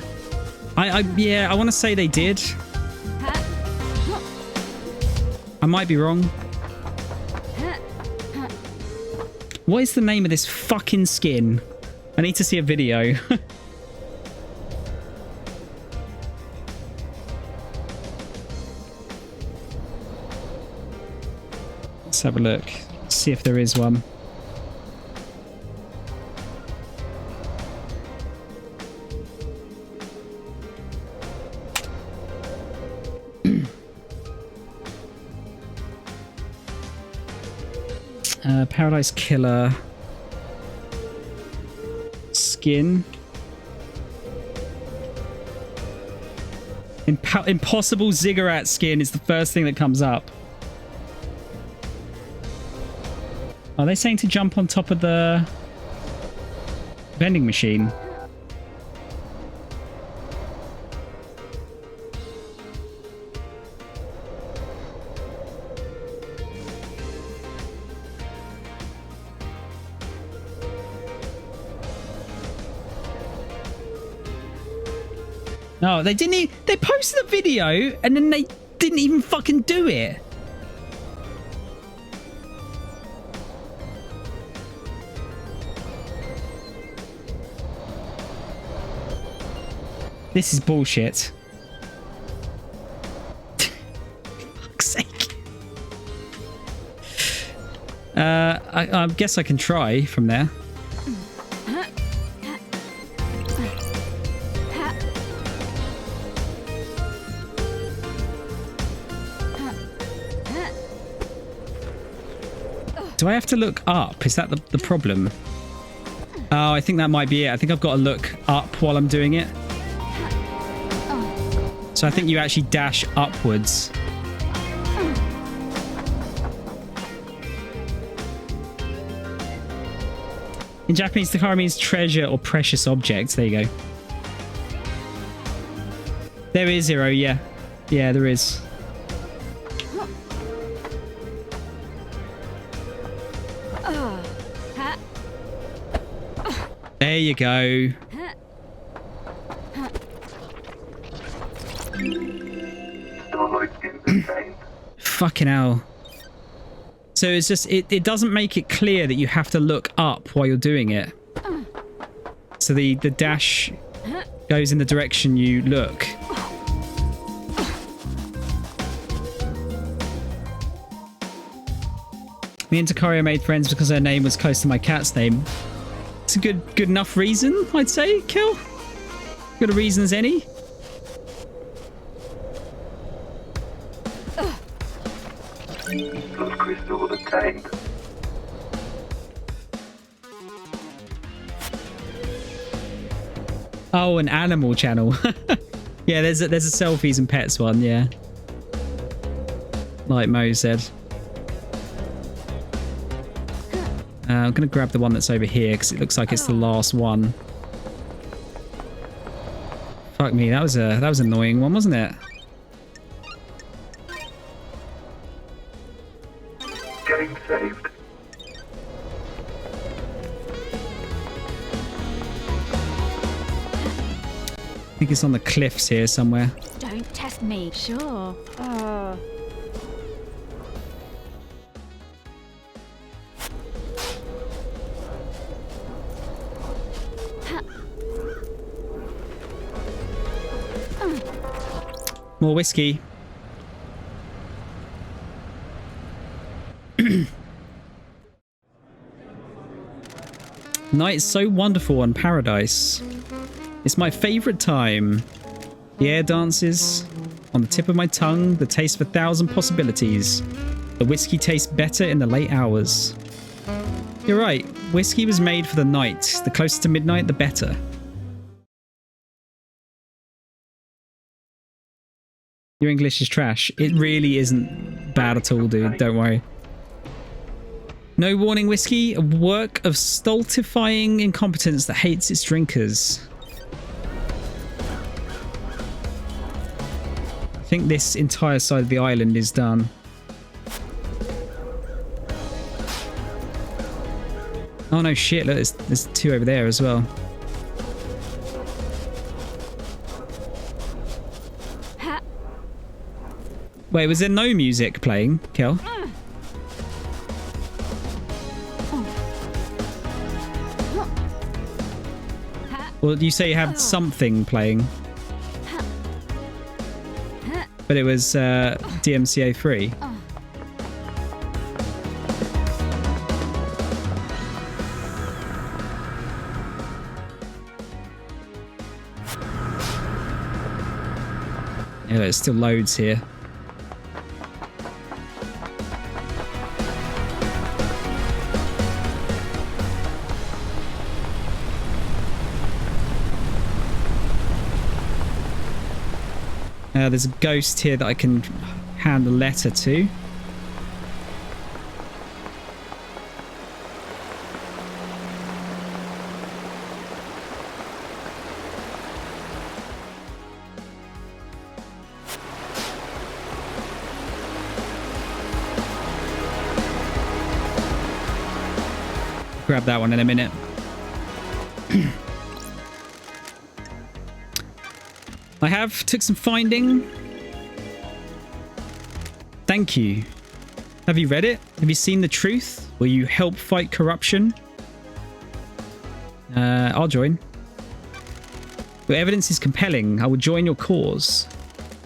Yeah, I want to say they did. I might be wrong. What is the name of this fucking skin? I need to see a video. Let's have a look. See if there is one. Paradise Killer skin. Impossible Ziggurat skin is the first thing that comes up. Are they saying to jump on top of the vending machine? No, they didn't even... They posted a video and then they didn't even fucking do it. This is bullshit. Fuck's sake. I guess I can try from there. Do I have to look up? Is that the problem? Oh, I think that might be it. I think I've got to look up while I'm doing it. So I think you actually dash upwards. In Japanese, Takara means treasure or precious objects. There you go. There is 0, yeah. Yeah, there is. There you go. Fucking hell. So it's just, it doesn't make it clear that you have to look up while you're doing it. So the dash goes in the direction you look. Me and Takario made friends because her name was close to my cat's name. It's a good enough reason, I'd say, Kill. Good a reason as any. Those crystals are tank. Oh, an animal channel. Yeah, there's a selfies and pets one, yeah. Like Mo said. I'm going to grab the one that's over here because it looks like it's the last one. Fuck me, that was an annoying one, wasn't it? Game saved. I think it's on the cliffs here somewhere. Don't test me. Sure. More whiskey. Night is so wonderful on Paradise. It's my favorite time. The air dances on the tip of my tongue, the taste of 1,000 possibilities. The whiskey tastes better in the late hours. You're right. Whiskey was made for the night. The closer to midnight, the better. Your English is trash. It really isn't bad at all, dude. Don't worry. No warning whiskey, a work of stultifying incompetence that hates its drinkers. I think this entire side of the island is done. Oh no, shit, look, there's two over there as well. Wait, was there no music playing, Kel? Well, you say you had something playing. But it was DMCA free. Yeah, there's still loads here. There's a ghost here that I can hand a letter to. Grab that one in a minute. I took some finding. Thank you. Have you read it? Have you seen the truth? Will you help fight corruption? I'll join. Your evidence is compelling. I will join your cause.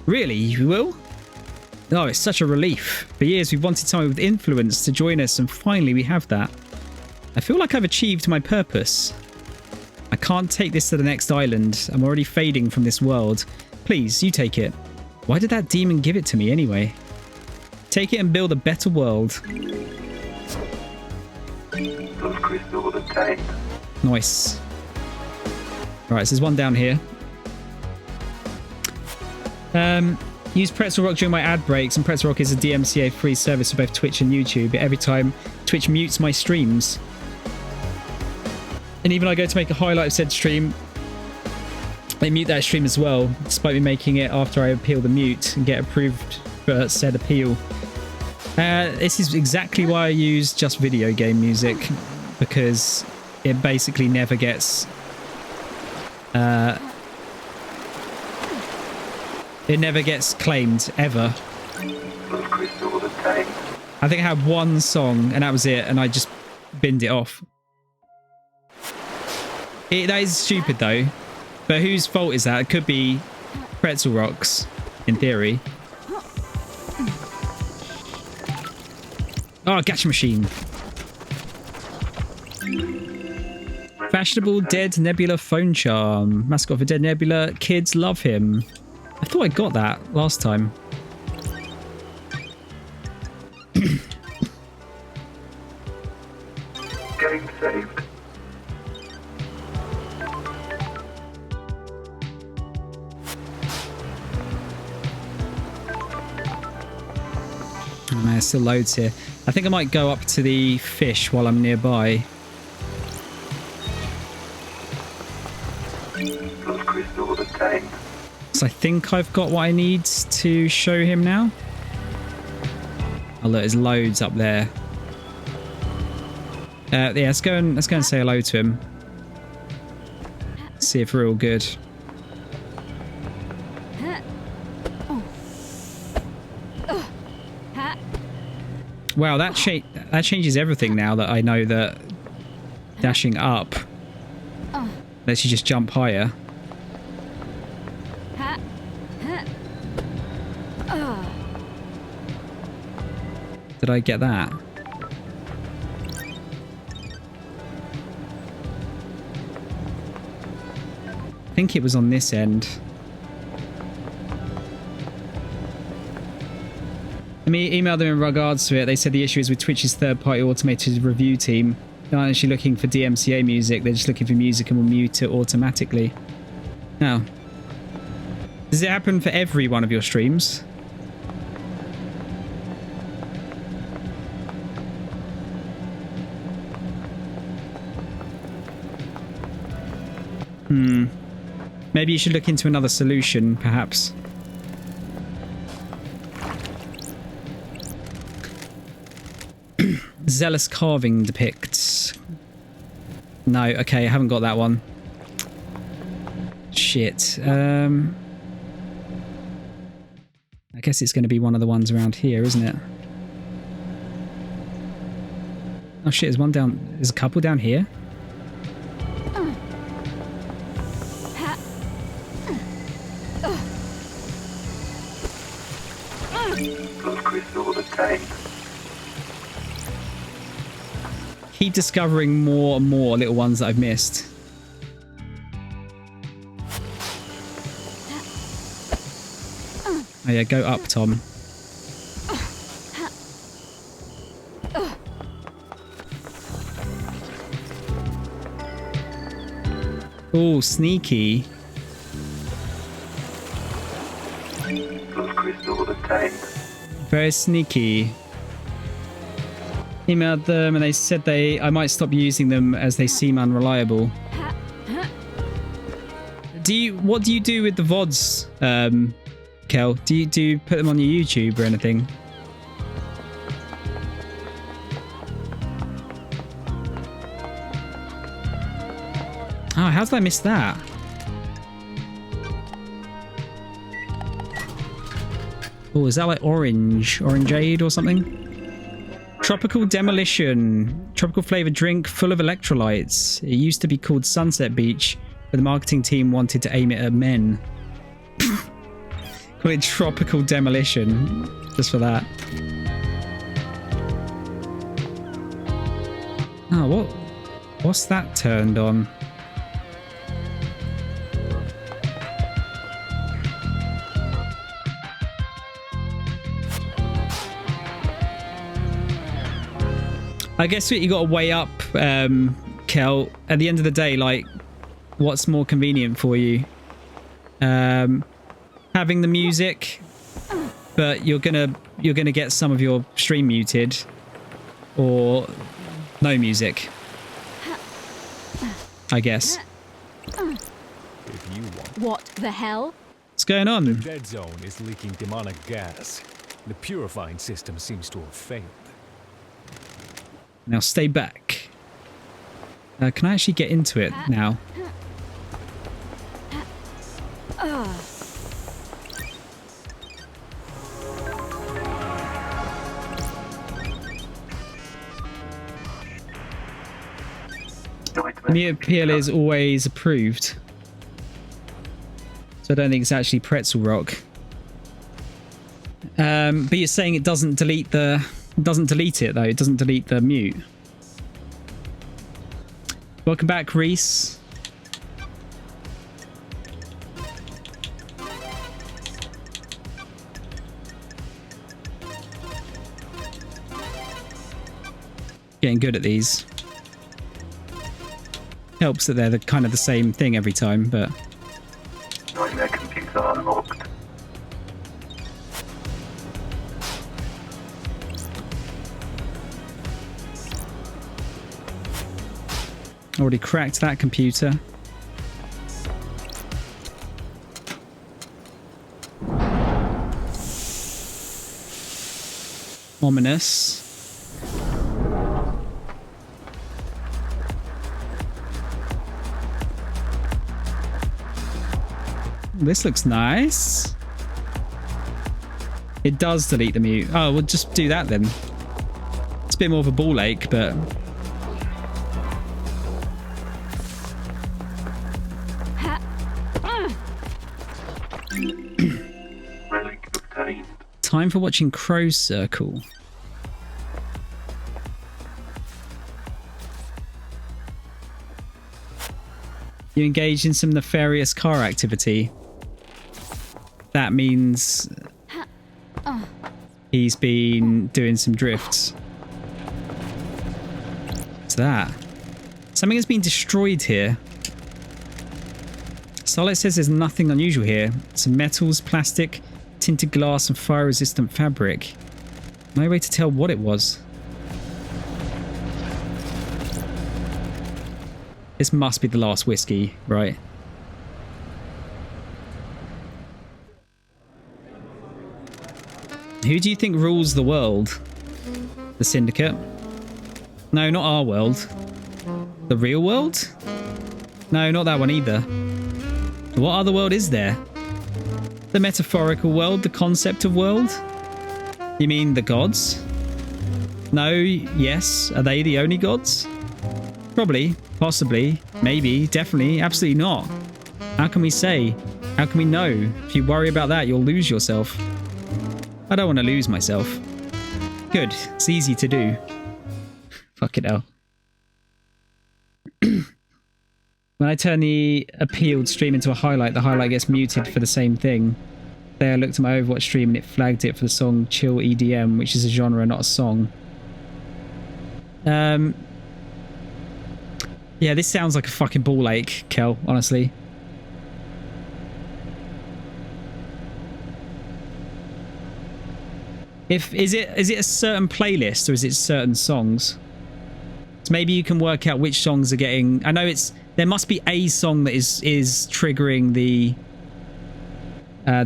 Really? You will? Oh, it's such a relief. For years we've wanted someone with influence to join us, and finally we have that. I feel like I've achieved my purpose. I can't take this to the next island. I'm already fading from this world. Please, you take it. Why did that demon give it to me anyway? Take it and build a better world. Those crystals are tamed. Nice. Alright, so there's one down here. Use Pretzel Rock during my ad breaks, and Pretzel Rock is a DMCA free service for both Twitch and YouTube. Every time Twitch mutes my streams. And even I go to make a highlight of said stream, they mute that stream as well, despite me making it after I appeal the mute and get approved for said appeal. This is exactly why I use just video game music, because it basically never gets... it never gets claimed, ever. Those crystals are tamed. I think I had one song, and that was it, and I just binned it off. That is stupid, though. But whose fault is that? It could be Pretzel Rock's, in theory. Oh, gacha machine. Fashionable Dead Nebula phone charm. Mascot for Dead Nebula. Kids love him. I thought I got that last time. Getting saved. Oh, man, there's still loads here. I think I might go up to the fish while I'm nearby. Those crystals are tamed. So I think I've got what I need to show him now. Oh look, there's loads up there. Yeah, let's go and say hello to him. See if we're all good. Wow, that changes everything now that I know that dashing up lets you just jump higher. Did I get that? think it was on this end. Let me email them in regards to it. They said the issue is with Twitch's third-party automated review team. They aren't actually looking for DMCA music. They're just looking for music and will mute it automatically. Now, does it happen for every one of your streams? Maybe you should look into another solution, perhaps. Zealous carving depicts. No, okay, I haven't got that one. Shit. I guess it's going to be one of the ones around here, isn't it? Oh shit, there's one down... There's a couple down here? Blood crystal obtained. Keep discovering more and more little ones that I've missed. Oh yeah, go up, Tom. Oh, sneaky. Blood crystal obtained. Very sneaky. Emailed them and they said I might stop using them as they seem unreliable. What do you do with the VODs, Kel? Do you put them on your YouTube or anything? Oh, how did I miss that? Oh, is that like orangeade or something? Tropical Demolition. Tropical flavored drink full of electrolytes. It used to be called Sunset Beach, but the marketing team wanted to aim it at men. Call it Tropical Demolition. Just for that. Oh, what's that turned on? I guess you got to weigh up, Kel. At the end of the day, like, what's more convenient for you? Having the music, but you're gonna get some of your stream muted, or no music. I guess. If you want. What the hell? What's going The on? dead zone is leaking demonic gas. The purifying system seems to have failed. Now stay back. Can I actually get into it now? Mute appeal is always approved. So I don't think it's actually pretzel rock. But you're saying it doesn't delete the... It doesn't delete it though. It doesn't delete the mute. Welcome back, Reese. Getting good at these. Helps that they're kind of the same thing every time, but... Nightmare computer unlocked. Already cracked that computer. Ominous. This looks nice. It does delete the mute. Oh, we'll just do that then. It's a bit more of a ball ache, but... Relic obtained. Time for watching Crow's Circle. You engaged in some nefarious car activity. That means he's been doing some drifts. What's that? Something has been destroyed here. Starlight says there's nothing unusual here. Some metals, plastic, tinted glass, and fire-resistant fabric. No way to tell what it was. This must be the last whiskey, right? Who do you think rules the world? The Syndicate? No, not our world. The real world? No, not that one either. What other world is there? The metaphorical world, the concept of world? You mean the gods? No, yes. Are they the only gods? Probably, possibly, maybe, definitely, absolutely not. How can we say? How can we know? If you worry about that, you'll lose yourself. I don't want to lose myself. Good, it's easy to do. Fuck it hell. When I turn the appealed stream into a highlight, the highlight gets muted for the same thing. Today I looked at my Overwatch stream and it flagged it for the song Chill EDM, which is a genre, not a song. Yeah, this sounds like a fucking ball ache, Kel, honestly. Is it a certain playlist or is it certain songs? So maybe you can work out which songs are getting... I know there must be a song that is triggering the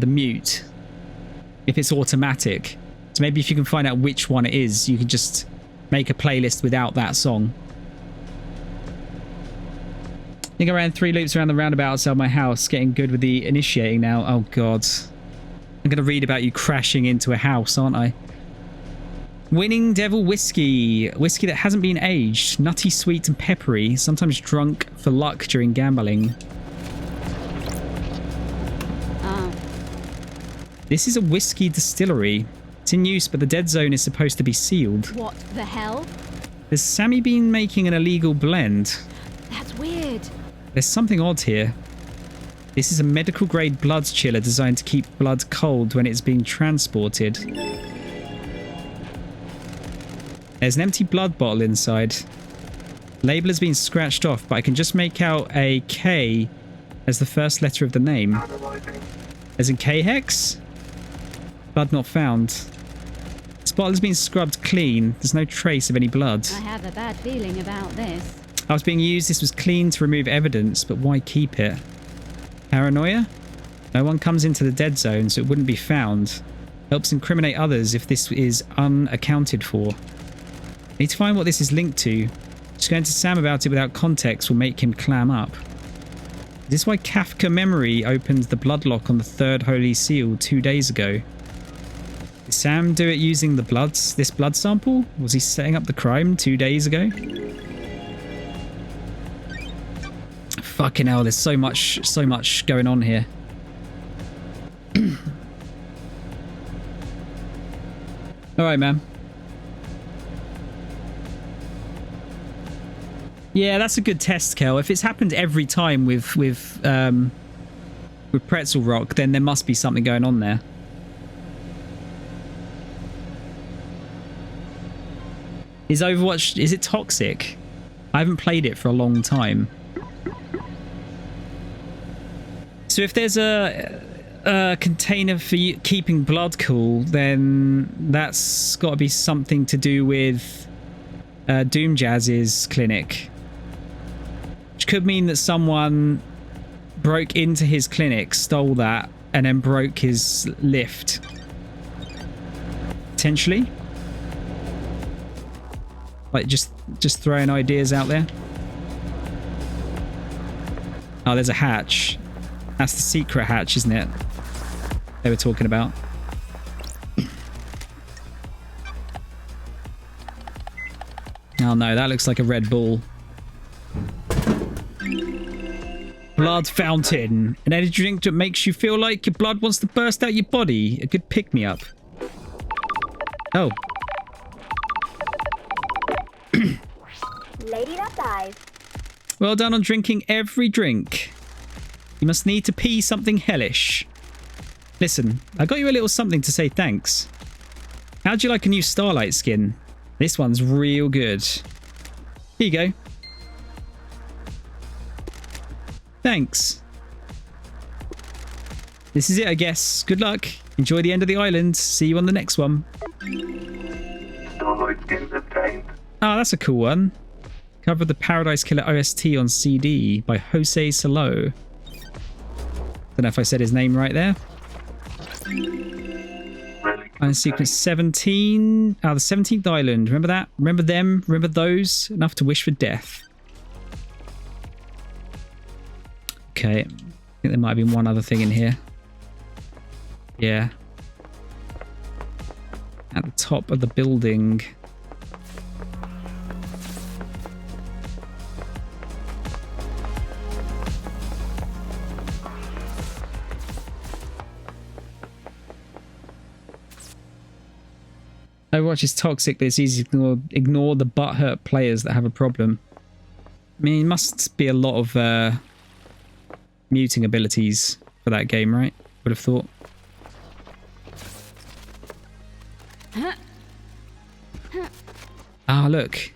mute if it's automatic. So maybe if you can find out which one it is, you can just make a playlist without that song. I think I ran 3 loops around the roundabout outside my house, getting good with the initiating now. Oh god. I'm going to read about you crashing into a house, aren't I? Winning Devil Whiskey. Whiskey that hasn't been aged. Nutty, sweet and peppery. Sometimes drunk for luck during gambling. This is a whiskey distillery. It's in use, but the dead zone is supposed to be sealed. What the hell? Has Sammy been making an illegal blend? That's weird. There's something odd here. This is a medical grade blood chiller designed to keep blood cold when it's being transported. There's an empty blood bottle inside. Label has been scratched off, but I can just make out a K as the first letter of the name. As in K-Hex? Blood not found. This bottle has been scrubbed clean. There's no trace of any blood. I have a bad feeling about this. I was being used. This was clean to remove evidence, but why keep it? Paranoia? No one comes into the dead zone, so it wouldn't be found. Helps incriminate others if this is unaccounted for. Need to find what this is linked to. Just going to Sam about it without context will make him clam up. Is this why Kafka Memory opened the bloodlock on the 3rd Holy Seal 2 days ago? Did Sam do it using this blood sample? Was he setting up the crime 2 days ago? Fucking hell, there's so much going on here. Alright, man. Yeah, that's a good test, Kel. If it's happened every time with Pretzel Rock, then there must be something going on there. Is Overwatch... is it toxic? I haven't played it for a long time. So if there's a container for keeping blood cool, then that's got to be something to do with Doom Jazz's clinic. Which could mean that someone broke into his clinic, stole that, and then broke his lift. Potentially. Like just throwing ideas out there. Oh, there's a hatch. That's the secret hatch, isn't it? They were talking about. Oh no, that looks like a Red Bull. Blood fountain. An energy drink that makes you feel like your blood wants to burst out your body. A good pick-me-up. Oh. Lady that dies. Well done on drinking every drink. You must need to pee something hellish. Listen, I got you a little something to say thanks. How'd you like a new Starlight skin? This one's real good. Here you go. Thanks. This is it, I guess. Good luck. Enjoy the end of the island. See you on the next one. Starlight skins obtained. Oh, that's a cool one. Cover of the Paradise Killer OST on CD by Jose Salo. Don't know if I said his name right there. Island sequence 17. Ah, the 17th island. Remember that? Remember them? Remember those? Enough to wish for death. Okay. I think there might have been one other thing in here. Yeah. At the top of the building. Overwatch is toxic, but it's easy to ignore the butthurt players that have a problem. I mean, it must be a lot of muting abilities for that game, right? Would have thought. Ah, look.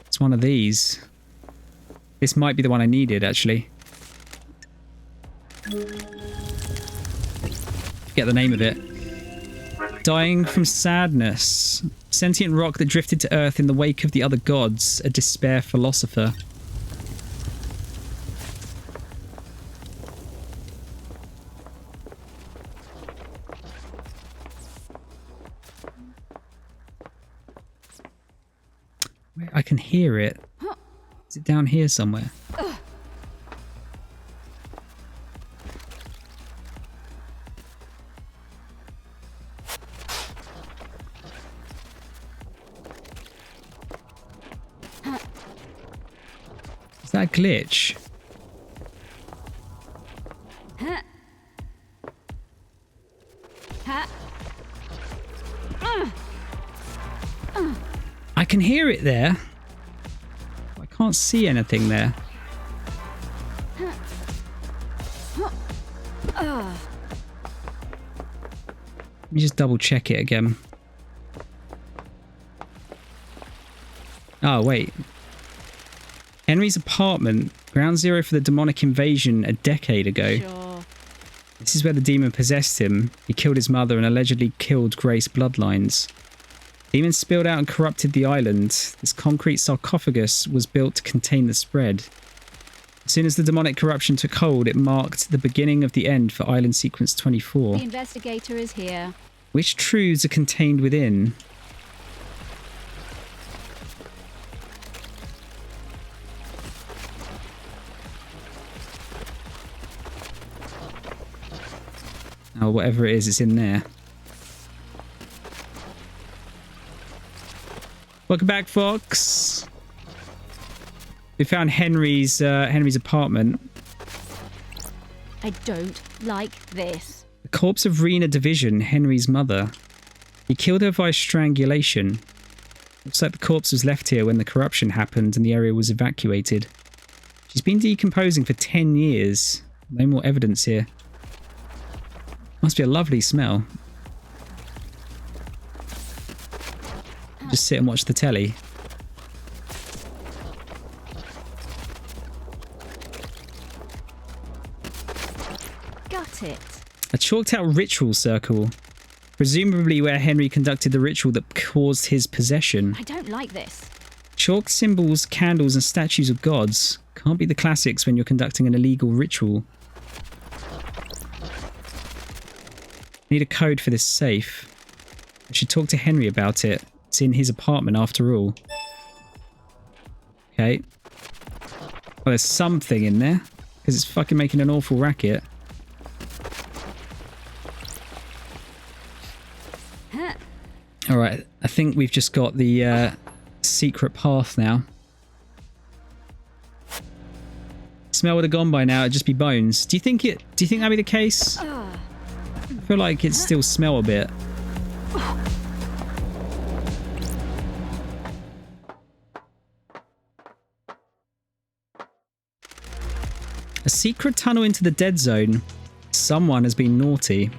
It's one of these. This might be the one I needed, actually. Forget the name of it. Dying from sadness. Sentient rock that drifted to Earth in the wake of the other gods. A despair philosopher. I can hear it. Is it down here somewhere? Is that a glitch? I can hear it there. I can't see anything there. Let me just double check it again. Oh, wait. Henry's apartment, ground zero for the demonic invasion a decade ago. Sure. This is where the demon possessed him. He killed his mother and allegedly killed Grace bloodlines. Demons spilled out and corrupted the island. This concrete sarcophagus was built to contain the spread. As soon as the demonic corruption took hold, it marked the beginning of the end for Island Sequence 24. The investigator is here. Which truths are contained within? Oh, whatever it is, it's in there. Welcome back, Fox. We found Henry's apartment. I don't like this. The corpse of Rena Division, Henry's mother. He killed her via strangulation. Looks like the corpse was left here when the corruption happened and the area was evacuated. She's been decomposing for 10 years. No more evidence here. Must be a lovely smell. Just sit and watch the telly. Got it. A chalked out ritual circle. Presumably where Henry conducted the ritual that caused his possession. I don't like this. Chalked symbols, candles and statues of gods. Can't be the classics when you're conducting an illegal ritual. Need a code for this safe. I should talk to Henry about it. It's in his apartment after all. Okay. Well, there's something in there. Because it's fucking making an awful racket. Alright, I think we've just got the secret path now. Smell would have gone by now, it'd just be bones. Do you think that'd be the case? I feel like it still smell a bit. A secret tunnel into the dead zone. Someone has been naughty.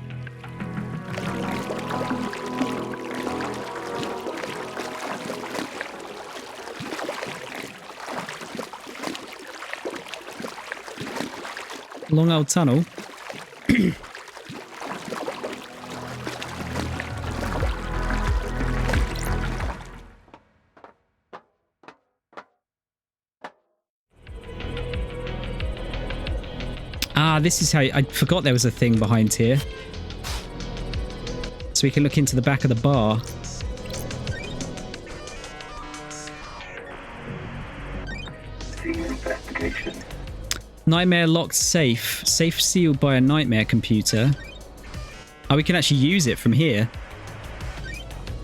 Long old tunnel. Ah, this is how... I forgot there was a thing behind here. So we can look into the back of the bar. Investigation. Nightmare locked safe. Safe sealed by a nightmare computer. Oh, we can actually use it from here.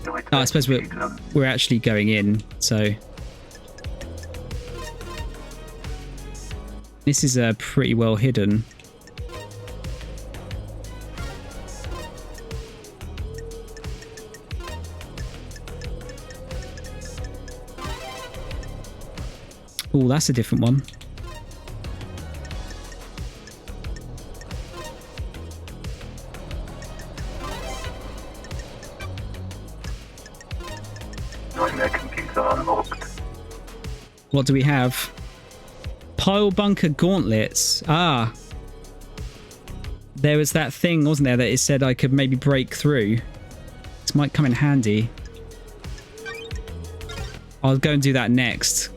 Oh, I suppose we're actually going in, so... This is pretty well hidden. Oh, that's a different one. Nightmare computer unlocked. What do we have? Pile bunker gauntlets. Ah. There was that thing, wasn't there, that it said I could maybe break through. This might come in handy. I'll go and do that next.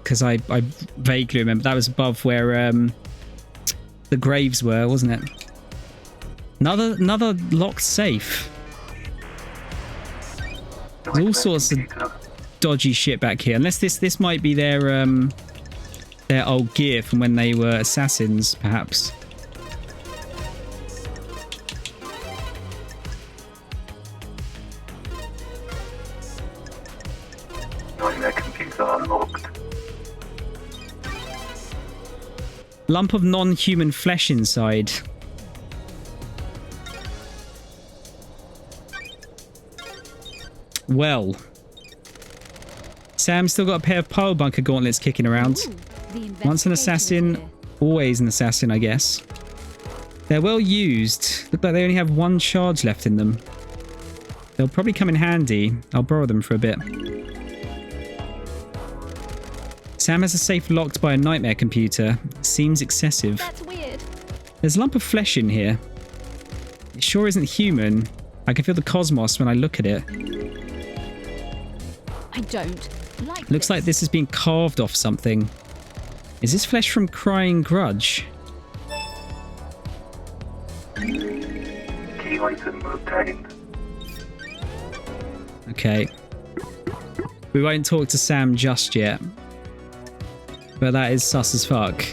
Because I vaguely remember that was above where the graves were, wasn't it? Another locked safe. There's all sorts of dodgy shit back here. Unless this might be their old gear from when they were assassins, perhaps. Nightmare computer unlocked. Lump of non-human flesh inside. Well. Sam's still got a pair of pile bunker gauntlets kicking around. Once an assassin, always an assassin, I guess. They're well used. Look like they only have one charge left in them. They'll probably come in handy. I'll borrow them for a bit. Sam has a safe locked by a nightmare computer. Seems excessive. That's weird. There's a lump of flesh in here. It sure isn't human. I can feel the cosmos when I look at it. I don't like Looks like this has been carved off something. Is this flesh from Crying Grudge? Key item obtained. Okay. We won't talk to Sam just yet. But that is sus as fuck.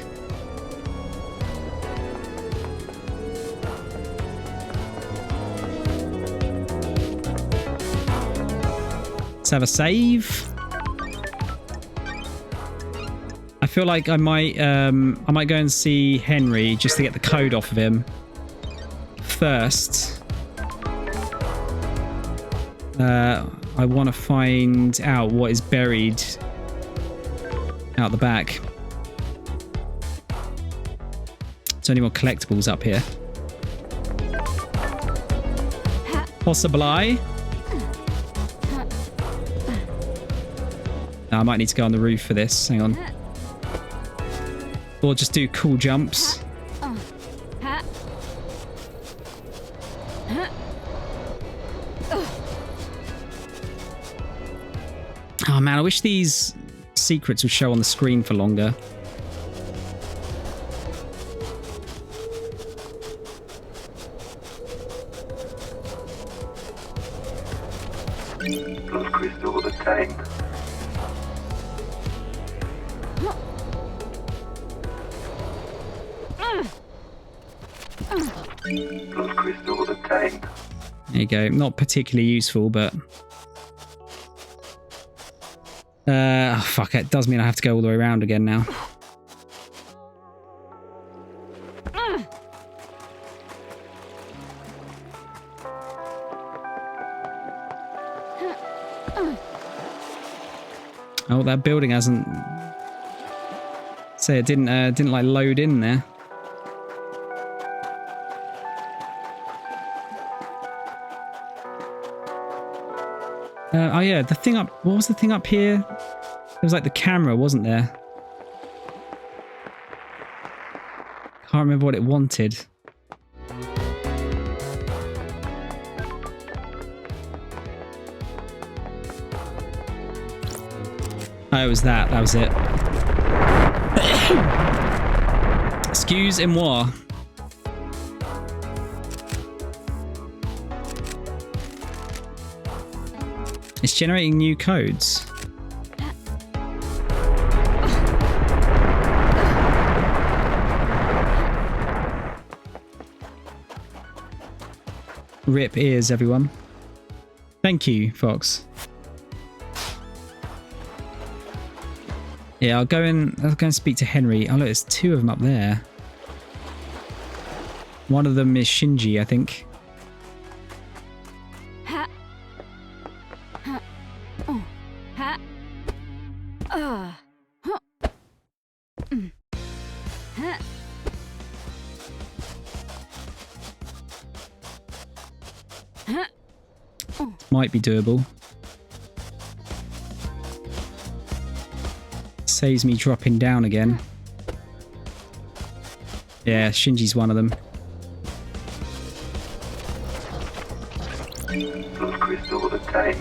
Let's have a save. I feel like I might go and see Henry just to get the code off of him first. I want to find out what is buried out the back. There's only more collectibles up here. Possibly. I might need to go on the roof for this. Hang on. Or just do cool jumps. Oh man, I wish these secrets would show on the screen for longer. Blood crystal obtained. Blood crystal obtained. There you go. Not particularly useful, but... oh, fuck, it does mean I have to go all the way around again now. Oh, that building hasn't... Say it didn't like load in there. Oh yeah, the thing up... What was the thing up here? It was like the camera, wasn't there? Can't remember what it wanted. Oh, it was that. That was it. Excuse-moi. It's generating new codes. Rip ears, everyone. Thank you, Fox. Yeah, I'll go and speak to Henry. Oh look, there's two of them up there. One of them is Shinji, I think. Ha. Ha. Oh. Ha. Ah. Huh. Mm. Ha. Ha. Oh. Might be doable. Saves me dropping down again. Yeah, Shinji's one of them. Blood crystal attained.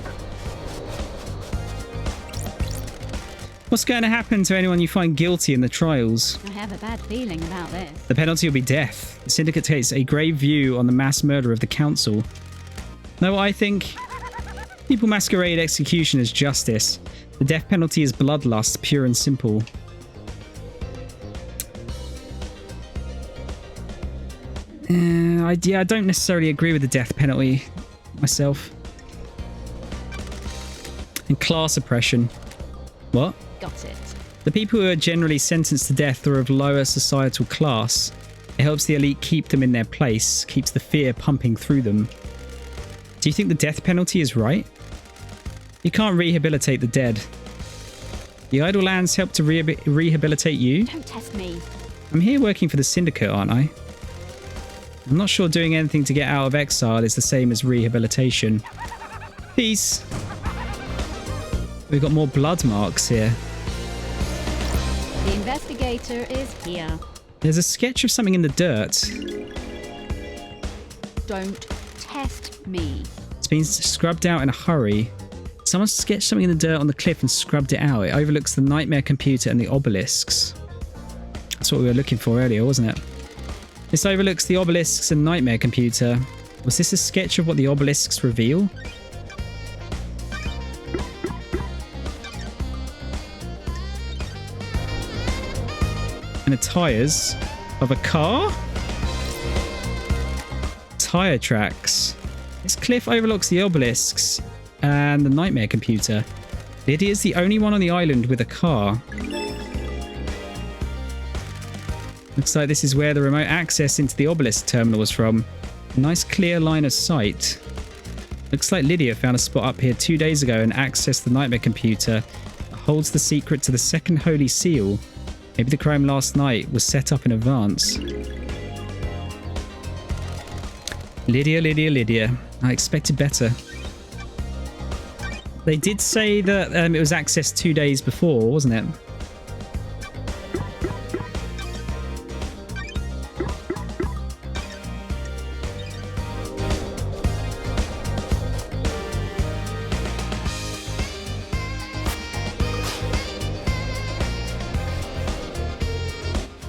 What's going to happen to anyone you find guilty in the trials? I have a bad feeling about this. The penalty will be death. The Syndicate takes a grave view on the mass murder of the Council. No, I think people masquerade execution as justice. The death penalty is bloodlust, pure and simple. I don't necessarily agree with the death penalty myself. And class oppression. What? Got it. The people who are generally sentenced to death are of lower societal class. It helps the elite keep them in their place, keeps the fear pumping through them. Do you think the death penalty is right? You can't rehabilitate the dead. The idle lands help to rehabilitate you? Don't test me. I'm here working for the Syndicate, aren't I? I'm not sure doing anything to get out of exile is the same as rehabilitation. Peace. We've got more blood marks here. The investigator is here. There's a sketch of something in the dirt. Don't test me. It's been scrubbed out in a hurry. Someone sketched something in the dirt on the cliff and scrubbed it out. It overlooks the nightmare computer and the obelisks. That's what we were looking for earlier, wasn't it? This overlooks the obelisks and nightmare computer. Was this a sketch of what the obelisks reveal? And the tyres of a car? Tyre tracks. This cliff overlooks the obelisks and the nightmare computer. Lydia's the only one on the island with a car. Looks like this is where the remote access into the obelisk terminal was from. A nice clear line of sight. Looks like Lydia found a spot up here 2 days ago and accessed the nightmare computer that holds the secret to the second holy seal. Maybe the crime last night was set up in advance. Lydia, Lydia, Lydia. I expected better. They did say that it was accessed 2 days before, wasn't it?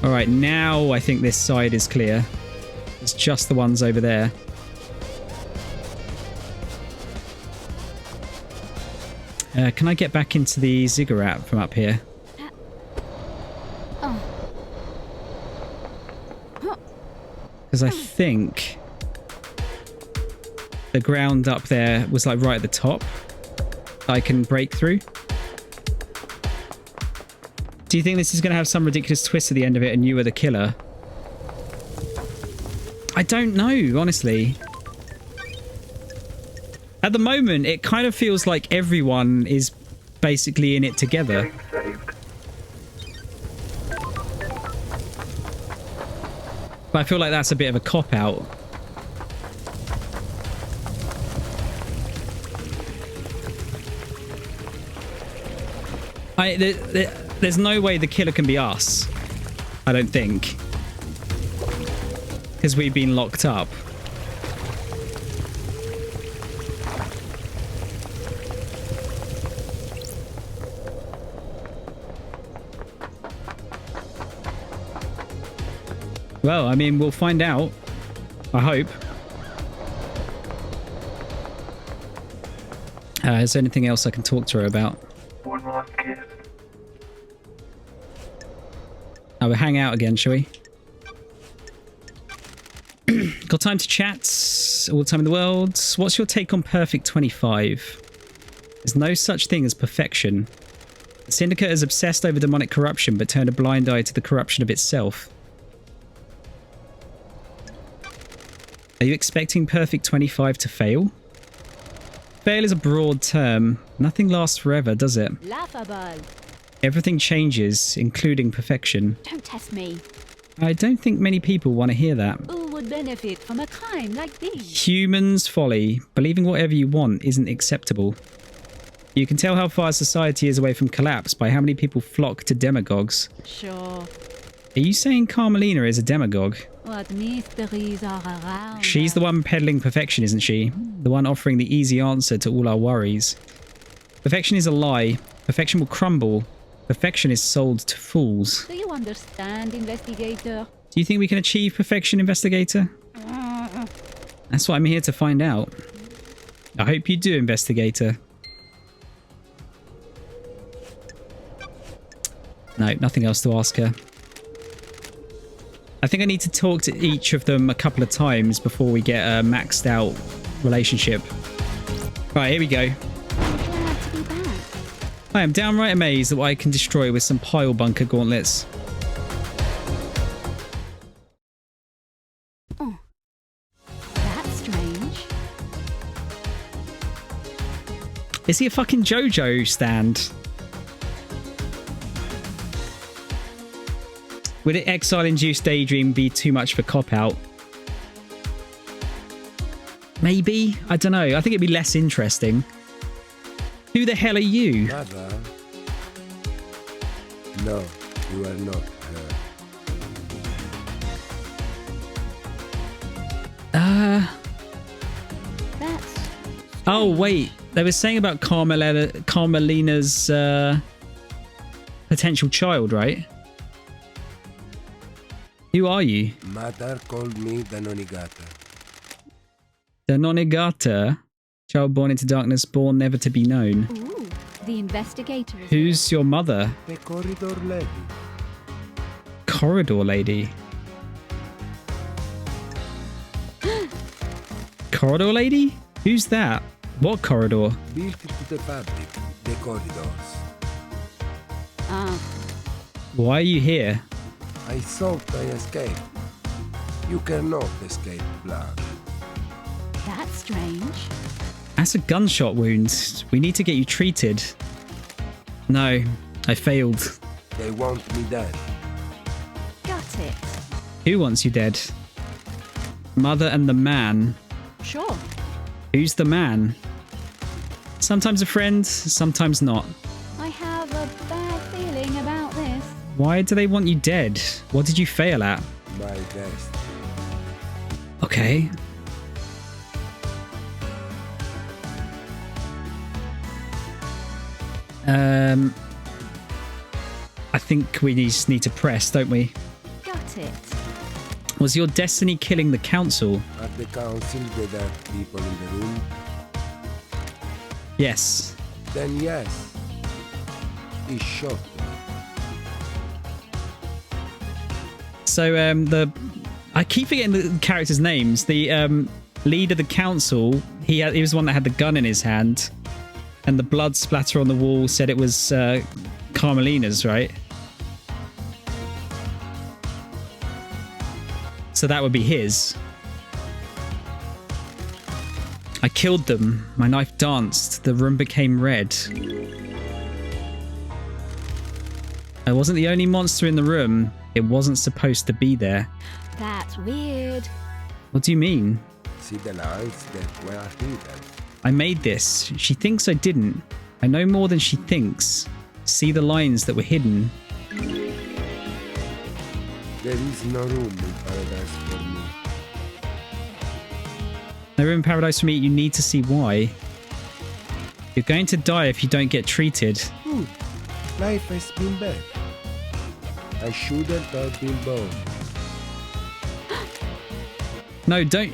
Alright, now I think this side is clear. It's just the ones over there. Can I get back into the ziggurat from up here? Because I think the ground up there was like right at the top. I can break through. Do you think this is going to have some ridiculous twist at the end of it and you are the killer? I don't know, honestly. At the moment, it kind of feels like everyone is basically in it together. Saved. But I feel like that's a bit of a There's no way the killer can be us. I don't think. Because we've been locked up. Well, I mean, we'll find out. I hope. Is there anything else I can talk to her about? One last kiss. We'll hang out again, shall we? Got time to chat? All the time in the world. What's your take on Perfect 25? There's no such thing as perfection. The Syndicate is obsessed over demonic corruption, but turned a blind eye to the corruption of itself. Are you expecting Perfect 25 to fail? Fail is a broad term. Nothing lasts forever, does it? Laughable. Everything changes, including perfection. Don't test me. I don't think many people want to hear that. Who would benefit from a crime like this? Human's folly. Believing whatever you want isn't acceptable. You can tell how far society is away from collapse by how many people flock to demagogues. Sure. Are you saying Carmelina is a demagogue? What mysteries are around? She's the one peddling perfection, isn't she? The one offering the easy answer to all our worries. Perfection is a lie. Perfection will crumble. Perfection is sold to fools. Do you understand, investigator? Do you think we can achieve perfection, investigator? That's what I'm here to find out. I hope you do, investigator. No, nothing else to ask her. I think I need to talk to each of them a couple of times before we get a maxed out relationship. Right, here we go. Glad to be back. I am downright amazed at what I can destroy with some pile bunker gauntlets. Oh, that's strange. Is he a fucking JoJo stand? Would an exile-induced daydream be too much for cop-out? Maybe? I don't know. I think it'd be less interesting. Who the hell are you? Mother. No, you are not her. That's Oh, wait. They were saying about Carmelina's potential child, right? Who are you? Mother called me the Nonigata. The Nonigata? Child born into darkness, born never to be known. ooh, the investigator is Who's your mother? The corridor lady. Corridor lady. Corridor lady? Who's that? What corridor? Built to the public, the corridors. Why are you here? I thought I escaped. You cannot escape blood. That's strange. That's a gunshot wound. We need to get you treated. No, I failed. They want me dead. Got it. Who wants you dead? Mother and the man. Sure. Who's the man? Sometimes a friend, sometimes not. I have a bad feeling about this. Why do they want you dead? What did you fail at? My best. Okay. I think we just need to press, don't we? Got it. Was your destiny killing the council? At the council, there are people in the room. Yes. Then yes. He shot me. So I keep forgetting the characters' names. The leader of the council, he was the one that had the gun in his hand, and the blood splatter on the wall said it was Carmelina's, right? So that would be his. I killed them. My knife danced. The room became red. I wasn't the only monster in the room. It wasn't supposed to be there. That's weird. What do you mean? See the lights that were hidden. I made this. She thinks I didn't. I know more than she thinks. see the lines that were hidden. There is no room in paradise for me. No room in paradise for me. You need to see why. You're going to die if you don't get treated. Life has been bad. I shouldn't have been born. No, don't.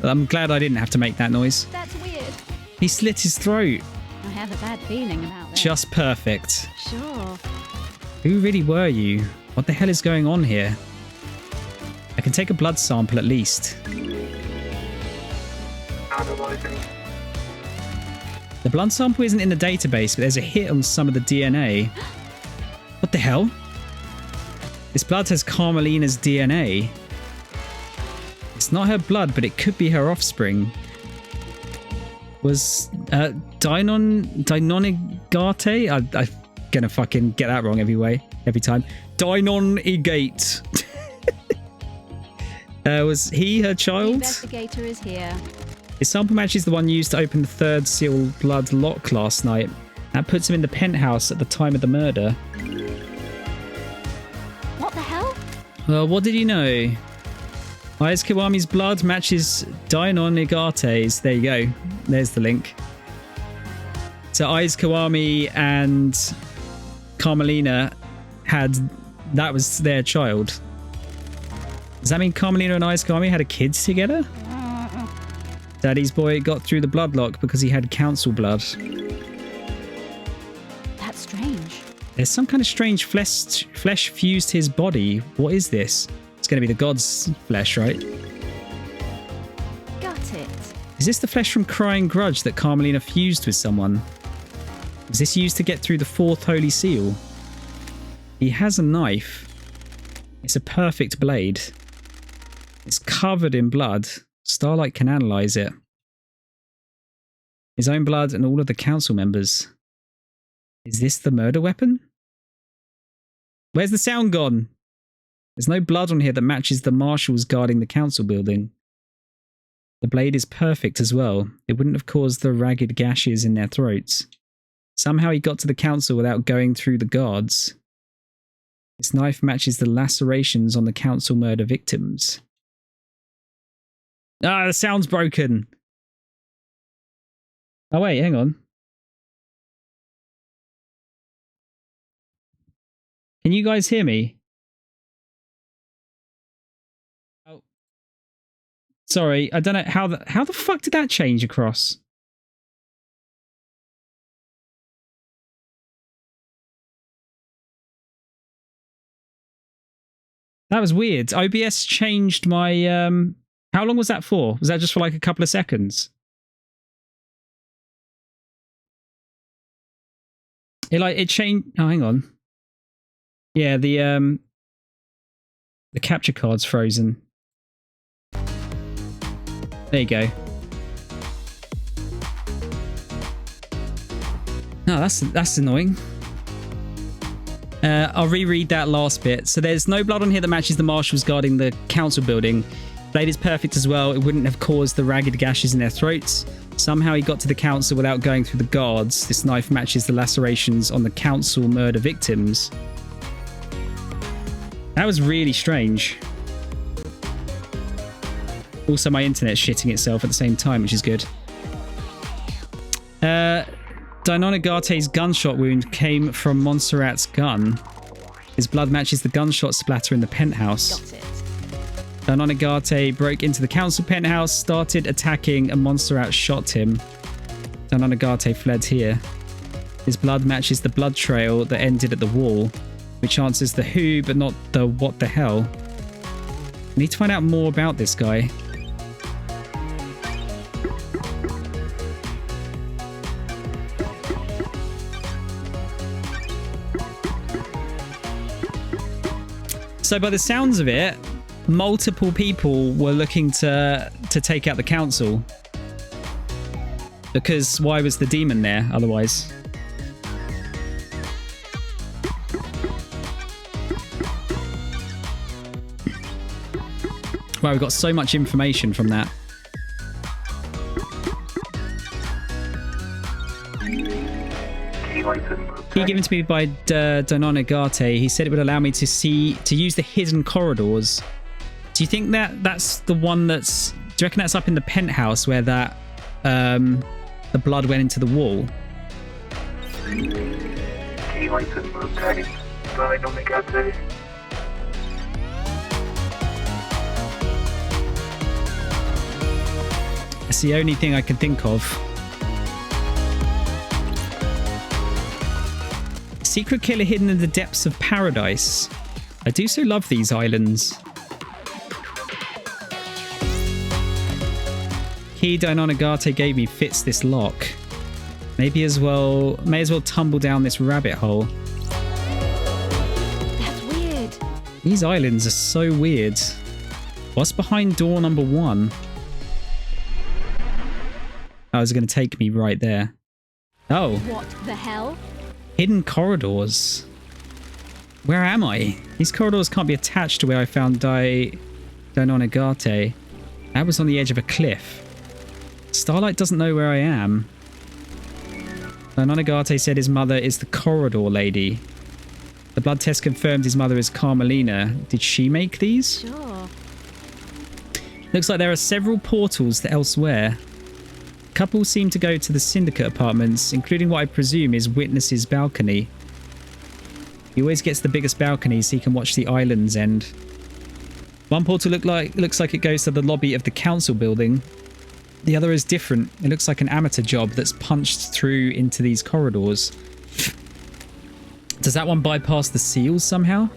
I'm glad I didn't have to make that noise. That's weird. He slit his throat. I have a bad feeling about that. Just perfect. Sure. Who really were you? What the hell is going on here? I can take a blood sample at least. Analyzing. The blood sample isn't in the database, but there's a hit on some of the DNA. What the hell? This blood has Carmelina's DNA. It's not her blood, but it could be her offspring. Was Deinonigate? I'm gonna fucking get that wrong every time. Deinonigate. Was he her The child? investigator is here. His sample matches the one used to open the third sealed blood lock last night. That puts him in the penthouse at the time of the murder. What the hell? Well, what did you know? Ayaz Kiwami's blood matches Deinonigate's. There you go. There's the link. So Ayaz Kiwami and Carmelina that was their child. Does that mean Carmelina and Ayaz Kiwami had a kid together? Daddy's boy got through the blood lock because he had council blood. That's strange. There's some kind of strange flesh fused to his body. What is this? It's going to be the god's flesh, right? Got it. Is this the flesh from Crying Grudge that Carmelina fused with someone? Was this used to get through the fourth holy seal? He has a knife. It's a perfect blade. It's covered in blood. Starlight can analyze it. His own blood and all of the council members. Is this the murder weapon? Where's the sound gone? There's no blood on here that matches the marshals guarding the council building. The blade is perfect as well. It wouldn't have caused the ragged gashes in their throats. Somehow he got to the council without going through the guards. This knife matches the lacerations on the council murder victims. Ah, the sound's broken. Oh wait, hang on. Can you guys hear me? Oh. Sorry, I don't know how the fuck did that change across? That was weird. OBS changed my how long was that for? Was that just for like a couple of seconds? It changed. Oh, hang on. Yeah, the capture card's frozen. There you go. No, that's annoying. I'll reread that last bit. So there's no blood on here that matches the marshals guarding the council building. Blade is perfect as well. It wouldn't have caused the ragged gashes in their throats. Somehow he got to the council without going through the guards. This knife matches the lacerations on the council murder victims. That was really strange. Also, my internet's shitting itself at the same time, which is good. Deinonigate's gunshot wound came from Montserrat's gun. His blood matches the gunshot splatter in the penthouse. Got it. Deinonigate broke into the council penthouse, started attacking, and Montserrat shot him. Deinonigate fled here. His blood matches the blood trail that ended at the wall, which answers the who, but not the what the hell. I need to find out more about this guy. So by the sounds of it, multiple people were looking to take out the council. Because why was the demon there otherwise? Wow, we got so much information from that. Key item Key given to me by Dononagate. He said it would allow me to use the hidden corridors. Do you think that's the one that's... Do you reckon that's up in the penthouse where that the blood went into the wall? Key item obtained. Dononagate. That's the only thing I can think of. Secret killer hidden in the depths of paradise. I do so love these islands. Key Dononagate gave me fits this lock. May as well tumble down this rabbit hole. That's weird. These islands are so weird. What's behind door number 1? Oh, it's going to take me right there. Oh. What the hell? Hidden corridors. Where am I? These corridors can't be attached to where I found Dononagate. That was on the edge of a cliff. Starlight doesn't know where I am. Dononagate said his mother is the corridor lady. The blood test confirmed his mother is Carmelina. Did she make these? Sure. Looks like there are several portals to elsewhere. Couples seem to go to the syndicate apartments, including what I presume is Witness's balcony. He always gets the biggest balcony so he can watch the island's end. One portal looks like it goes to the lobby of the council building. The other is different. It looks like an amateur job that's punched through into these corridors. Does that one bypass the seals somehow?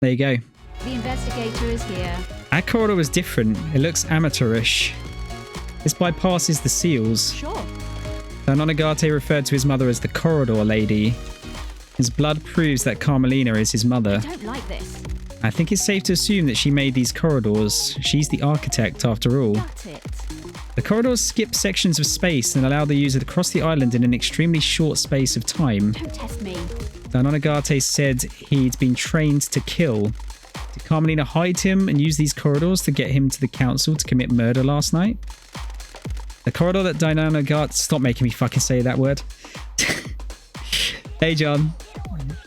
There you go. The investigator is here. That corridor was different. It looks amateurish. This bypasses the seals. Sure. Dononagate referred to his mother as the corridor lady. His blood proves that Carmelina is his mother. I don't like this. I think it's safe to assume that she made these corridors. She's the architect after all. Got it. The corridors skip sections of space and allow the user to cross the island in an extremely short space of time. Don't test me. Dononagate said he'd been trained to kill. Did Carmelina hide him and use these corridors to get him to the council to commit murder last night? The corridor that Dononagate... Stop making me fucking say that word. Hey, John.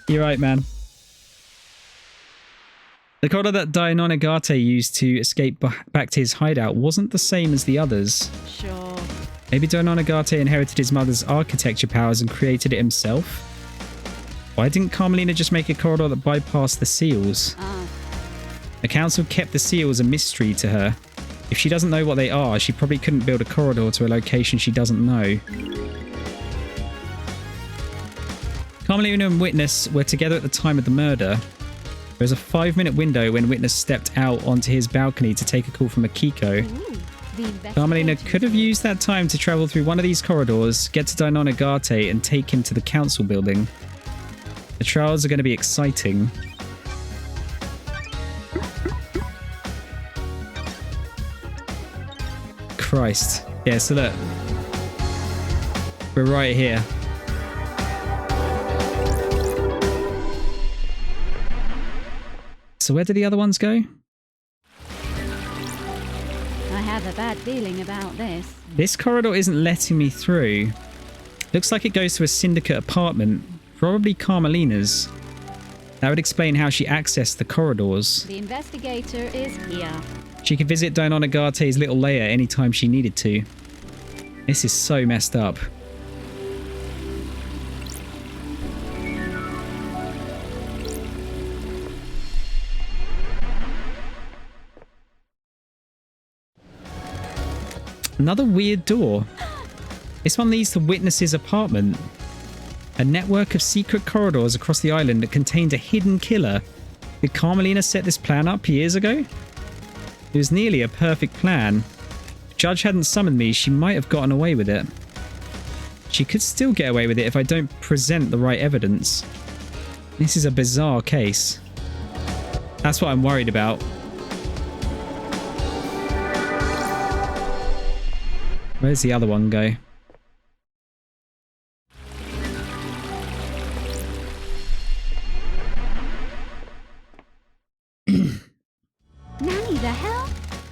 You're right, man. The corridor that Dononagate used to escape back to his hideout wasn't the same as the others. Sure. Maybe Dononagate inherited his mother's architecture powers and created it himself? Why didn't Carmelina just make a corridor that bypassed the seals? The council kept the seals a mystery to her. If she doesn't know what they are, she probably couldn't build a corridor to a location she doesn't know. Carmelina and Witness were together at the time of the murder. There was a 5-minute window when Witness stepped out onto his balcony to take a call from Akiko. Carmelina could have used that time to travel through one of these corridors, get to Dononagate, and take him to the council building. The trials are going to be exciting. Christ. Yeah, so look. We're right here. So where do the other ones go? I have a bad feeling about this. This corridor isn't letting me through. Looks like it goes to a syndicate apartment. Probably Carmelina's. That would explain how she accessed the corridors. The investigator is here. She could visit Dononagate's little lair anytime she needed to. This is so messed up. Another weird door. This one leads to Witness's apartment. A network of secret corridors across the island that contained a hidden killer. Did Carmelina set this plan up years ago? It was nearly a perfect plan. If Judge hadn't summoned me, she might have gotten away with it. She could still get away with it if I don't present the right evidence. This is a bizarre case. That's what I'm worried about. Where's the other one go? Nanny, the hell?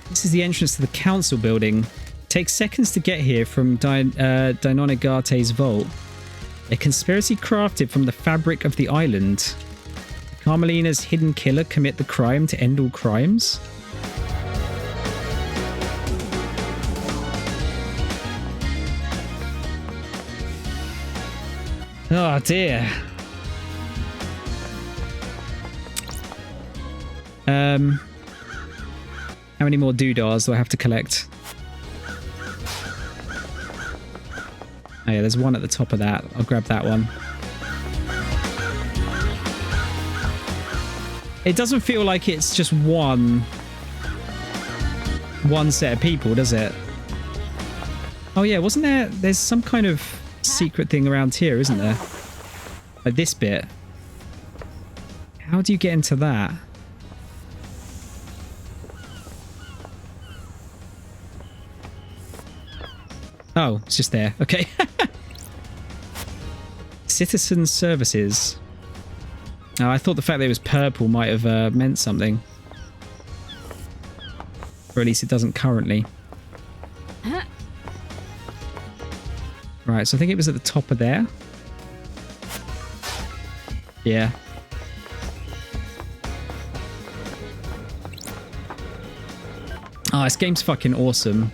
This is the entrance to the council building. Takes seconds to get here from Dinonigate's vault. A conspiracy crafted from the fabric of the island. Carmelina's hidden killer commit the crime to end all crimes? Oh dear. How many more doodahs do I have to collect? Oh yeah, there's one at the top of that. I'll grab that one. It doesn't feel like it's just one set of people, does it? Oh yeah, wasn't there... There's some kind of secret thing around here, isn't there? Like this bit. How do you get into that? Oh, it's just there. Okay. Citizen services. Oh, I thought the fact that it was purple might have meant something. Or at least it doesn't currently. Right, so I think it was at the top of there. Yeah. Oh, this game's fucking awesome.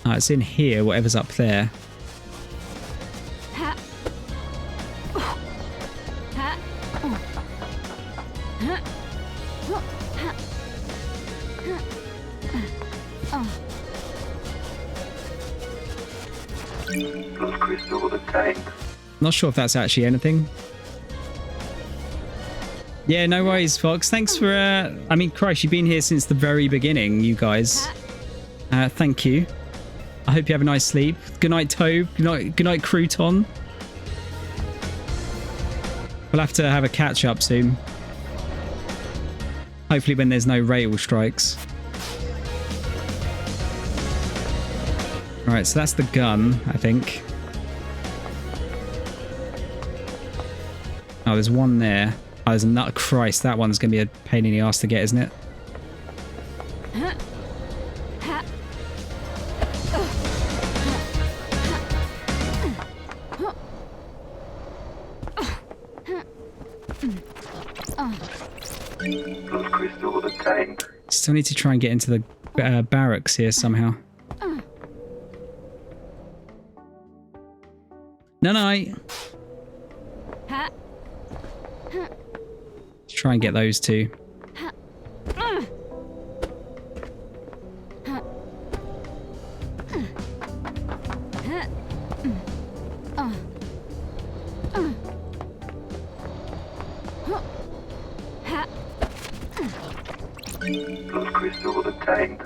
Oh, it's in here, whatever's up there. Those crystals obtained. Not sure if that's actually anything. Yeah, no worries, Fox. Thanks for, I mean, Christ, you've been here since the very beginning, you guys. Thank you. I hope you have a nice sleep. Good night, Tobe. Good night, Crouton. We'll have to have a catch-up soon. Hopefully when there's no rail strikes. Alright, so that's the gun, I think. Oh, there's one there. Oh, there's a nut. Christ, that one's going to be a pain in the ass to get, isn't it? Those crystals obtained. Still need to try and get into the barracks here somehow. Night. Let's try and get those two. Those crystals obtained.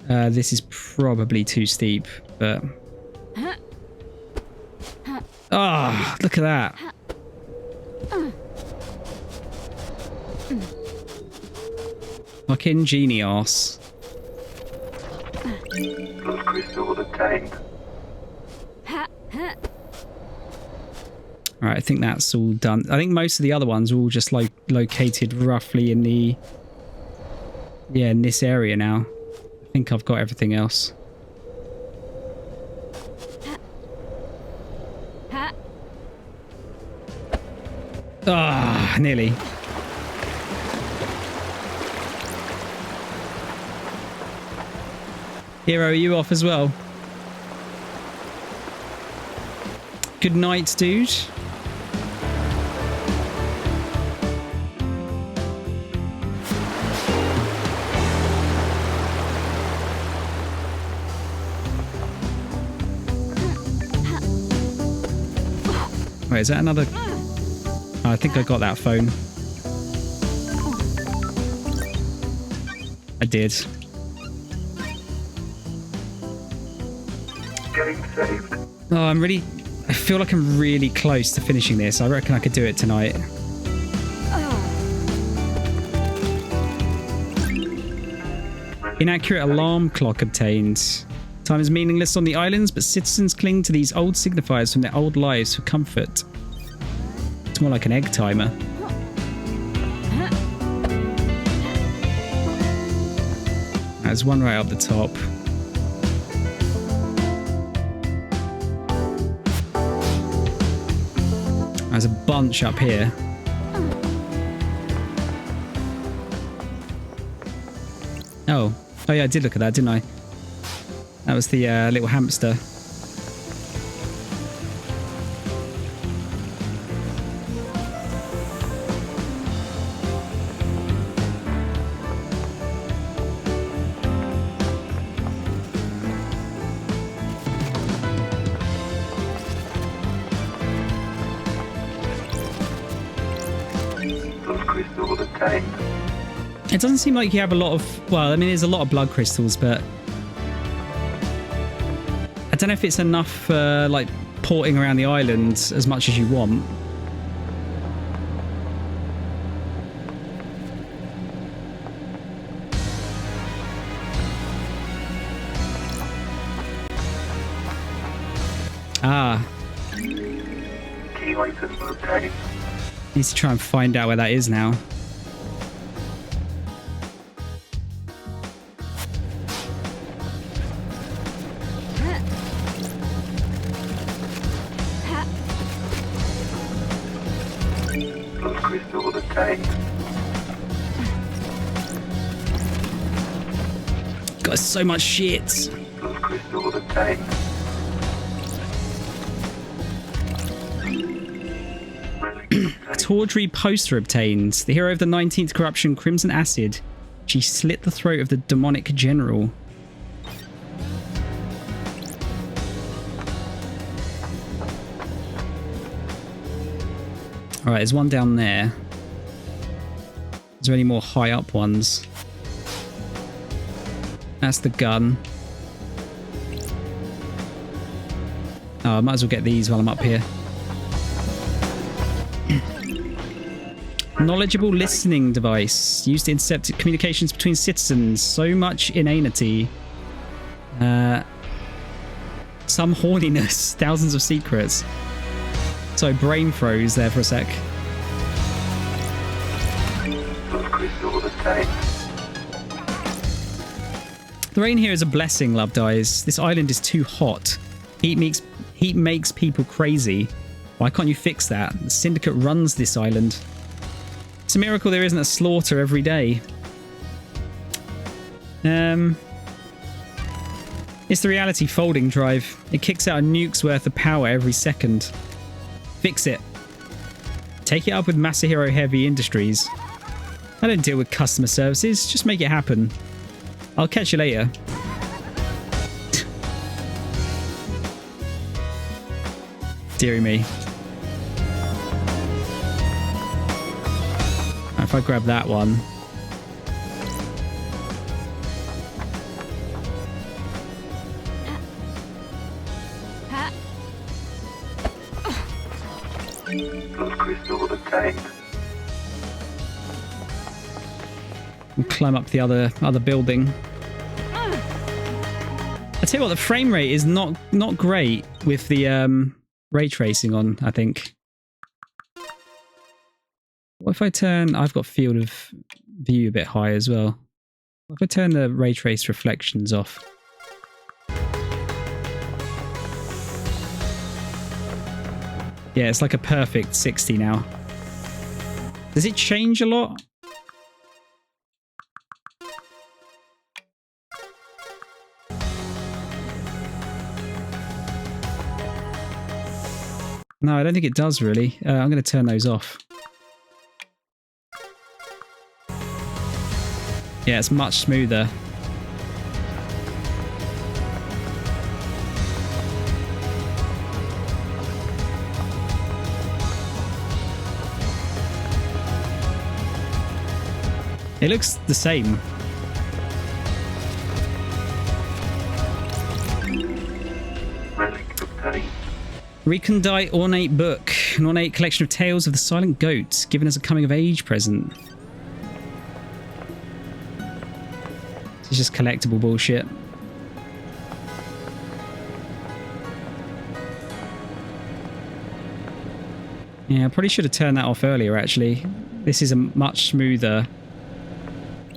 This is probably too steep, but... Oh, look at that. Fucking genius. Those crystals obtained. Alright, I think that's all done. I think most of the other ones are all just like located roughly in the... Yeah, in this area now. I think I've got everything else. Ah, nearly. Hero, are you off as well? Good night, dude. Wait, is that another... Oh, I think I got that phone. I did. Game saved. Oh, I'm really I feel like I'm really close to finishing this. I reckon I could do it tonight. Inaccurate alarm clock obtained. Time is meaningless on the islands, but citizens cling to these old signifiers from their old lives for comfort. It's more like an egg timer. There's one right up the top. There's a bunch up here. Oh yeah, I did look at that, didn't I? That was the little hamster. Blood crystals obtained. It doesn't seem like you have a lot of... Well, I mean, there's a lot of blood crystals, but... I don't know if it's enough for, like, porting around the island as much as you want. Ah. Key items obtained. Need to try and find out where that is now. Blood crystals obtained. Got so much shit. Blood crystals obtained. Tawdry poster obtained. The hero of the 19th corruption, Crimson Acid. She slit the throat of the demonic general. Alright, there's one down there. Is there any more high up ones? That's the gun. Oh, I might as well get these while I'm up here. Knowledgeable listening device used to intercept communications between citizens. So much inanity. Some horniness. Thousands of secrets. So brain froze there for a sec. Blood crystals obtained. The rain here is a blessing, Loved Eyes. This island is too hot. Heat makes people crazy. Why can't you fix that? The Syndicate runs this island. It's a miracle there isn't a slaughter every day. It's the reality folding drive. It kicks out a nuke's worth of power every second. Fix it. Take it up with Masahiro Heavy Industries. I don't deal with customer services. Just make it happen. I'll catch you later. Deary me. If I grab that one. Blood crystals obtained. And climb up the other building. I tell you what, the frame rate is not great with the ray tracing on, I think. What if I turn... I've got field of view a bit high as well. What if I turn the ray trace reflections off? Yeah, it's like a perfect 60 now. Does it change a lot? No, I don't think it does really. I'm going to turn those off. Yeah, it's much smoother. It looks the same. Relic obtained. Recondite ornate book. An ornate collection of tales of the silent goat given as a coming of age present. It's just collectible bullshit. Yeah, I probably should have turned that off earlier, actually. This is a much smoother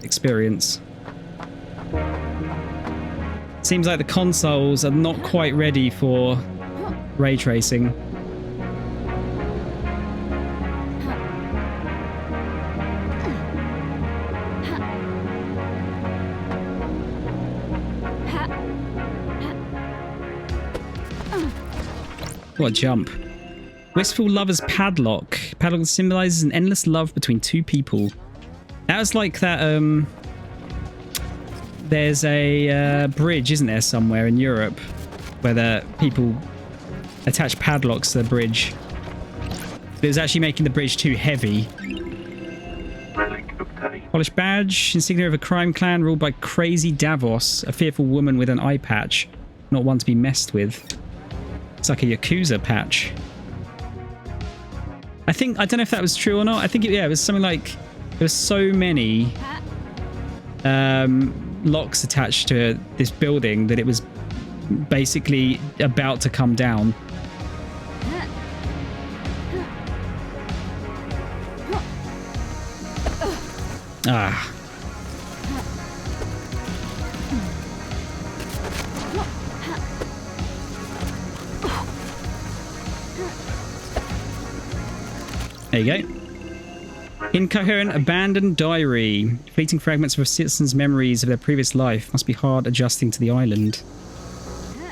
experience. Seems like the consoles are not quite ready for ray tracing. What a jump. Wistful Lover's Padlock. Padlock symbolizes an endless love between two people. That was like that, there's a bridge, isn't there, somewhere in Europe where the people attach padlocks to the bridge. But it was actually making the bridge too heavy. Relic obtained. Polished badge. Insignia of a crime clan ruled by Crazy Davos, a fearful woman with an eye patch. Not one to be messed with. It's like a Yakuza patch. I don't know if that was true or not. I think it was something like there were so many locks attached to this building that it was basically about to come down. Ah. There you go. Incoherent abandoned diary. Fleeting fragments of a citizen's memories of their previous life. Must be hard adjusting to the island.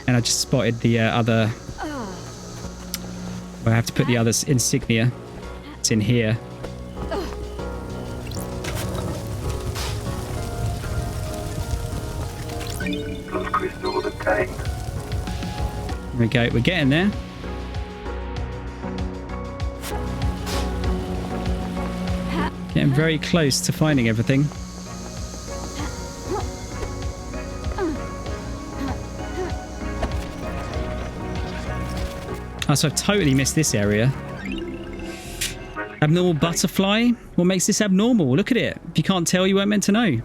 And I just spotted the other... I have to put the other insignia. It's in here. Blood crystal obtained. There we go. We're getting there. Getting very close to finding everything. Oh, so I've totally missed this area. Abnormal butterfly? What makes this abnormal? Look at it. If you can't tell, you weren't meant to know.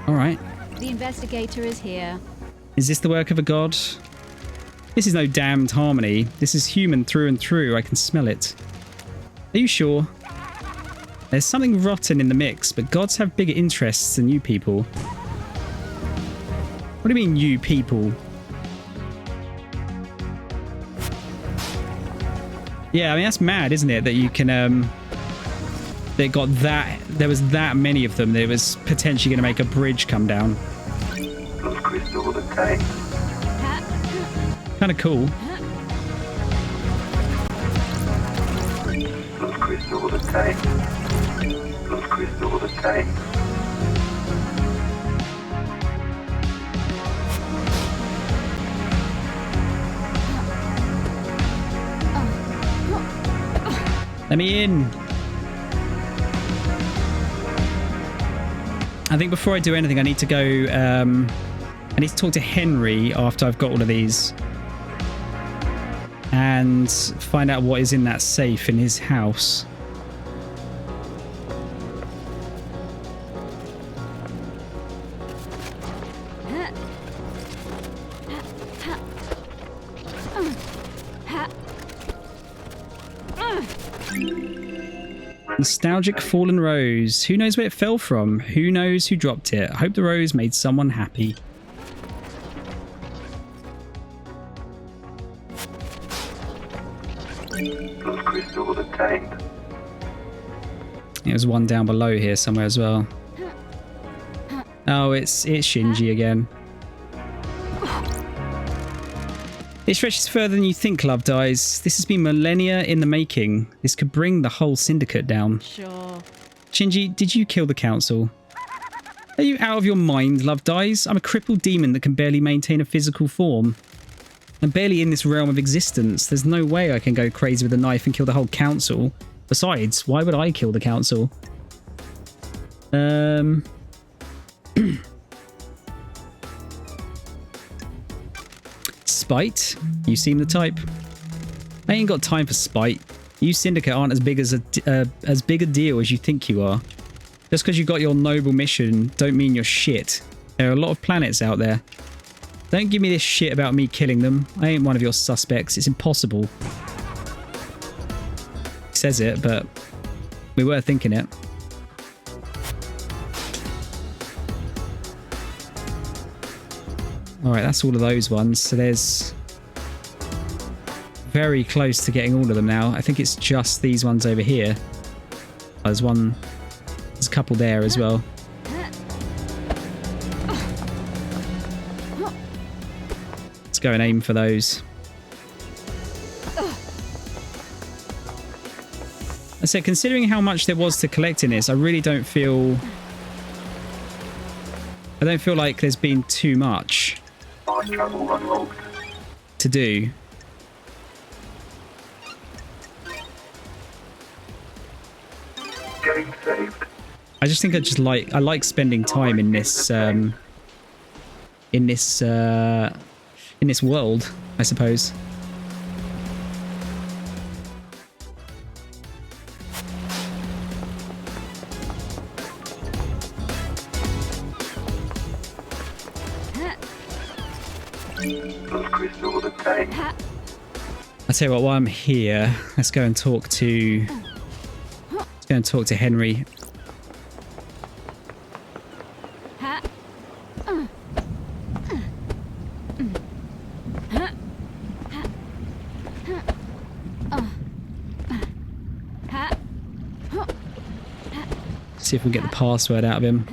Alright. The investigator is here. Is this the work of a god? This is no damned harmony. This is human through and through. I can smell it. Are you sure? There's something rotten in the mix, but gods have bigger interests than you people. What do you mean, you people? Yeah, I mean, that's mad, isn't it? That you can, they got that, there was that many of them that it was potentially going to make a bridge come down. Blood crystal obtained. Kind of cool. Blood crystal obtained. Blood crystal obtained. Let me in. I think before I do anything, I need to go, I need to talk to Henry after I've got all of these. And find out what is in that safe in his house. Nostalgic fallen rose. Who knows where it fell from? Who knows who dropped it? I hope the rose made someone happy. Blood crystal obtained. There's one down below here somewhere as well. Oh, it's Shinji again. It stretches further than you think, Love Dies. This has been millennia in the making. This could bring the whole syndicate down. Sure. Shinji, did you kill the council? Are you out of your mind, Love Dies? I'm a crippled demon that can barely maintain a physical form. I'm barely in this realm of existence. There's no way I can go crazy with a knife and kill the whole council. Besides, why would I kill the council? Spite? You seem the type. I ain't got time for spite. You Syndicate aren't as big a deal as you think you are. Just because you got your noble mission don't mean you're shit. There are a lot of planets out there. Don't give me this shit about me killing them. I ain't one of your suspects. It's impossible. He says it, but we were thinking it. Alright, that's all of those ones. So there's... very close to getting all of them now. I think it's just these ones over here. Oh, there's one... there's a couple there as well. Let's go and aim for those. I said, considering how much there was to collect in this, I really don't feel... I don't feel like there's been too much to do. Getting saved. I just think I like spending time in this world, I suppose. Those crystals are tank. I tell you what, while I'm here, let's go and talk to Henry. See if we can get the password out of him.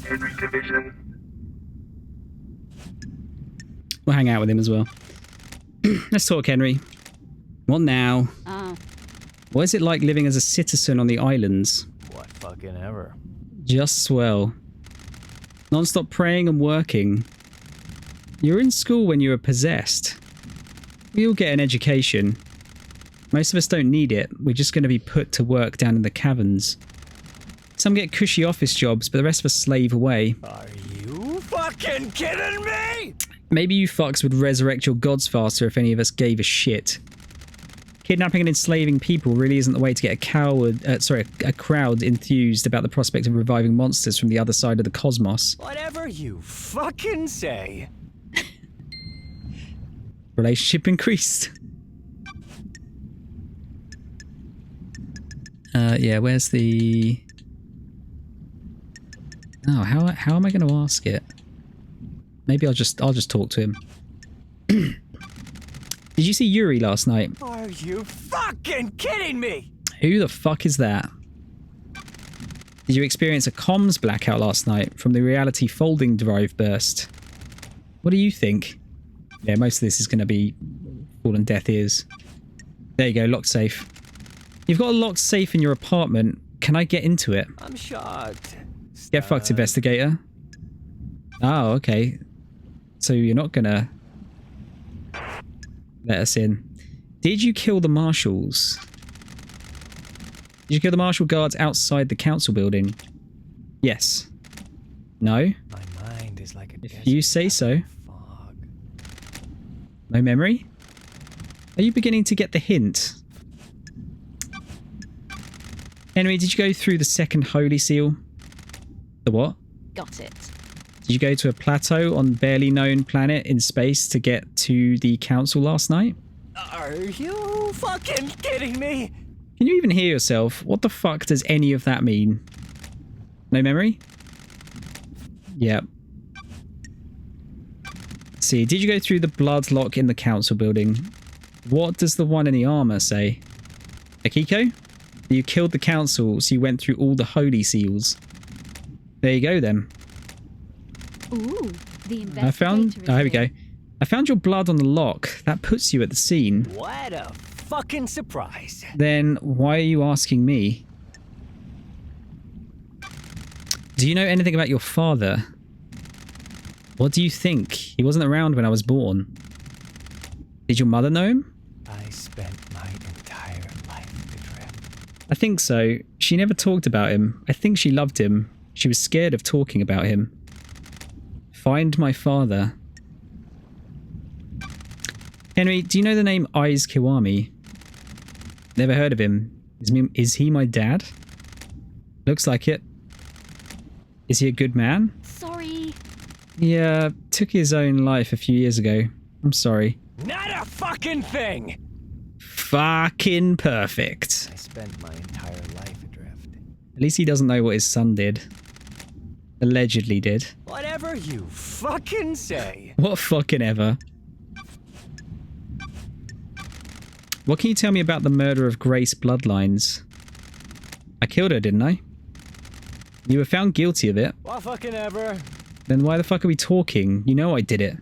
Henry Division. We'll hang out with him as well. Let's talk, Henry. What now? Oh, What is it like living as a citizen on the islands? What fucking ever. Just swell. Non-stop praying and working. You were in school when you were possessed. We all get an education. Most of us don't need it. We're just going to be put to work down in the caverns. Some get cushy office jobs, but the rest of us slave away. Are you fucking kidding me? Maybe you fucks would resurrect your gods faster if any of us gave a shit. Kidnapping and enslaving people really isn't the way to get a crowd enthused about the prospect of reviving monsters from the other side of the cosmos. Whatever you fucking say. Relationship increased. Yeah, where's the... Oh, how am I going to ask it? Maybe I'll just talk to him. Did you see Yuri last night? Are you fucking kidding me? Who the fuck is that? Did you experience a comms blackout last night from the reality folding drive burst? What do you think? Yeah, most of this is going to be all on deaf ears. There you go, locked safe. You've got a locked safe in your apartment. Can I get into it? I'm shocked. Get fucked, investigator. Oh, okay. So you're not gonna let us in. Did you kill the marshals? Did you kill the marshal guards outside the council building? Yes. No? My mind is like a If you say so. fog. No memory? Are you beginning to get the hint? Henry, did you go through the second holy seal? The what? got it. Did you go to a plateau on barely known planet in space to get to the council last night? Are you fucking kidding me? Can you even hear yourself? What the fuck does any of that mean? No memory? Yep. Let's see, did you go through the blood lock in the council building? What does the one in the armor say? Akiko? You killed the council, so you went through all the holy seals. There you go then. Ooh, the I found... investigator Oh, is here we here. go. I found your blood on the lock. That puts you at the scene. What a fucking surprise. Then why are you asking me? Do you know anything about your father? What do you think? He wasn't around when I was born. Did your mother know him? I spent my entire life adrift. I think so. She never talked about him. I think she loved him. She was scared of talking about him. Find my father. Henry, do you know the name Aiz Kiwami? Never heard of him. Is he my dad? Looks like it. Is he a good man? Sorry. Yeah, took his own life a few years ago. I'm sorry. Not a fucking thing! Fucking perfect. I spent my entire life adrift. At least he doesn't know what his son did. Allegedly did. Whatever you fucking say. What fucking ever. What can you tell me about the murder of Grace Bloodlines? I killed her, didn't I? You were found guilty of it. What fucking ever? Then why the fuck are we talking? You know I did it.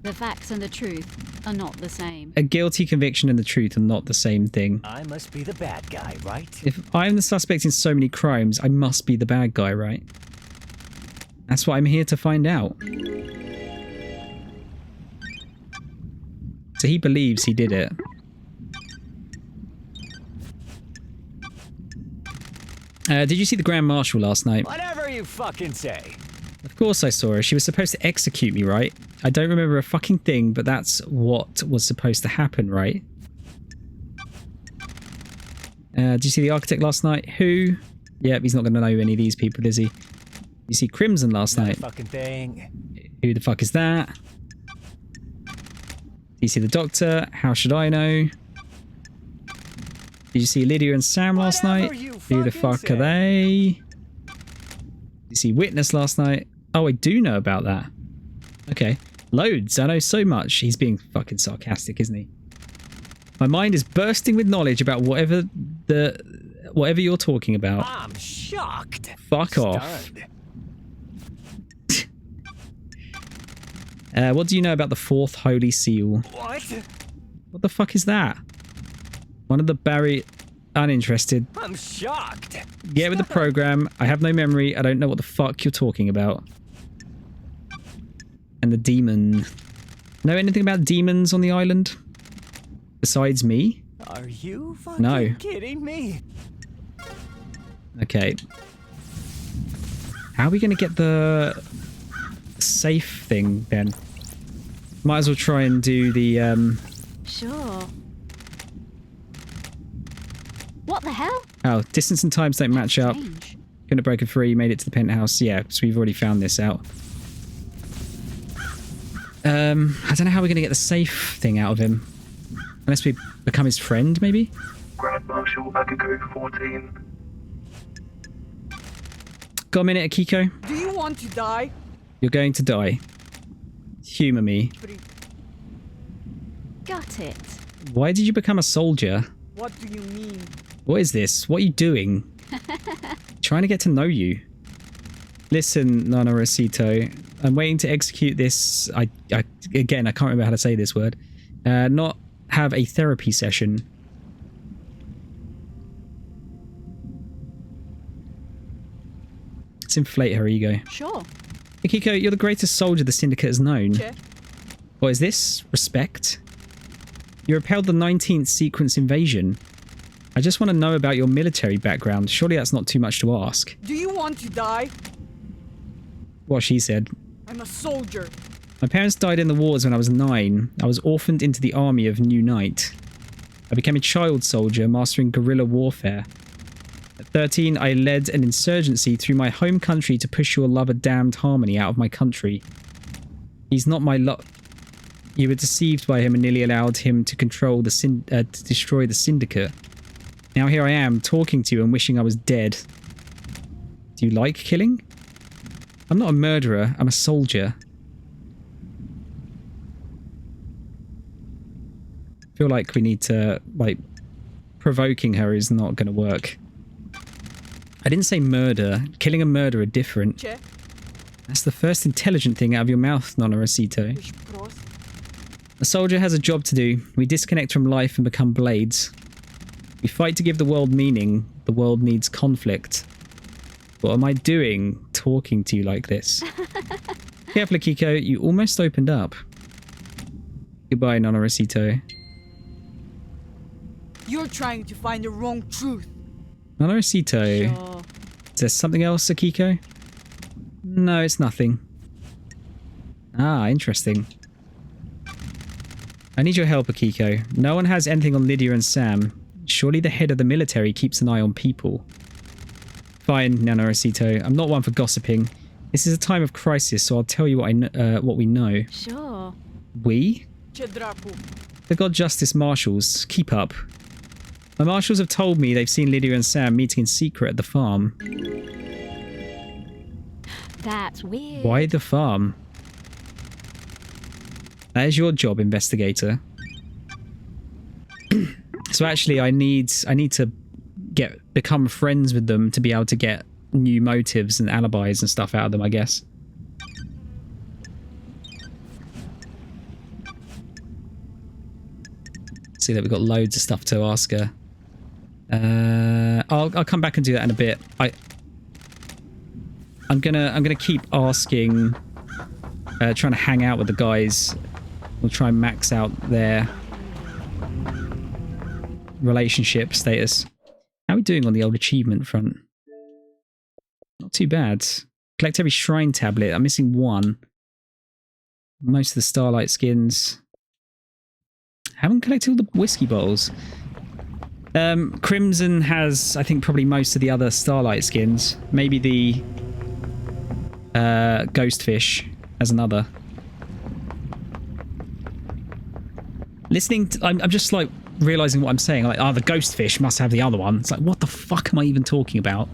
The facts and the truth are not the same. A guilty conviction and the truth are not the same thing. I must be the bad guy, right? If I'm the suspect in so many crimes, I must be the bad guy, right? That's what I'm here to find out. So he believes he did it. Did you see the Grand Marshal last night? Whatever you fucking say. Of course I saw her. She was supposed to execute me, right? I don't remember a fucking thing, but that's what was supposed to happen, right? Did you see the Architect last night? Who? Yep, he's not going to know any of these people, is he? You see Crimson last Not a night? fucking thing. Who the fuck is that? Did you see the Doctor? How should I know? Did you see Lydia and Sam last Whatever night? you Who the fucking fuck are say. they? Did you see Witness last night? Oh, I do know about that. Okay. Loads. I know so much. He's being fucking sarcastic, isn't he? My mind is bursting with knowledge about whatever you're talking about. I'm shocked. Fuck off. Stunned. What do you know about the fourth Holy Seal? What? What the fuck is that? One of the Barry... Uninterested. I'm shocked. Get with the program. I have no memory. I don't know what the fuck you're talking about. And the demon. Know anything about demons on the island? Besides me? Are you fucking No. kidding me? Okay. How are we going to get the safe thing then? Might as well try and do the... Sure. What the hell? Oh, distance and times don't match up. Strange. Couldn't have broken free, made it to the penthouse. Yeah, so we've already found this out. I don't know how we're going to get the safe thing out of him. Unless we become his friend, maybe? Grand Marshal Akiko 14. Got a minute, Akiko? Do you want to die? You're going to die. Humour me. Got it. Why did you become a soldier? What do you mean? What is this? What are you doing? Trying to get to know you. Listen, Nana Rosito. I'm waiting to execute this... Again, I can't remember how to say this word. Not have a therapy session. Let's inflate her ego. Sure. Akiko, you're the greatest soldier the Syndicate has known. Che? What is this? Respect? You repelled the 19th sequence invasion. I just want to know about your military background. Surely that's not too much to ask. Do you want to die? What she said. I'm a soldier. My parents died in the wars when I was 9. I was orphaned into the army of New Knight. I became a child soldier, mastering guerrilla warfare. At 13, I led an insurgency through my home country to push your lover-damned Harmony out of my country. He's not my You were deceived by him and nearly allowed him to control the to destroy the Syndicate. Now here I am, talking to you and wishing I was dead. Do you like killing? I'm not a murderer, I'm a soldier. I feel like we need to, provoking her is not going to work. I didn't say murder. Killing and murder are different. Che? That's the first intelligent thing out of your mouth, Nonna Rosito. Wish pros. A soldier has a job to do. We disconnect from life and become blades. We fight to give the world meaning. The world needs conflict. What am I doing talking to you like this? Careful, Akiko. You almost opened up. Goodbye, Nanorosito. You're trying to find the wrong truth. Nanorosito. Sure. Is there something else, Akiko? No, it's nothing. Ah, interesting. I need your help, Akiko. No one has anything on Lydia and Sam. Surely the head of the military keeps an eye on people. Fine, Nanorosito. I'm not one for gossiping. This is a time of crisis, so I'll tell you what we know. Sure. We? Chedrapu. The God Justice Marshals. Keep up. My marshals have told me they've seen Lydia and Sam meeting in secret at the farm. That's weird. Why the farm? That is your job, investigator. So actually, I need to become friends with them to be able to get new motives and alibis and stuff out of them, I guess. See that we've got loads of stuff to ask her. I'll come back and do that in a bit. I'm gonna keep asking, trying to hang out with the guys. We'll try and max out their relationship status. How are we doing on the old achievement front? Not too bad. Collect every shrine tablet. I'm missing one. Most of the starlight skins. Haven't collected all the whiskey bottles. Crimson has, I think, probably most of the other starlight skins. Maybe the Ghostfish as another. Listening to, I'm just like realizing what I'm saying. Like, oh, the Ghostfish must have the other one. It's like, what the fuck am I even talking about?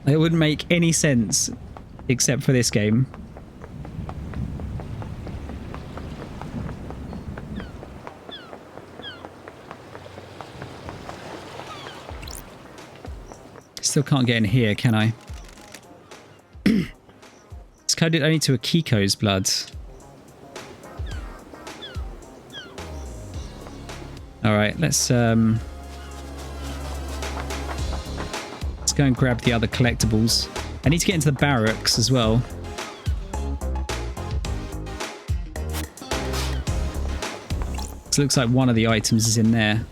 It wouldn't make any sense except for this game. Still can't get in here, can I? It's coded only to Akiko's blood. Alright, let's go and grab the other collectibles. I need to get into the barracks as well. So it looks like one of the items is in there.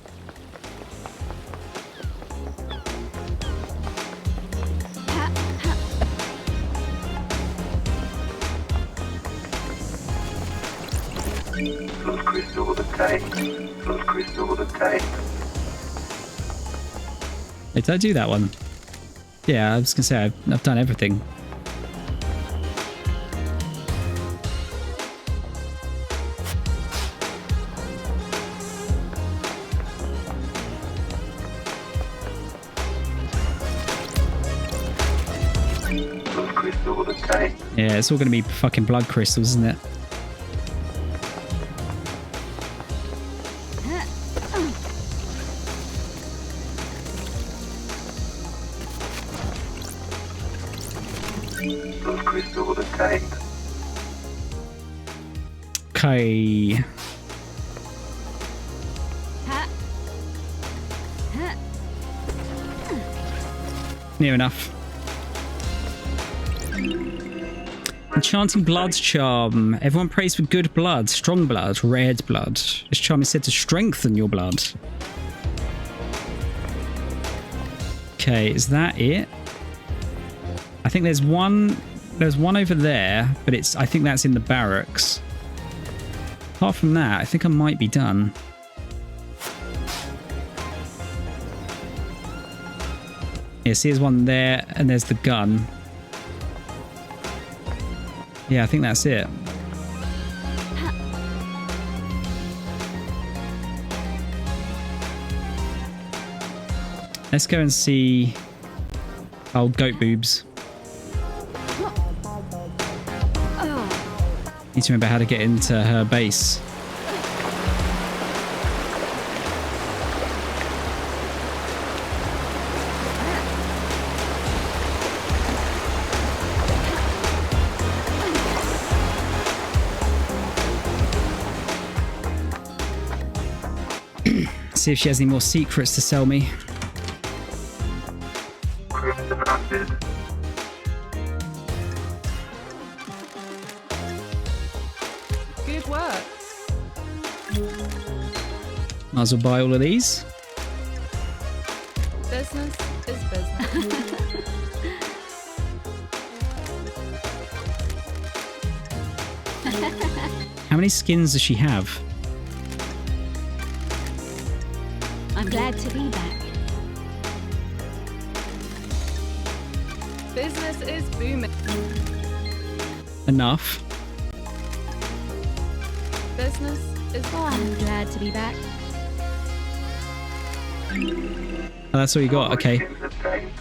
Wait, did I do that one? Yeah, I was gonna say I've done everything. Yeah, it's all gonna be fucking blood crystals, isn't it? Okay. Near enough. Enchanting Blood's charm. Everyone prays for good blood, strong blood, red blood. This charm is said to strengthen your blood. Okay, is that it? I think there's one over there, but I think that's in the barracks. Apart from that, I think I might be done. Yeah, see, there's one there, and there's the gun. Yeah, I think that's it. Let's go and see old goat boobs. Need to remember how to get into her base. See if she has any more secrets to sell me. Crimson Understood. Good work. Might as well buy all of these. Business is business. How many skins does she have? I'm glad to be back. Business is booming. Enough. Business is Oh, I'm glad to be back. Oh, that's all you got. Okay. Skins obtained.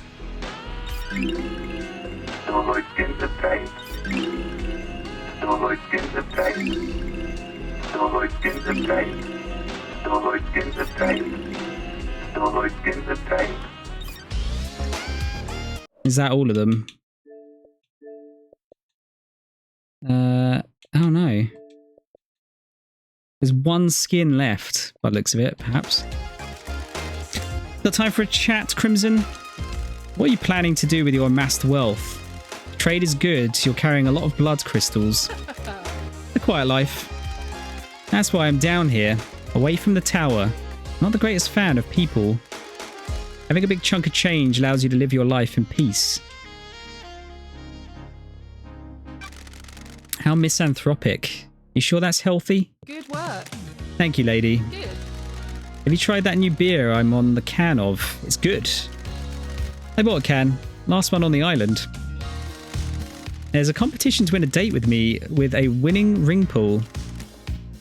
Alloy skins obtained. Alloy skins obtained. Alloy skins obtained. Alloy skins obtained. Alloy skins obtained. Is that all of them? Oh no. There's one skin left, by the looks of it, perhaps. Got time for a chat, Crimson? What are you planning to do with your amassed wealth? Trade is good, you're carrying a lot of blood crystals. A quiet life. That's why I'm down here, away from the tower. Not the greatest fan of people. Having a big chunk of change allows you to live your life in peace. How misanthropic. You sure that's healthy? good work. Thank you, lady. Good. Have you tried that new beer I'm on the can of? It's good. I bought a can. Last one on the island. There's a competition to win a date with me with a winning ring pull.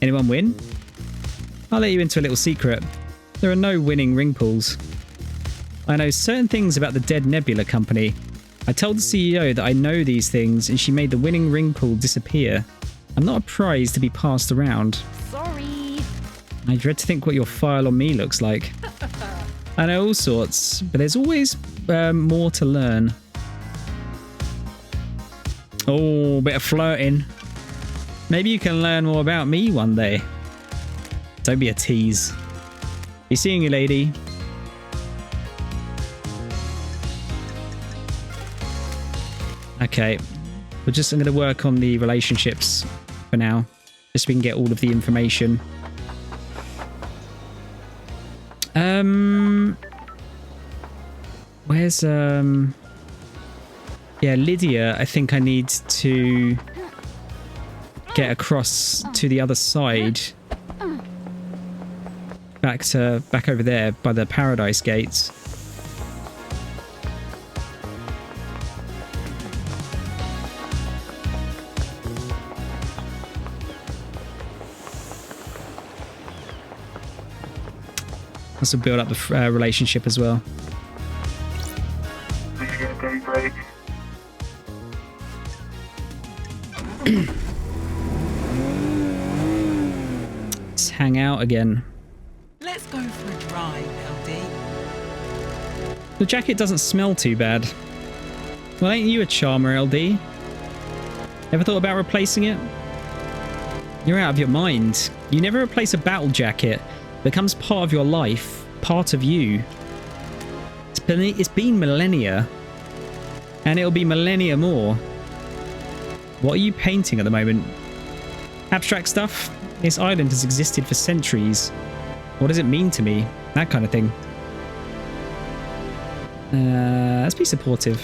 Anyone win? I'll let you into a little secret. There are no winning ring pulls. I know certain things about the Dead Nebula Company. I told the CEO that I know these things and she made the winning ring pull disappear. I'm not a prize to be passed around. Sorry. I dread to think what your file on me looks like. I know all sorts, but there's always more to learn. Oh, bit of flirting. Maybe you can learn more about me one day. Don't be a tease. Be seeing you, lady. Okay, I'm going to work on the relationships for now, just so we can get all of the information. Where's yeah, Lydia, I think I need to get across to the other side. Back over there by the Paradise Gates. This will build up the relationship as well. Vision daybreak. Let's hang out again. Let's go for a drive, LD. The jacket doesn't smell too bad. Well, ain't you a charmer, LD? Ever thought about replacing it? You're out of your mind. You never replace a battle jacket. It becomes part of your life, part of you. It's been millennia, and it'll be millennia more. What are you painting at the moment? Abstract stuff? This island has existed for centuries. What does it mean to me? That kind of thing. Let's be supportive.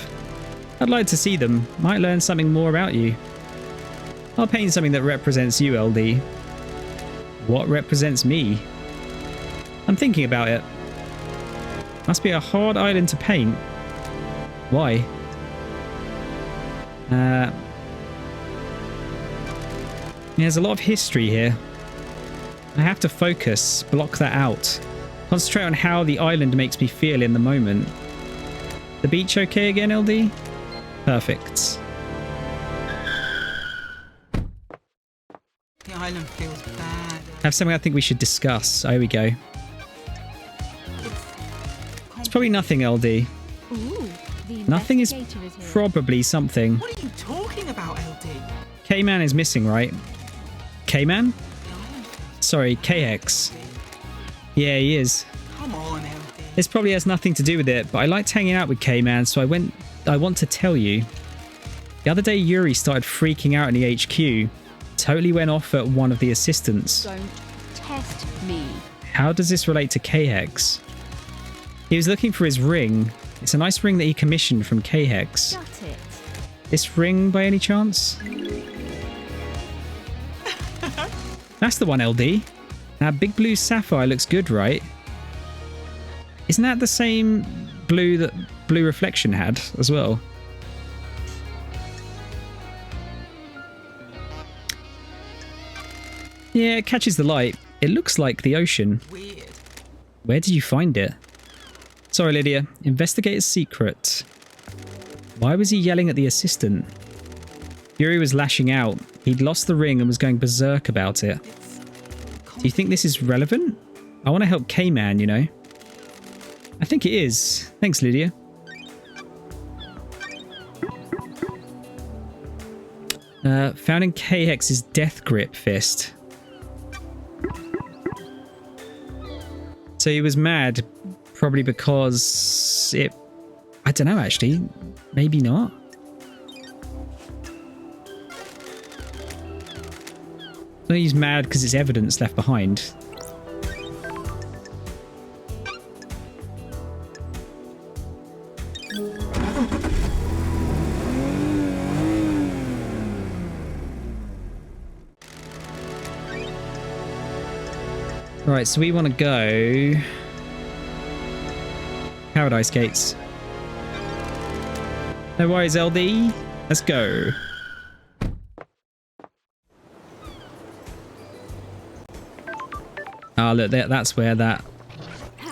I'd like to see them. Might learn something more about you. I'll paint something that represents you, LD. What represents me? I'm thinking about it. Must be a hard island to paint. Why? There's a lot of history here. I have to focus, block that out. Concentrate on how the island makes me feel in the moment. The beach okay again, LD? Perfect. The island feels bad. I have something I think we should discuss. Oh, here we go. It's probably nothing, LD. Ooh, the Nothing is investigator is here. probably something. What are you talking about, LD? K-Man is missing, right? K-Man? The island feels Sorry, KX. Yeah, he is. Come on, LD. This probably has nothing to do with it, but I liked hanging out with K-Man, so I went I want to tell you. The other day, Yuri started freaking out in the HQ. Totally went off at one of the assistants. Don't test me. How does this relate to K-Hex? He was looking for his ring. It's a nice ring that he commissioned from K-Hex. Got it. This ring, by any chance? That's the one, LD. That big blue sapphire looks good, right? Isn't that the same blue that Blue Reflection had as well? Yeah, it catches the light. It looks like the ocean. Weird. Where did you find it? Sorry, Lydia. Investigator's secret. Why was he yelling at the assistant? Yuri was lashing out. He'd lost the ring and was going berserk about it. Do you think this is relevant? I want to help K-Man, you know. I think it is. Thanks, Lydia. Found in K-Hex's death grip fist. So he was mad, probably because it... I don't know, actually. Maybe not. No, he's mad because it's evidence left behind. Right, so we want to go... Paradise Gates. No worries, LD. Let's go. Ah, look, that's where that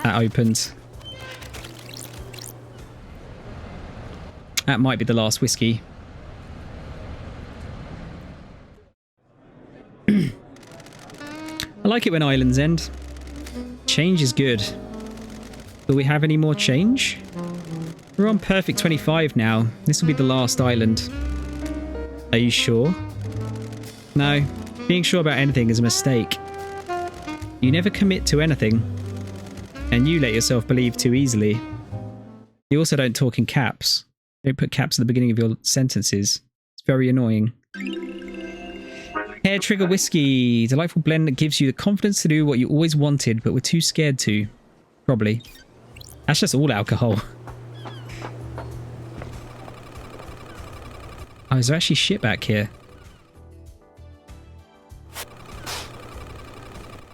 opened. That might be the last whiskey. I like it when islands end. Change is good. Will we have any more change? We're on perfect 25 now. This will be the last island. Are you sure? No. Being sure about anything is a mistake. You never commit to anything. And you let yourself believe too easily. You also don't talk in caps. You don't put caps at the beginning of your sentences. It's very annoying. Hair Trigger Whiskey. Delightful blend that gives you the confidence to do what you always wanted, but were too scared to. Probably. That's just all alcohol. Oh, is there actually shit back here?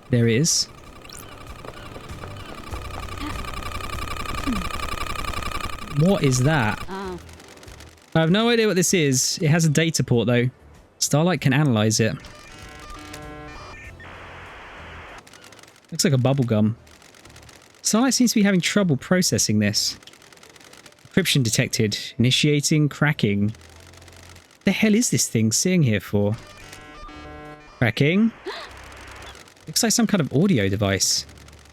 There is. What is that? Oh. I have no idea what this is. It has a data port though. Starlight can analyze it. Looks like a bubble gum. Starlight seems to be having trouble processing this. Encryption detected. Initiating cracking. What the hell is this thing sitting here for? Cracking. Looks like some kind of audio device.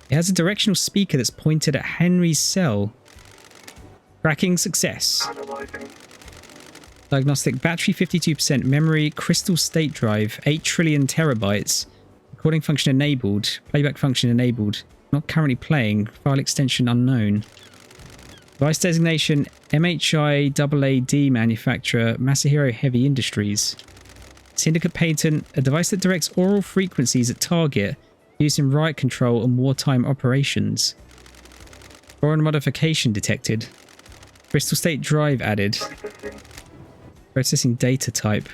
It has a directional speaker that's pointed at Henry's cell. Cracking success. Diagnostic battery 52%, memory, crystal state drive, 8 trillion terabytes. Recording function enabled, playback function enabled. Not currently playing, file extension unknown. Device designation MHI-AAD manufacturer, Masahiro Heavy Industries. Syndicate patent, a device that directs aural frequencies at target, used in riot control and wartime operations. Foreign modification detected. Crystal state drive added. Processing data type.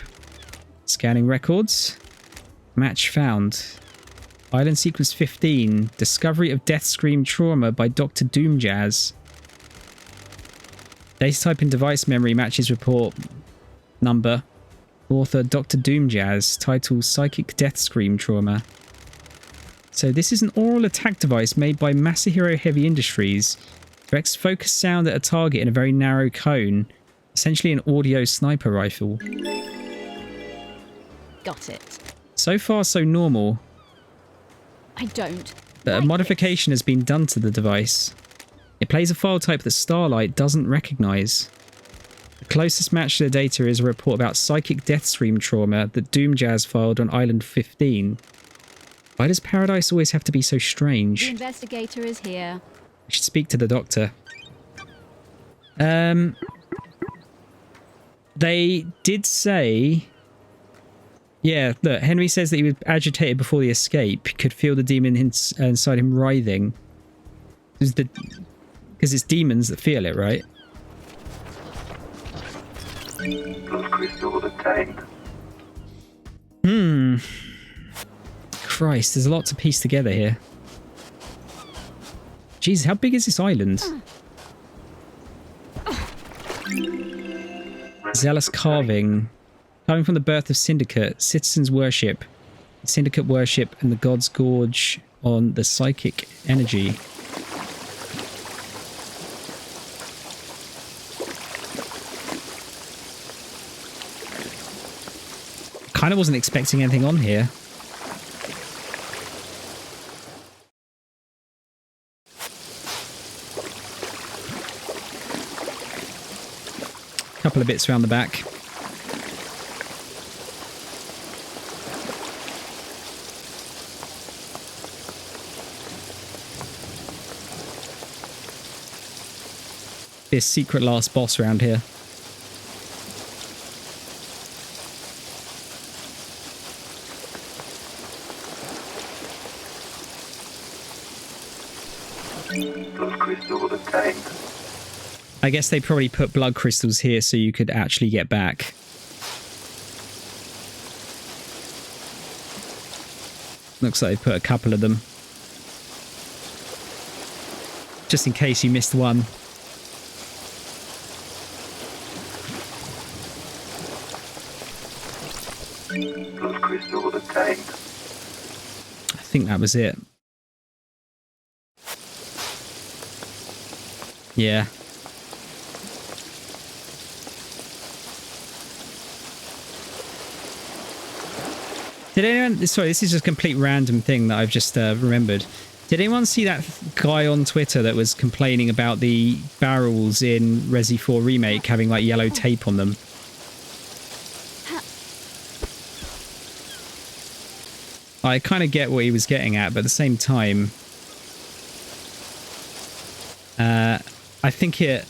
Scanning records. Match found. Island sequence 15. Discovery of death scream trauma by Dr. Doomjazz. Data type in device memory matches report number. Author Dr. Doomjazz. Title Psychic Death Scream Trauma. So this is an oral attack device made by Masahiro Heavy Industries. Directs focused sound at a target in a very narrow cone. Essentially an audio sniper rifle. Got it. So far so normal. I don't. But a modification has been done to the device. It plays a file type that Starlight doesn't recognise. The closest match to the data is a report about psychic death stream trauma that Doomjazz filed on Island 15. Why does Paradise always have to be so The strange? investigator is here. I should speak to the doctor. They did say... Yeah, look, Henry says that he was agitated before the escape. He could feel the demon inside him writhing. Because it's demons that feel it, right? Blood crystal obtained. Christ, there's a lot to piece together here. Jesus, how big is this island? Zealous carving. Coming from the birth of Syndicate, citizens worship, Syndicate worship, and the gods gorge on the psychic energy. Kind of wasn't expecting anything on here. Couple of bits around the back. This secret last boss around here. Blood crystal obtained. I guess they probably put blood crystals here so you could actually get back. Looks like they put a couple of them. Just in case you missed one. Blood crystal obtained. I think that was it. Yeah. Did anyone... Sorry, this is just a complete random thing that I've just remembered. Did anyone see that guy on Twitter that was complaining about the barrels in Resi 4 Remake having like yellow tape on them? I kind of get what he was getting at, but at the same time... I think it...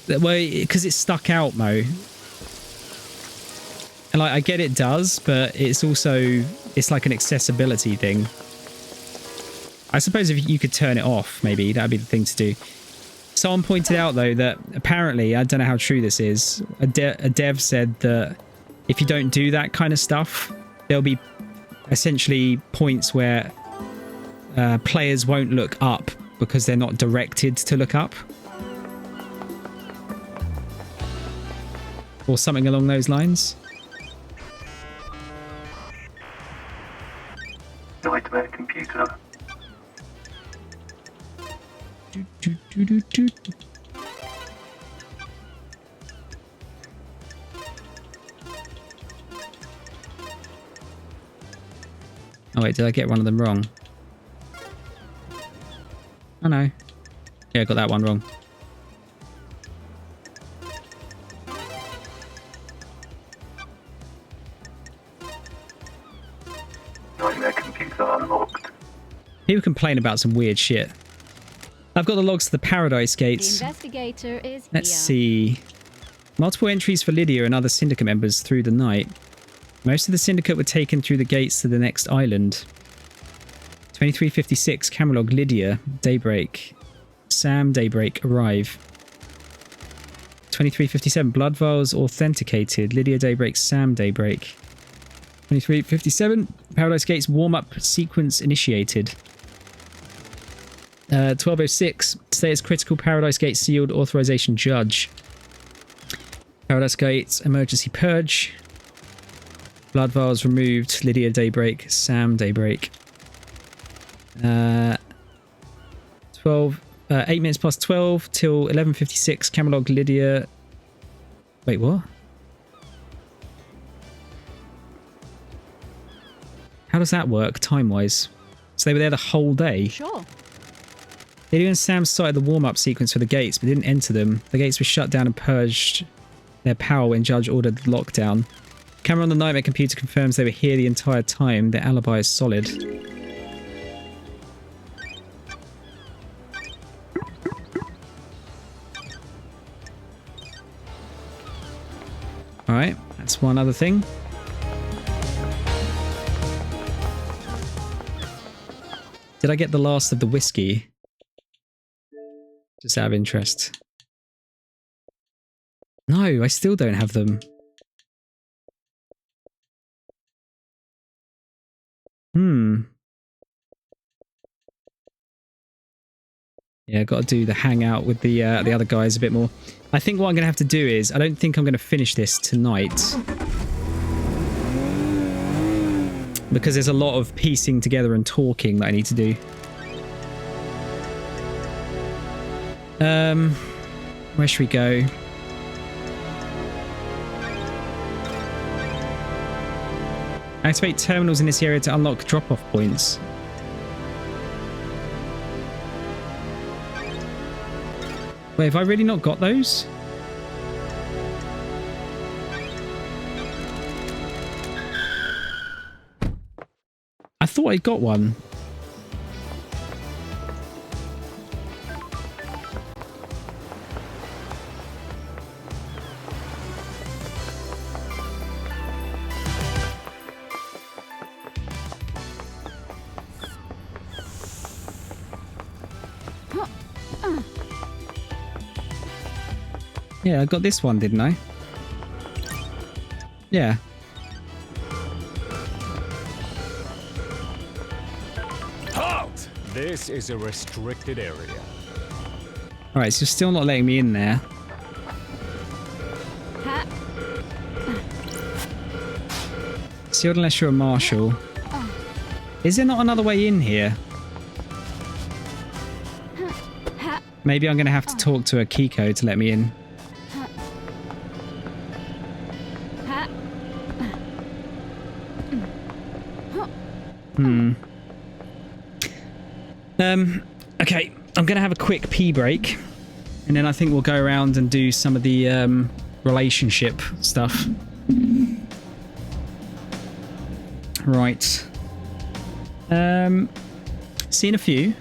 Well, because it's stuck out, Mo. And like, I get it does, but it's also... It's like an accessibility thing. I suppose if you could turn it off, maybe, that'd be the thing to do. Someone pointed out, though, that apparently, I don't know how true this is, a dev said that if you don't do that kind of stuff, there'll be essentially points where players won't look up because they're not directed to look up. Or something along those lines. Nightmare computer. Oh wait, did I get one of them wrong? Oh no. Yeah, I got that one wrong. Nightmare computer unlocked. People complain about some weird shit. I've got the logs to the Paradise Gates. The investigator is Let's here. see. Multiple entries for Lydia and other Syndicate members through the night. Most of the Syndicate were taken through the gates to the next island. 2356, camera log, Lydia, daybreak. Sam, daybreak, arrive. 2357, blood vials authenticated. Lydia, daybreak, Sam, daybreak. 2357, Paradise Gates warm-up sequence initiated. 1206, status critical, Paradise Gates sealed, authorization judge. Paradise Gates emergency purge. Blood vials removed. Lydia, daybreak, Sam, daybreak. 8 minutes past 12 till 11:56, camera log, Lydia. Wait, what? How does that work time-wise? So they were there the whole day? Sure. Lydia and Sam started the warm-up sequence for the gates, but didn't enter them. The gates were shut down and purged their power when Judge ordered the lockdown. Camera on the Nightmare computer confirms they were here the entire time. Their alibi is solid. Right, that's one other thing. Did I get the last of the whiskey? Just out of interest. No, I still don't have them. Yeah, got to do the hangout with the other guys a bit more. I think what I'm going to have to do is, I don't think I'm going to finish this tonight. Because there's a lot of piecing together and talking that I need to do. Where should we go? Activate terminals in this area to unlock drop-off points. Wait, have I really not got those? I thought I got one. Yeah, I got this one, didn't I? Yeah. Halt! This is a restricted area. Alright, so you're still not letting me in there. Sealed unless you're a marshal. Is there not another way in here? Maybe I'm going to have to talk to a Kiko to let me in. Okay, I'm going to have a quick pee break. And then I think we'll go around and do some of the relationship stuff. Right. See you in a few.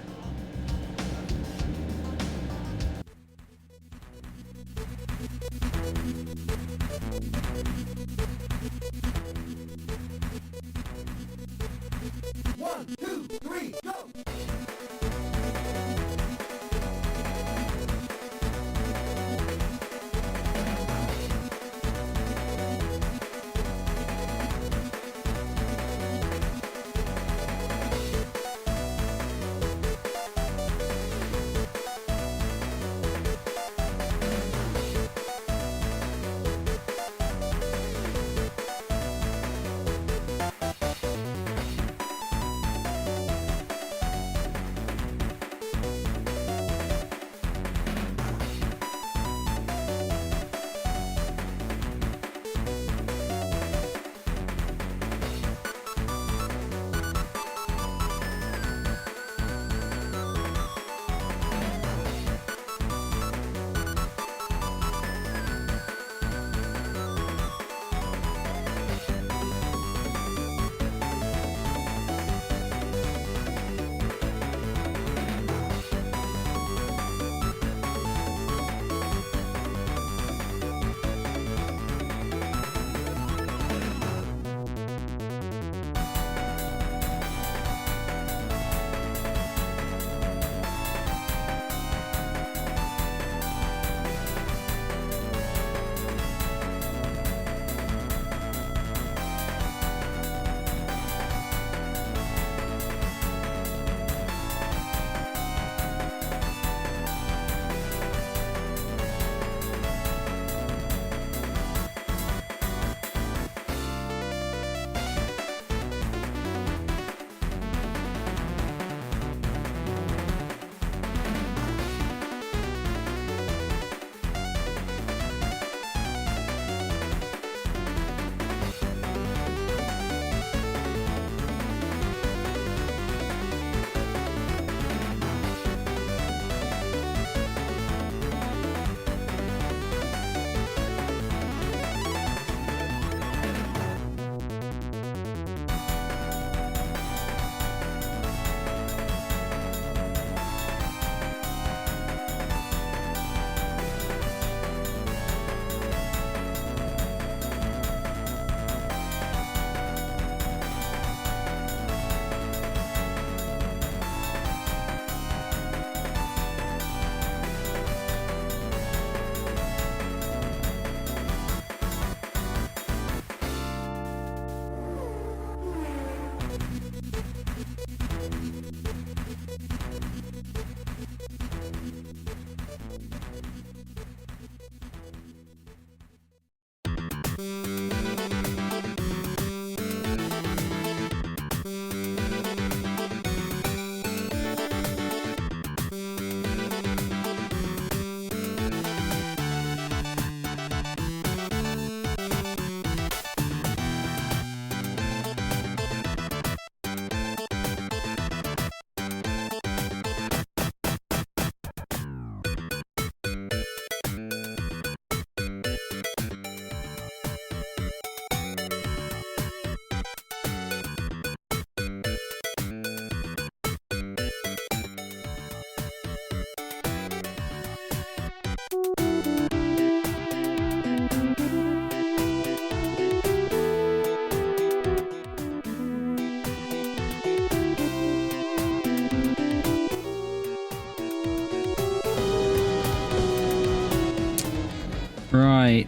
Right.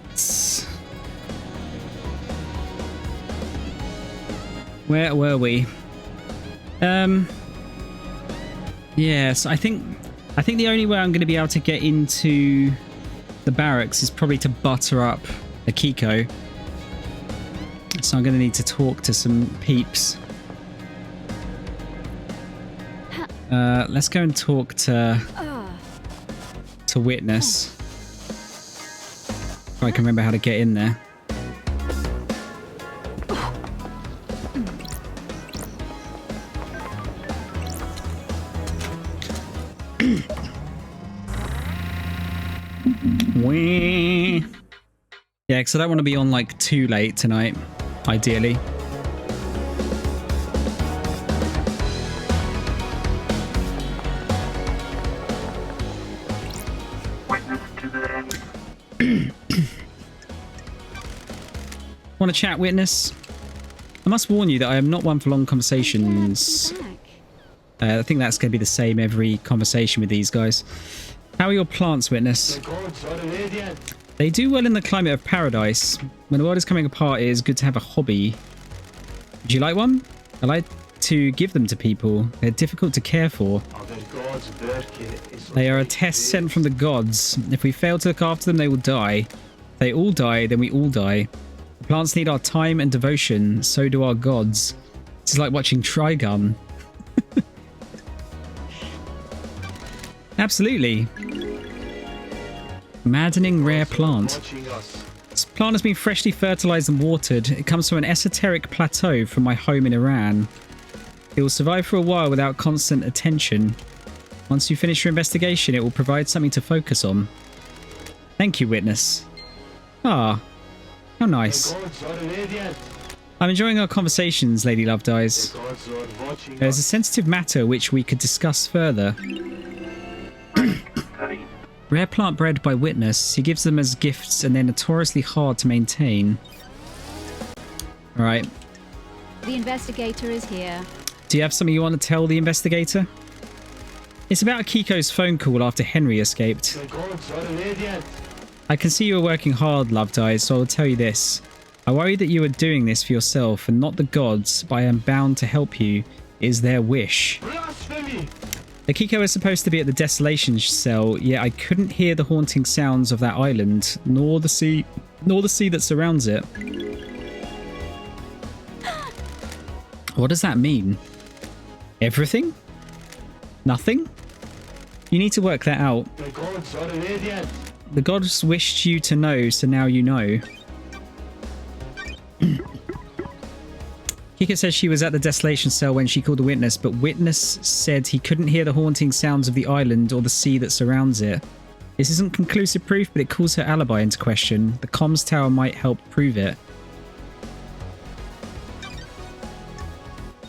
Where were we? Yes, I think the only way I'm going to be able to get into the barracks is probably to butter up Akiko. So I'm going to need to talk to some peeps. Let's go and talk to Witness. If I can remember how to get in there. Wee. Yeah, because I don't want to be on like too late tonight, ideally. Witness to the end. Want to chat, Witness? I must warn you that I am not one for long conversations. I think that's going to be the same every conversation with these guys. How are your plants, Witness? They do well in the climate of paradise. When the world is coming apart, it is good to have a hobby. Would you like one? I like to give them to people. They're difficult to care for. They are a test sent from the gods. If we fail to look after them, they will die. If they all die, then we all die. The plants need our time and devotion. So do our gods. This is like watching Trigun. Absolutely. Maddening rare plant. This plant has been freshly fertilized and watered. It comes from an esoteric plateau from my home in Iran. It will survive for a while without constant attention. Once you finish your investigation, it will provide something to focus on. Thank you, Witness. Ah, how nice. I'm enjoying our conversations, Lady Love Dies. There's a sensitive matter which we could discuss further. Rare plant bred by Witness. He gives them as gifts and they're notoriously hard to maintain. Alright. The investigator is here. Do you have something you want to tell the investigator? It's about Akiko's phone call after Henry escaped. I can see you are working hard, Love Dies, so I will tell you this. I worry that you are doing this for yourself and not the gods, but I am bound to help you. It is their wish. Akiko is supposed to be at the desolation cell, yet I couldn't hear the haunting sounds of that island, nor the sea that surrounds it. What does that mean? Everything? Nothing? You need to work that out. The gods wished you to know, so now you know. Kika says she was at the desolation cell when she called the Witness, but Witness said he couldn't hear the haunting sounds of the island or the sea that surrounds it. This isn't conclusive proof, but it calls her alibi into question. The comms tower might help prove it.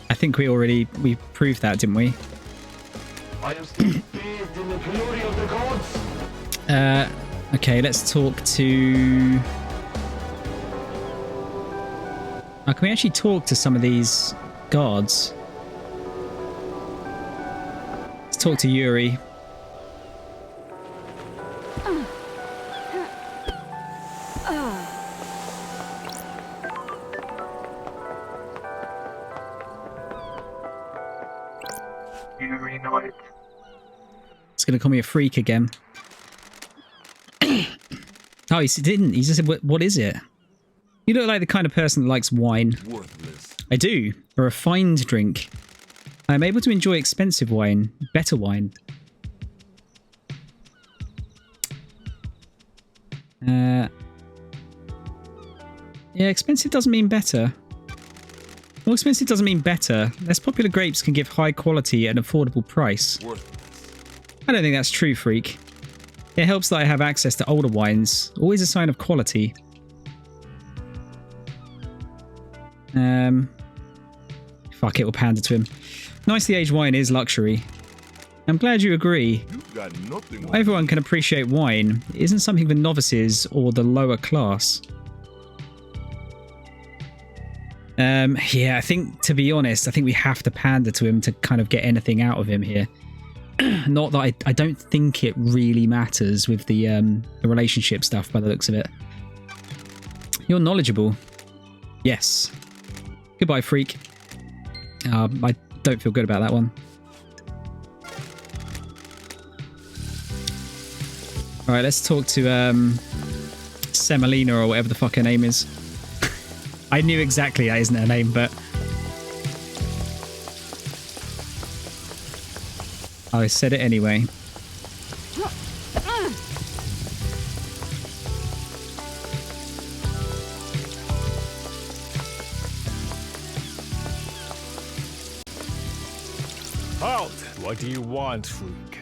I think we proved that, didn't we? I am still bathed in the glory of the gods. Okay, let's talk to... Oh, can we actually talk to some of these guards? Let's talk to Yuri. Yuri Knight. It's going to call me a freak again. Oh, he didn't. He just said, what is it? You look like the kind of person that likes wine. Worthless. I do. A refined drink. I am able to enjoy expensive wine. Better wine. Yeah, expensive doesn't mean better. More expensive doesn't mean better. Less popular grapes can give high quality at an affordable price. Worthless. I don't think that's true, freak. It helps that I have access to older wines. Always a sign of quality. Fuck it, we'll pander to him. Nicely aged wine is luxury. I'm glad you agree. You've got nothing. Not everyone can appreciate wine. It isn't something for novices or the lower class. Yeah, I think, to be honest, I think we have to pander to him to kind of get anything out of him here. Not that I don't think it really matters with the relationship stuff by the looks of it. You're knowledgeable. Yes. Goodbye, freak. I don't feel good about that one. Alright, let's talk to Semolina or whatever the fuck her name is. I knew exactly that isn't her name, but... I said it anyway. Halt! What do you want, freak?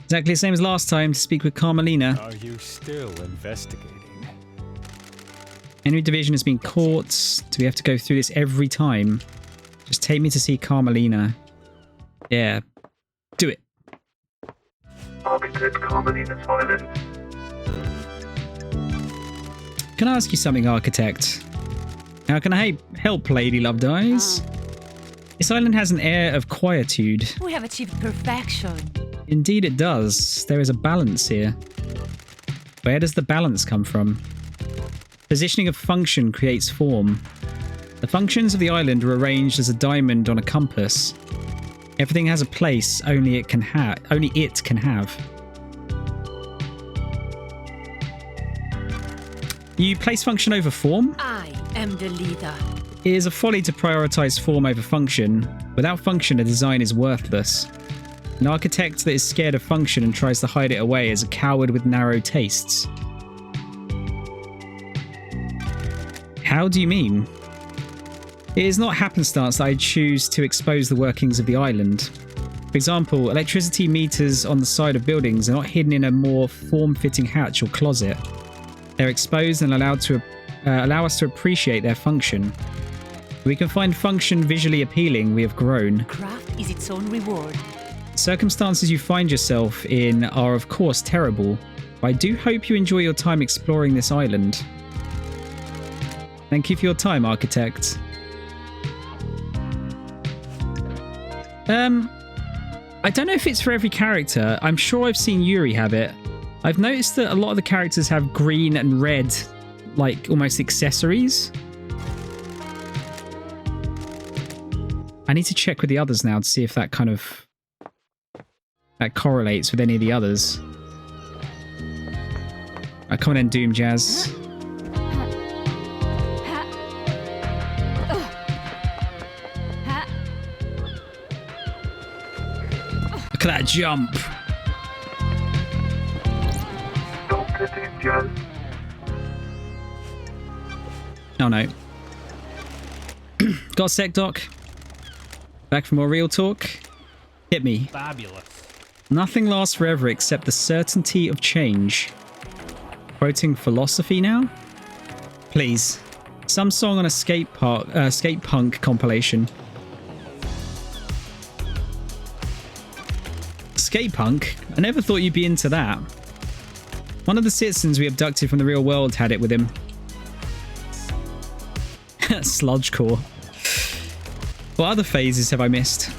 Exactly the same as last time, to speak with Carmelina. Are you still investigating? Enemy division has been caught. Do we have to go through this every time? Just take me to see Carmelina. Yeah. Do it. Architect Carmelina's Island. Can I ask you something, Architect? How can I help, Lady Loved Eyes? This island has an air of quietude. We have achieved perfection. Indeed it does. There is a balance here. Where does the balance come from? Positioning of function creates form. The functions of the island are arranged as a diamond on a compass. Everything has a place only it can have. You place function over form? I am the leader. It is a folly to prioritize form over function. Without function, a design is worthless. An architect that is scared of function and tries to hide it away is a coward with narrow tastes. How do you mean? It is not happenstance that I choose to expose the workings of the island. For example, electricity meters on the side of buildings are not hidden in a more form-fitting hatch or closet. They're exposed and allowed to allow us to appreciate their function. If we can find function visually appealing, we have grown. Craft is its own reward. Circumstances you find yourself in are of course terrible, but I do hope you enjoy your time exploring this island. Thank you for your time, Architect. I don't know if it's for every character. I'm sure I've seen Yuri have it. I've noticed that a lot of the characters have green and red, like almost accessories. I need to check with the others now to see if that kind of... that correlates with any of the others. Right, come on in, Doom Jazz. Look at that jump. Dr. Doom Jazz. Oh no. Got a sec, Doc? Back for more real talk? Hit me. Fabulous. Nothing lasts forever except the certainty of change. Quoting philosophy now? Please. Some song on a skate punk compilation. Skate punk? I never thought you'd be into that. One of the citizens we abducted from the real world had it with him. Sludgecore. What other phases have I missed?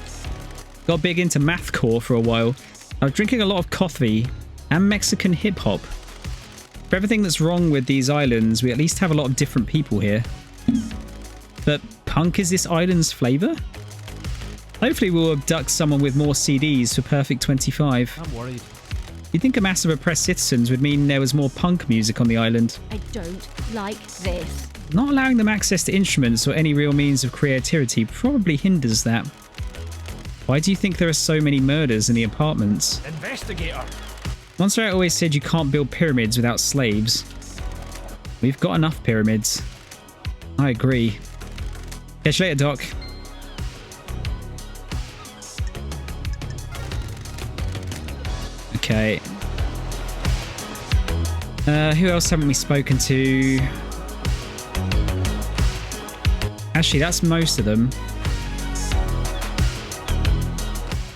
Got big into mathcore for a while. I was drinking a lot of coffee and Mexican hip-hop. For everything that's wrong with these islands, we at least have a lot of different people here. But punk is this island's flavour? Hopefully we'll abduct someone with more CDs for Perfect 25. I'm worried. You'd think a mass of oppressed citizens would mean there was more punk music on the island. I don't like this. Not allowing them access to instruments or any real means of creativity probably hinders that. Why do you think there are so many murders in the apartments? Investigator. Monster Out always said you can't build pyramids without slaves. We've got enough pyramids. I agree. Catch you later, Doc. Okay. Who else haven't we spoken to? Actually, that's most of them.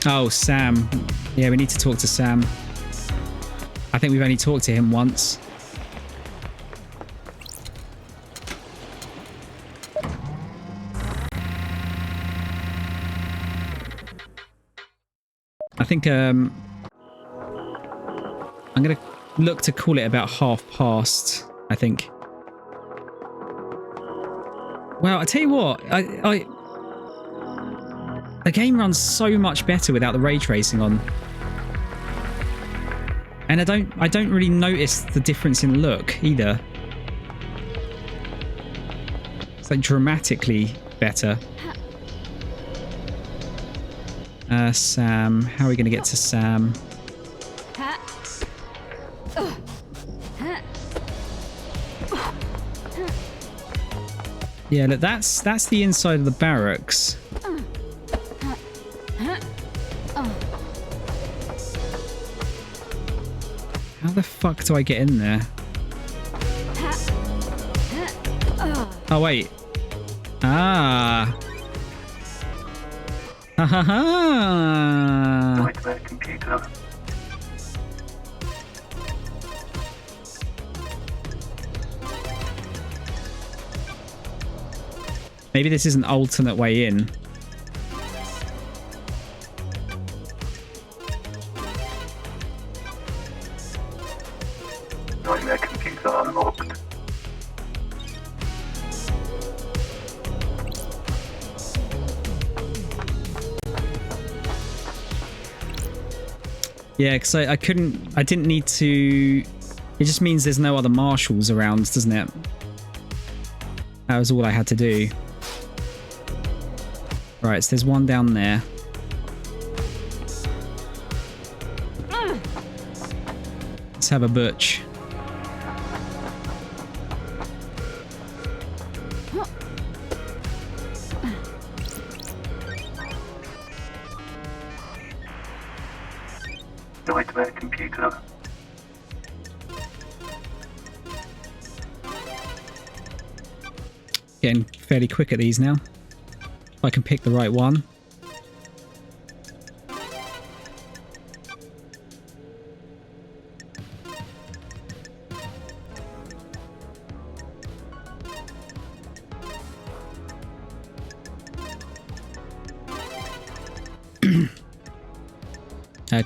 Oh, Sam. Yeah, we need to talk to Sam. I think we've only talked to him once. think I'm going to look to call it about past, I think. Well, I tell you what, the game runs so much better without the ray tracing on. And I don't really notice the difference in look either. It's like dramatically better. Sam, how are we going to get to Sam? Yeah, look, that's the inside of the barracks. How the fuck do I get in there? Oh, wait. Ah. Ha ha ha. Nightmare computer. Maybe this is an alternate way in. Nightmare computer unlocked. Yeah, because I didn't need to... It just means there's no other marshals around, doesn't it? That was all I had to do. Right, so there's one down there. Let's have a butch. Nightmare computer. Getting fairly quick at these now. If I can pick the right one.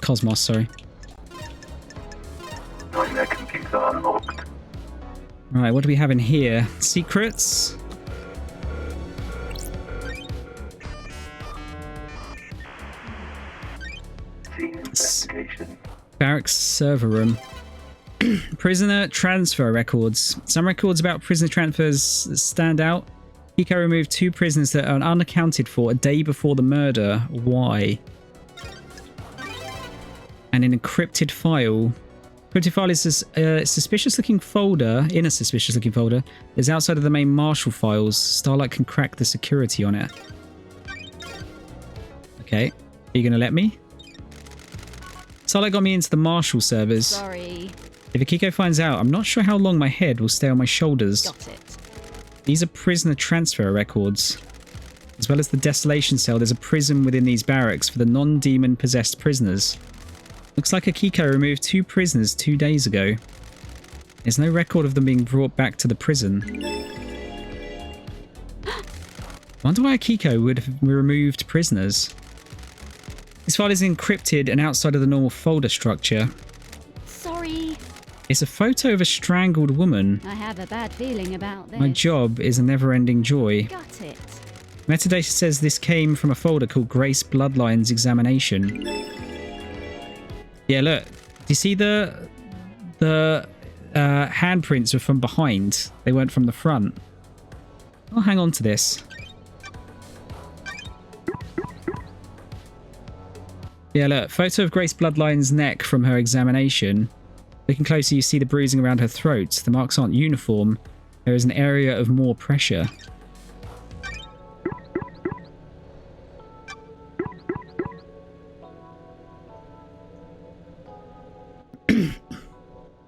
Cosmos, sorry. Nightmare computer unlocked. Right, what do we have in here? Secrets? Scene investigation. Barracks server room. Prisoner transfer records. Some records about prisoner transfers stand out. Kiko removed 2 prisoners that are unaccounted for a day before the murder. Why? And an encrypted file. Encrypted file is a suspicious-looking folder. In a suspicious-looking folder. Is outside of the main Marshall files. Starlight can crack the security on it. Okay. Are you going to let me? Starlight got me into the Marshall servers. Sorry. If Akiko finds out, I'm not sure how long my head will stay on my shoulders. Got it. These are prisoner transfer records. As well as the desolation cell, there's a prison within these barracks for the non-demon possessed prisoners. Looks like Akiko removed 2 prisoners 2 days ago. There's no record of them being brought back to the prison. I wonder why Akiko would have removed prisoners. This file is encrypted and outside of the normal folder structure. Sorry. It's a photo of a strangled woman. I have a bad feeling about this. My job is a never-ending joy. Got it. Metadata says this came from a folder called Grace Bloodlines Examination. Yeah, look. Do you see the handprints are from behind? They weren't from the front. I'll hang on to this. Yeah, look. Photo of Grace Bloodline's neck from her examination. Looking closer, you see the bruising around her throat. The marks aren't uniform. There is an area of more pressure.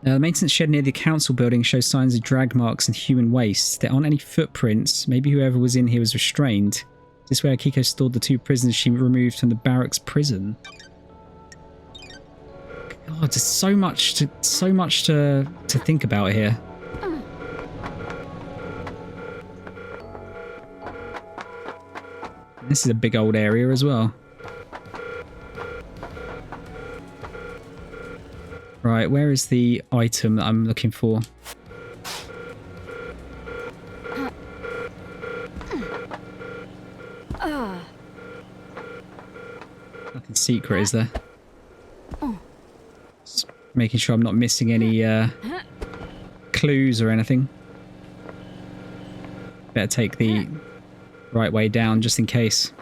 The maintenance shed near the council building shows signs of drag marks and human waste. There aren't any footprints. Maybe whoever was in here was restrained. Is this where Akiko stored the 2 prisoners she removed from the barracks prison? God, there's so much to think about here. This is a big old area as well. Right, where is the item that I'm looking for? Nothing secret, is there? Just making sure I'm not missing any clues or anything. Better take the right way down just in case.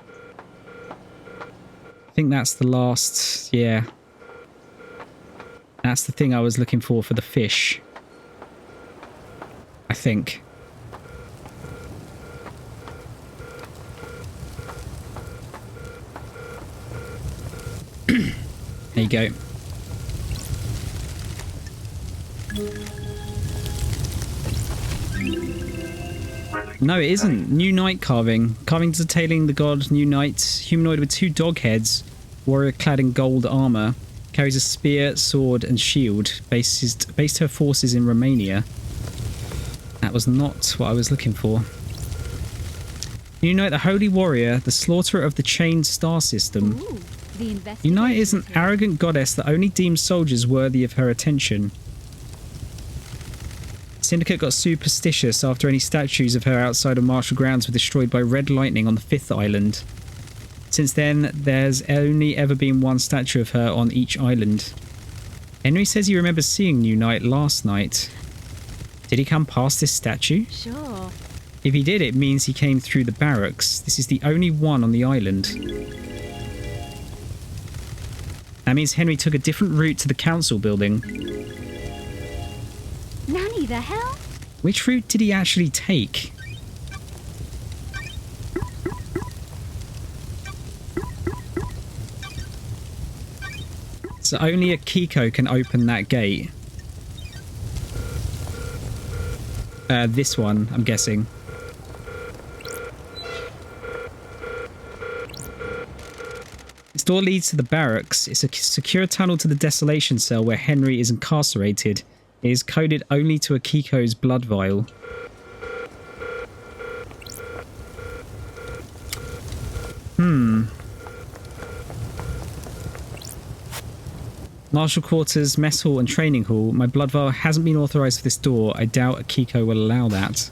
I think that's the last... yeah. That's the thing I was looking for the fish. I think. There you go. No, it isn't. New Knight carving. Carving detailing the god New Knight. Humanoid with 2 dog heads. Warrior clad in gold armor. Carries a spear, sword, and shield. Based her forces in Romania. That was not what I was looking for. New Knight, the holy warrior, the slaughterer of the chained star system. Ooh, New Knight is an arrogant goddess that only deems soldiers worthy of her attention. Syndicate got superstitious after any statues of her outside of martial grounds were destroyed by red lightning on the 5th island. Since then, there's only ever been 1 statue of her on each island. Henry says he remembers seeing New Knight last night. Did he come past this statue? Sure. If he did, it means he came through the barracks. This is the only one on the island. That means Henry took a different route to the council building. Nanny, the hell? Which route did he actually take? So only a Kiko can open that gate. This one, I'm guessing. This door leads to the barracks. It's a secure tunnel to the desolation cell where Henry is incarcerated. It is coded only to a Kiko's blood vial. Marshal quarters, mess hall, and training hall. My blood vial hasn't been authorized for this door. I doubt a Kiko will allow that.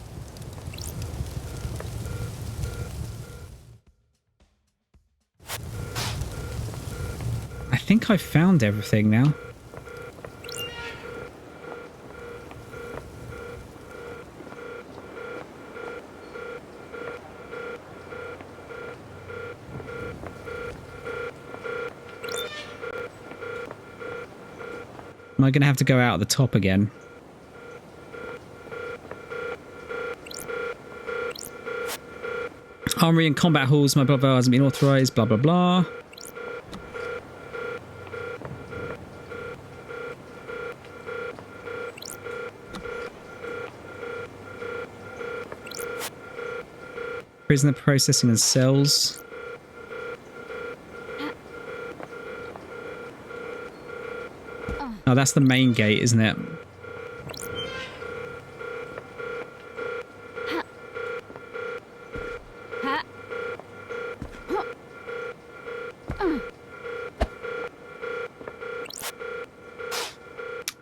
I think I've found everything now. Am I going to have to go out at the top again? Armory and combat halls. My blood vial hasn't been authorized. Blah, blah, blah. Prisoner processing and cells. Oh, that's the main gate, isn't it?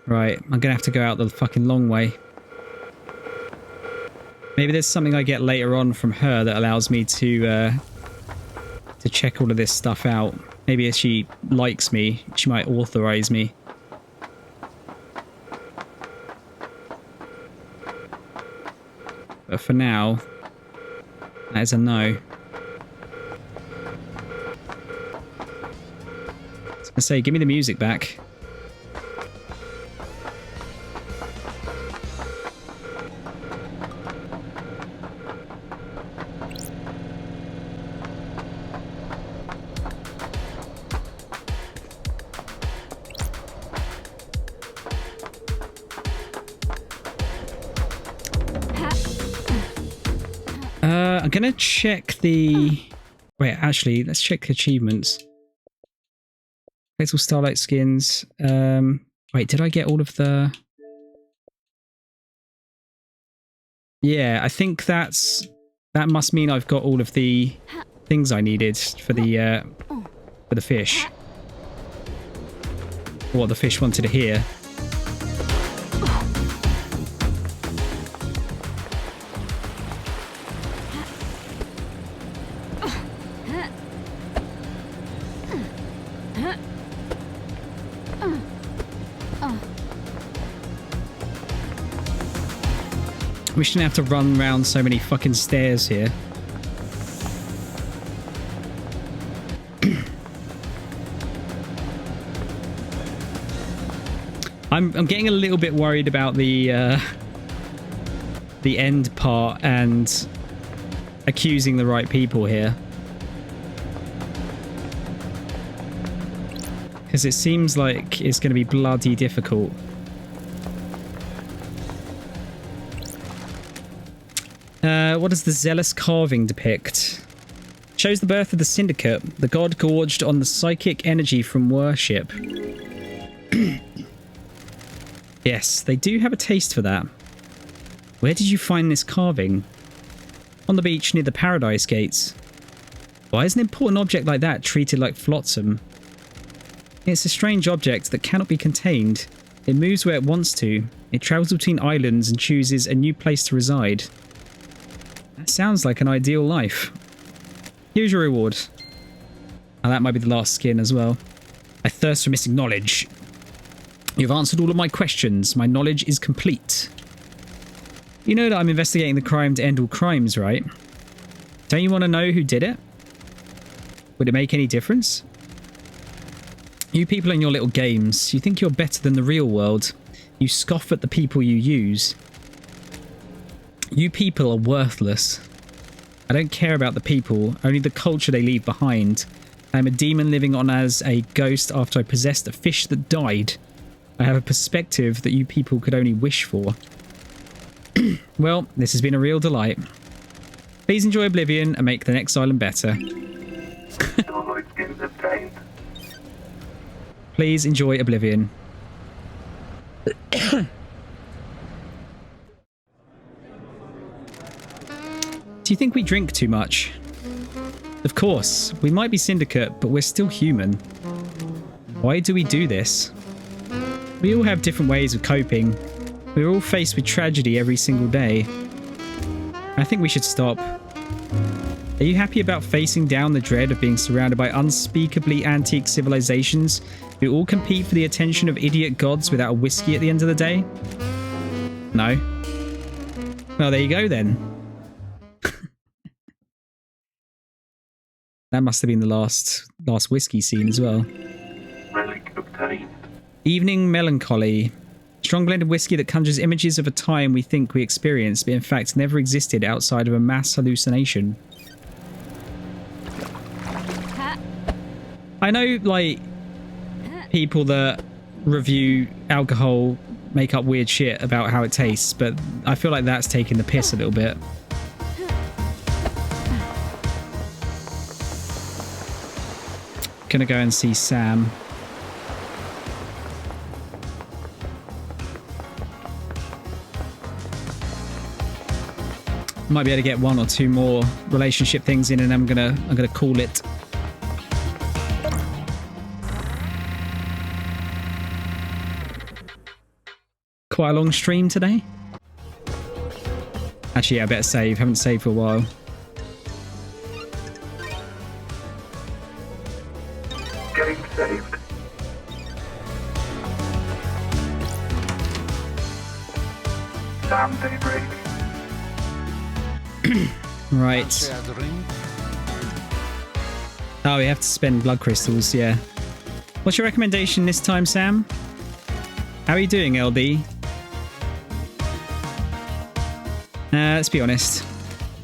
Right, I'm gonna have to go out the fucking long way. Maybe there's something I get later on from her that allows me to check all of this stuff out. Maybe if she likes me, she might authorize me. But for now, that is a no. I was gonna say, give me the music back. I'm gonna check the... Wait, actually, let's check achievements. Fatal Starlight skins. Wait, did I get all of the... Yeah, I think that must mean I've got all of the things I needed for the fish. What the fish wanted to hear. We shouldn't have to run around so many fucking stairs here. I'm getting a little bit worried about the end part and accusing the right people here. Because it seems like it's going to be bloody difficult. What does the zealous carving depict? Shows the birth of the syndicate, the god gorged on the psychic energy from worship. Yes, they do have a taste for that. Where did you find this carving? On the beach near the Paradise Gates. Why is an important object like that treated like flotsam? It's a strange object that cannot be contained. It moves where it wants to. It travels between islands and chooses a new place to reside. That sounds like an ideal life. Here's your reward. Oh, that might be the last skin as well. I thirst for missing knowledge. You've answered all of my questions. My knowledge is complete. You know that I'm investigating the crime to end all crimes, right? Don't you want to know who did it? Would it make any difference? You people in your little games, you think you're better than the real world. You scoff at the people you use. You people are worthless. I don't care about the people, only the culture they leave behind. I am a demon living on as a ghost after I possessed a fish that died. I have a perspective that you people could only wish for. Well, this has been a real delight. Please enjoy Oblivion and make the next island better. Please enjoy Oblivion. Do you think we drink too much? Of course, we might be syndicate, but we're still human. Why do we do this? We all have different ways of coping. We're all faced with tragedy every single day. I think we should stop. Are you happy about facing down the dread of being surrounded by unspeakably antique civilizations who all compete for the attention of idiot gods without a whiskey at the end of the day? No? Well, there you go then. That must have been the last whiskey scene as well. Relic obtained. Evening Melancholy. Strong blend of whiskey that conjures images of a time we think we experienced, but in fact never existed outside of a mass hallucination. I know, like, people that review alcohol make up weird shit about how it tastes, but I feel like that's taking the piss a little bit. Gonna go and see Sam. Might be able to get one or two more relationship things in, and I'm gonna call it. Quite a long stream today. Actually, yeah, I better save. Haven't saved for a while. Game saved. Sam daybreak. Right. Oh, we have to spend blood crystals, yeah. What's your recommendation this time, Sam? How are you doing, LD? Let's be honest.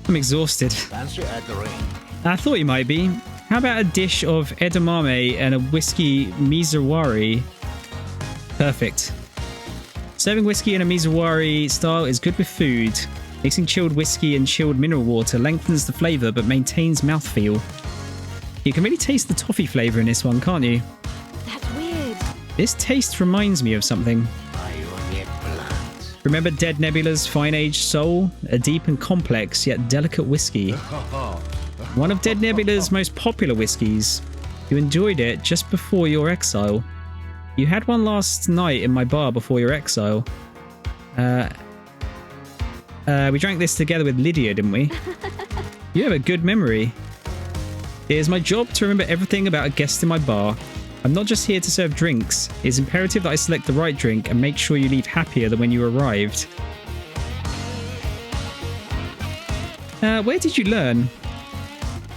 I'm exhausted. I thought you might be. How about a dish of edamame and a whiskey mizawari? Perfect. Serving whiskey in a mizawari style is good with food. Mixing chilled whiskey and chilled mineral water lengthens the flavour but maintains mouthfeel. You can really taste the toffee flavour in this one, can't you? That's weird. This taste reminds me of something. Remember Dead Nebula's fine-aged soul? A deep and complex yet delicate whiskey. One of Dead Nebula's most popular whiskies. You enjoyed it just before your exile. You had one last night in my bar before your exile. We drank this together with Lydia, didn't we? You have a good memory. It is my job to remember everything about a guest in my bar. I'm not just here to serve drinks. It is imperative that I select the right drink and make sure you leave happier than when you arrived. Where did you learn?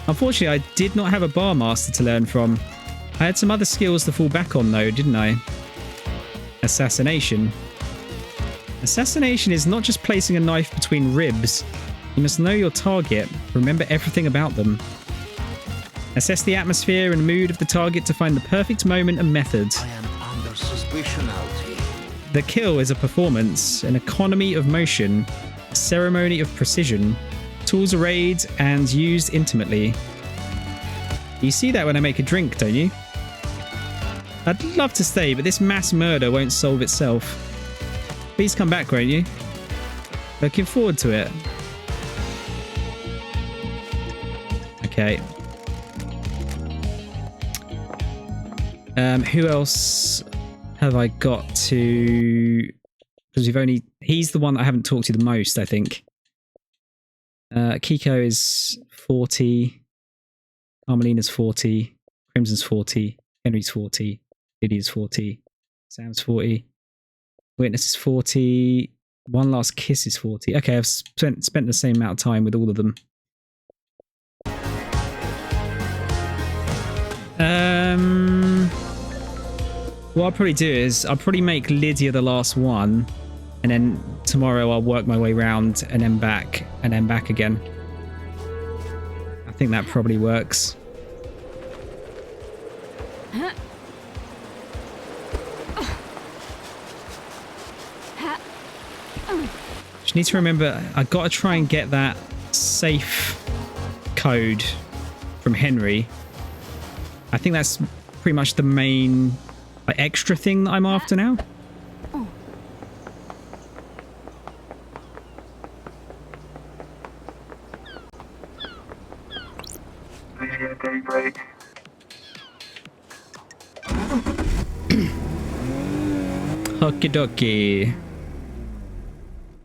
Unfortunately, I did not have a bar master to learn from. I had some other skills to fall back on though, didn't I? Assassination. Assassination is not just placing a knife between ribs. You must know your target, remember everything about them. Assess the atmosphere and mood of the target to find the perfect moment and methods. I am under suspicion, LT. The kill is a performance, an economy of motion, a ceremony of precision. Tools arrayed and used intimately. You see that when I make a drink, don't you? I'd love to stay, but this mass murder won't solve itself. Please come back, won't you? Looking forward to it. Okay. Who else have I got to... Because we've only... He's the one that I haven't talked to the most, I think. Kiko is 40. Carmelina's 40. Crimson's 40. Henry's 40. Lydia's 40. Sam's 40. Witness is 40. One Last Kiss is 40. Okay, I've spent the same amount of time with all of them. What I'll probably do is I'll probably make Lydia the last one, and then tomorrow I'll work my way round and then back again. I think that probably works. Just need to remember, I gotta try and get that safe code from Henry. I think that's pretty much the main extra thing that I'm after now. Lydia daybreak. Okie dokie.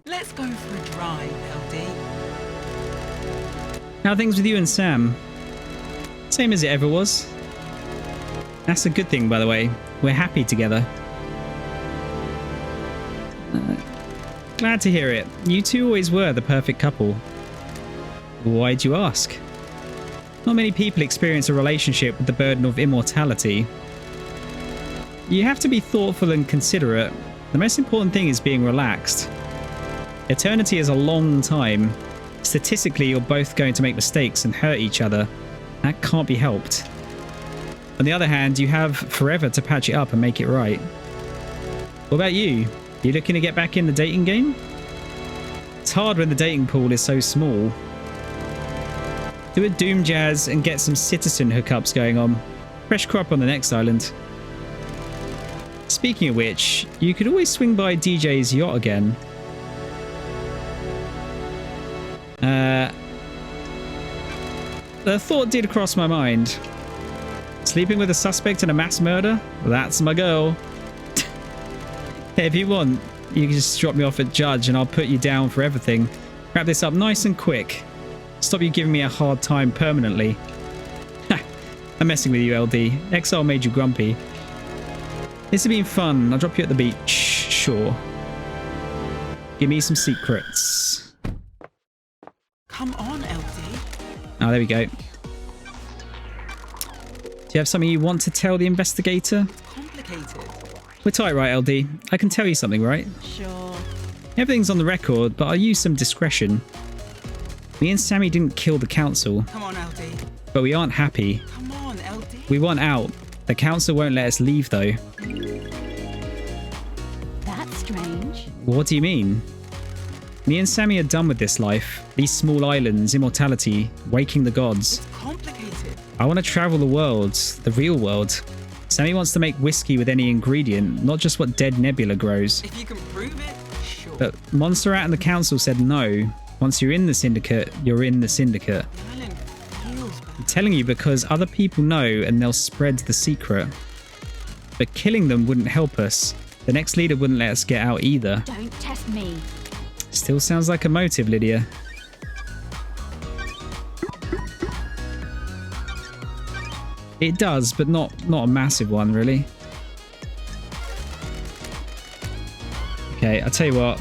Let's go for a drive, LD. How are things with you and Sam? Same as it ever was. That's a good thing, by the way. We're happy together. Glad to hear it. You two always were the perfect couple. Why'd you ask? Not many people experience a relationship with the burden of immortality. You have to be thoughtful and considerate. The most important thing is being relaxed. Eternity is a long time. Statistically, you're both going to make mistakes and hurt each other. That can't be helped. On the other hand, you have forever to patch it up and make it right. What about you? You looking to get back in the dating game? It's hard when the dating pool is so small. Do a Doom Jazz and get some citizen hookups going on. Fresh crop on the next island. Speaking of which, you could always swing by DJ's yacht again. The thought did cross my mind. Sleeping with a suspect in a mass murder? That's my girl. Hey, if you want, you can just drop me off at Judge and I'll put you down for everything. Wrap this up nice and quick. Stop you giving me a hard time permanently. I'm messing with you, LD. Exile made you grumpy. This has been fun. I'll drop you at the beach. Sure. Give me some secrets. Come on, LD. Oh, there we go. Do you have something you want to tell the investigator? Complicated. We're tight, right, LD? I can tell you something, right? Sure. Everything's on the record, but I'll use some discretion. Me and Sammy didn't kill the council. Come on, LD. But we aren't happy. Come on, LD. We want out. The council won't let us leave, though. That's strange. What do you mean? Me and Sammy are done with this life. These small islands, immortality, waking the gods. It's complicated. I want to travel the world, the real world. Sammy wants to make whiskey with any ingredient, not just what dead Nebula grows. If you can prove it, sure. But Montserrat and the council said no. Once you're in the syndicate, you're in the syndicate. The island feels bad. I'm telling you because other people know and they'll spread the secret. But killing them wouldn't help us. The next leader wouldn't let us get out either. Don't test me. Still sounds like a motive, Lydia. It does, but not a massive one, really. Okay, I'll tell you what.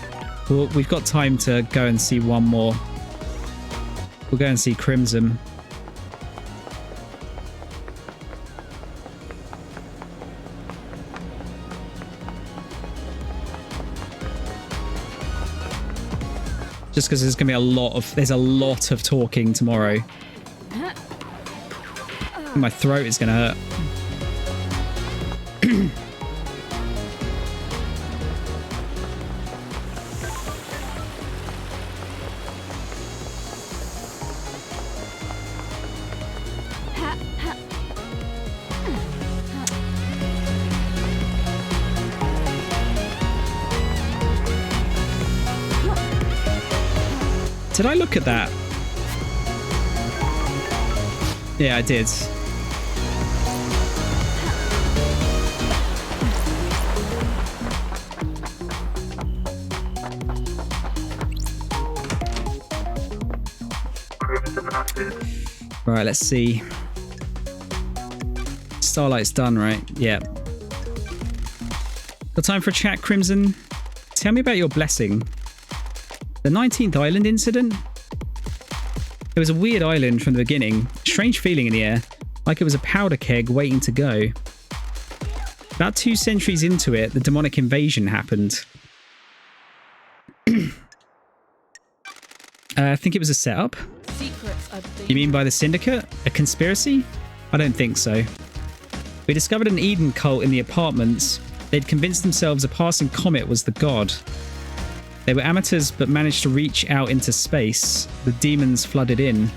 We've got time to go and see one more. We'll go and see Crimson. Just because there's going to be there's a lot of talking tomorrow. My throat is going to hurt. Did I look at that? Yeah, I did. Right, let's see. Starlight's done, right? Yeah. Got time for a chat, Crimson? Tell me about your blessing. The 19th island incident? It was a weird island from the beginning. Strange feeling in the air, like it was a powder keg waiting to go. About 2 centuries into it, the demonic invasion happened. I think it was a setup. Secrets, I think. You mean by the Syndicate? A conspiracy? I don't think so. We discovered an Eden cult in the apartments. They'd convinced themselves a passing comet was the god. They were amateurs but managed to reach out into space. The demons flooded in.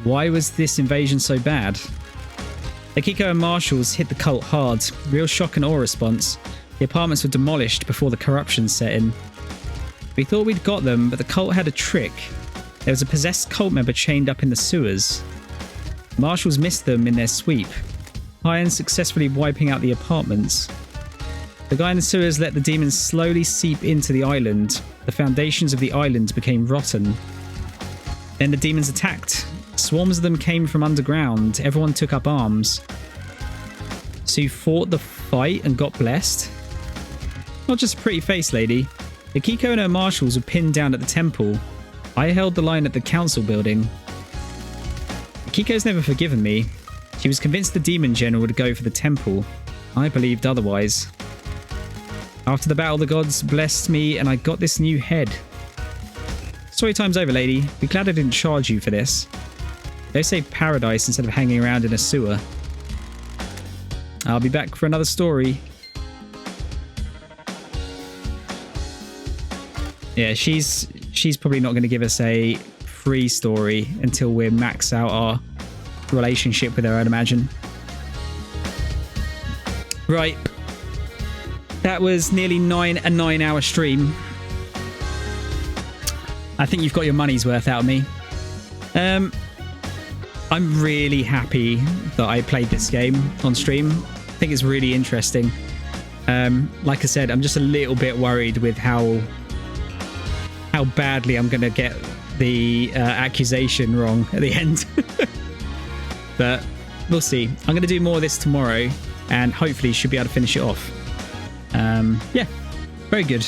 Why was this invasion so bad? Akiko and Marshals hit the cult hard. Real shock and awe response. The apartments were demolished before the corruption set in. We thought we'd got them, but the cult had a trick. There was a possessed cult member chained up in the sewers. Marshals missed them in their sweep. Iron successfully wiping out the apartments. The guy in the sewers let the demons slowly seep into the island. The foundations of the island became rotten. Then the demons attacked. Swarms of them came from underground. Everyone took up arms. So you fought the fight and got blessed? Not just a pretty face, lady. Akiko and her marshals were pinned down at the temple. I held the line at the council building. Akiko's never forgiven me. She was convinced the demon general would go for the temple. I believed otherwise. After the battle, the gods blessed me and I got this new head. Story time's over, lady. Be glad I didn't charge you for this. Go save paradise instead of hanging around in a sewer. I'll be back for another story. Yeah, she's probably not going to give us a free story until we max out our relationship with her, I'd imagine. Right. That was nearly a 9-hour stream. I think you've got your money's worth out of me. I'm really happy that I played this game on stream. I think it's really interesting. Like I said, I'm just a little bit worried with how badly I'm going to get the accusation wrong at the end. But we'll see. I'm going to do more of this tomorrow and hopefully should be able to finish it off. Yeah, very good.